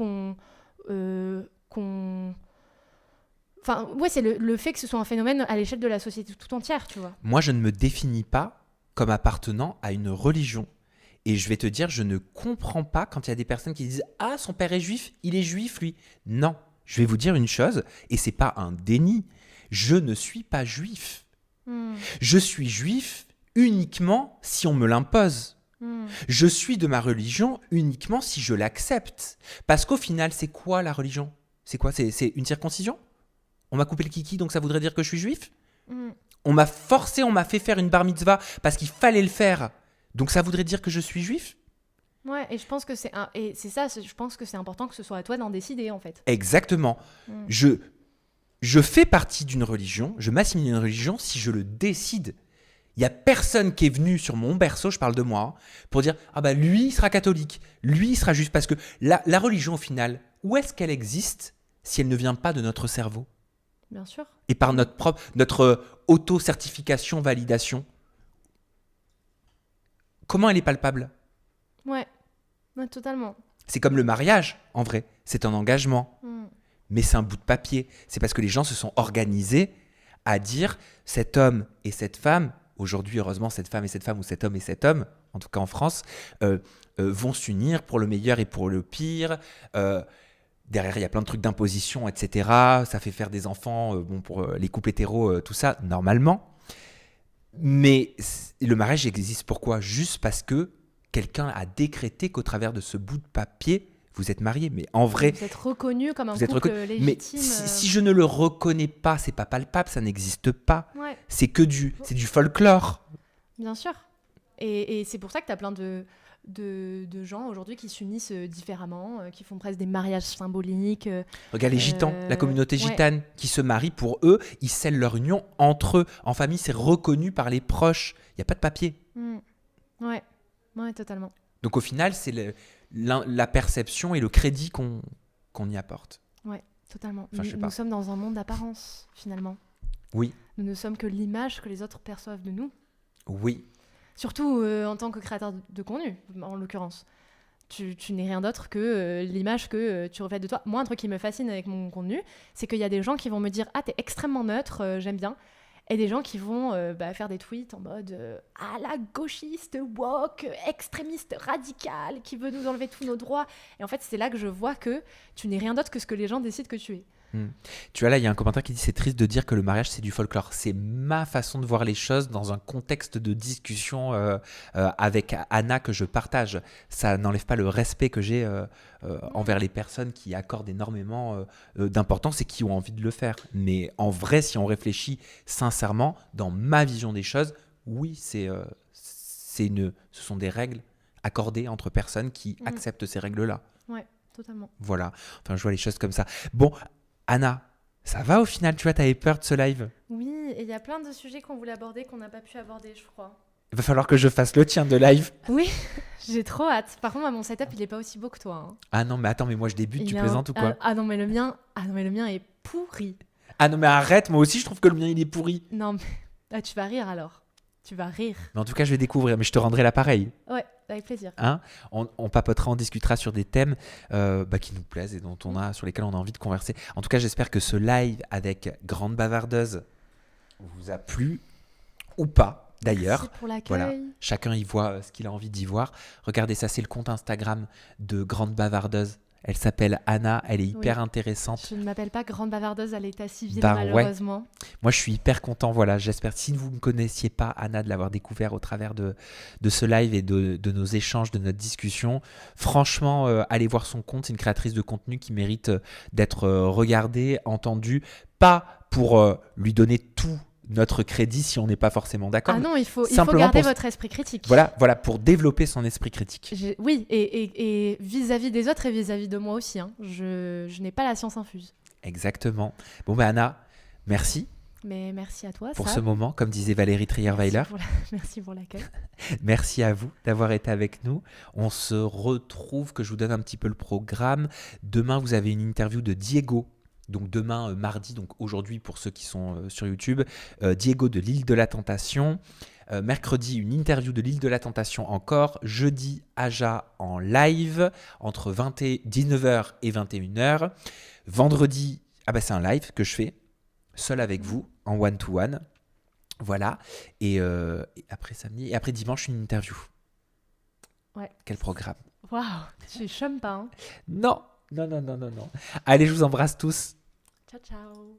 Enfin, ouais, c'est le fait que ce soit un phénomène à l'échelle de la société tout entière, tu vois. Moi, je ne me définis pas comme appartenant à une religion. Et je vais te dire, je ne comprends pas quand il y a des personnes qui disent « Ah, son père est juif, il est juif, lui. » Non, je vais vous dire une chose, et c'est pas un déni. Je ne suis pas juif. Je suis juif uniquement si on me l'impose. Je suis de ma religion uniquement si je l'accepte. Parce qu'au final, c'est quoi la religion ? C'est quoi ? C'est une circoncision ? On m'a coupé le kiki, donc ça voudrait dire que je suis juif ? On m'a forcé, on m'a fait faire une bar mitzvah parce qu'il fallait le faire. Donc ça voudrait dire que je suis juif ? Ouais, et je pense que je pense que c'est important que ce soit à toi d'en décider, en fait. Exactement. Je fais partie d'une religion, je m'assimile à une religion si je le décide. Il n'y a personne qui est venu sur mon berceau, je parle de moi, pour dire « Ah bah lui, il sera catholique, lui, il sera juif. » Parce que la religion, au final, où est-ce qu'elle existe si elle ne vient pas de notre cerveau ? Bien sûr. Et par notre auto-certification, validation. Comment elle est palpable ? Ouais, totalement. C'est comme le mariage, en vrai. C'est un engagement. Mais c'est un bout de papier. C'est parce que les gens se sont organisés à dire cet homme et cette femme, aujourd'hui, heureusement, cette femme et cette femme, ou cet homme et cet homme, en tout cas en France, vont s'unir pour le meilleur et pour le pire. Derrière, il y a plein de trucs d'imposition, etc. Ça fait faire des enfants, pour les couples hétéros, tout ça, normalement. Mais le mariage existe pourquoi ? Juste parce que quelqu'un a décrété qu'au travers de ce bout de papier, vous êtes mariés. Mais en vrai... Vous êtes reconnu comme un couple légitime. Mais si je ne le reconnais pas, c'est pas palpable, ça n'existe pas. Ouais. C'est du folklore. Bien sûr. Et c'est pour ça que tu as plein de gens aujourd'hui qui s'unissent différemment, qui font presque des mariages symboliques. Regarde les gitans, la communauté gitane qui se marie pour eux, ils scellent leur union entre eux. En famille, c'est reconnu par les proches. Il n'y a pas de papier. Ouais, totalement. Donc au final, c'est la perception et le crédit qu'on y apporte. Ouais, totalement. Enfin, nous sommes dans un monde d'apparence, finalement. Oui. Nous ne sommes que l'image que les autres perçoivent de nous. Oui. Surtout en tant que créateur de contenu, en l'occurrence. Tu n'es rien d'autre que l'image que tu reflètes de toi. Moi, un truc qui me fascine avec mon contenu, c'est qu'il y a des gens qui vont me dire « Ah, t'es extrêmement neutre, j'aime bien ». Et des gens qui vont faire des tweets en mode « Ah, la gauchiste, woke, extrémiste, radicale, qui veut nous enlever tous nos droits ». Et en fait, c'est là que je vois que tu n'es rien d'autre que ce que les gens décident que tu es. Tu vois, là, il y a un commentaire qui dit « C'est triste de dire que le mariage, c'est du folklore ». C'est ma façon de voir les choses dans un contexte de discussion avec Anna que je partage. Ça n'enlève pas le respect que j'ai envers les personnes qui accordent énormément d'importance et qui ont envie de le faire. Mais en vrai, si on réfléchit sincèrement, dans ma vision des choses, oui, ce sont des règles accordées entre personnes qui acceptent ces règles-là. Ouais, totalement. Voilà, enfin, je vois les choses comme ça. Bon, Anna, ça va au final, tu vois, t'avais peur de ce live ? Oui, et il y a plein de sujets qu'on voulait aborder qu'on n'a pas pu aborder, je crois. Il va falloir que je fasse le tien de live. Oui, j'ai trop hâte. Par contre, mon setup, il est pas aussi beau que toi. Hein. Ah non, mais attends, mais moi je débute, tu plaisantes ou quoi ? Ah non, mais le mien est pourri. Ah non, mais arrête, moi aussi je trouve que le mien il est pourri. Non, mais tu vas rire alors. Tu vas rire. Mais en tout cas, je vais découvrir, mais je te rendrai l'appareil. Ouais, avec plaisir. Hein ? On papotera, on discutera sur des thèmes qui nous plaisent et sur lesquels on a envie de converser. En tout cas, j'espère que ce live avec Grande Bavardeuse vous a plu ou pas. D'ailleurs, merci pour l'accueil. Voilà, chacun y voit ce qu'il a envie d'y voir. Regardez, ça c'est le compte Instagram de Grande Bavardeuse. Elle s'appelle Anna, elle est hyper intéressante. Je ne m'appelle pas Grande Bavardeuse à l'état civil, malheureusement. Ouais. Moi, je suis hyper content. Voilà, j'espère, si vous ne connaissiez pas Anna, de l'avoir découvert au travers de ce live et de nos échanges, de notre discussion. Franchement, allez voir son compte. C'est une créatrice de contenu qui mérite d'être regardée, entendue. Pas pour lui donner tout notre crédit si on n'est pas forcément d'accord. Ah non, il faut garder votre esprit critique. Voilà, pour développer son esprit critique. Oui, et vis-à-vis des autres et vis-à-vis de moi aussi. Hein. Je n'ai pas la science infuse. Exactement. Bon, Anna, merci. Mais merci à toi, pour Sam. ce moment, comme disait Valérie Trierweiler. Merci pour l'accueil. Merci à vous d'avoir été avec nous. On se retrouve, que je vous donne un petit peu le programme. Demain, vous avez une interview de Diego. Donc demain, mardi, donc aujourd'hui pour ceux qui sont sur YouTube, Diego de l'île de la Tentation. Mercredi, une interview de l'île de la Tentation encore. Jeudi, Aja en live entre 19h et 21h. Vendredi, c'est un live que je fais seul avec vous en one-to-one. Voilà. Et après samedi, et après dimanche, une interview. Ouais. Quel programme? Waouh, tu chômes pas, hein? Non. Allez, je vous embrasse tous. Ciao, ciao.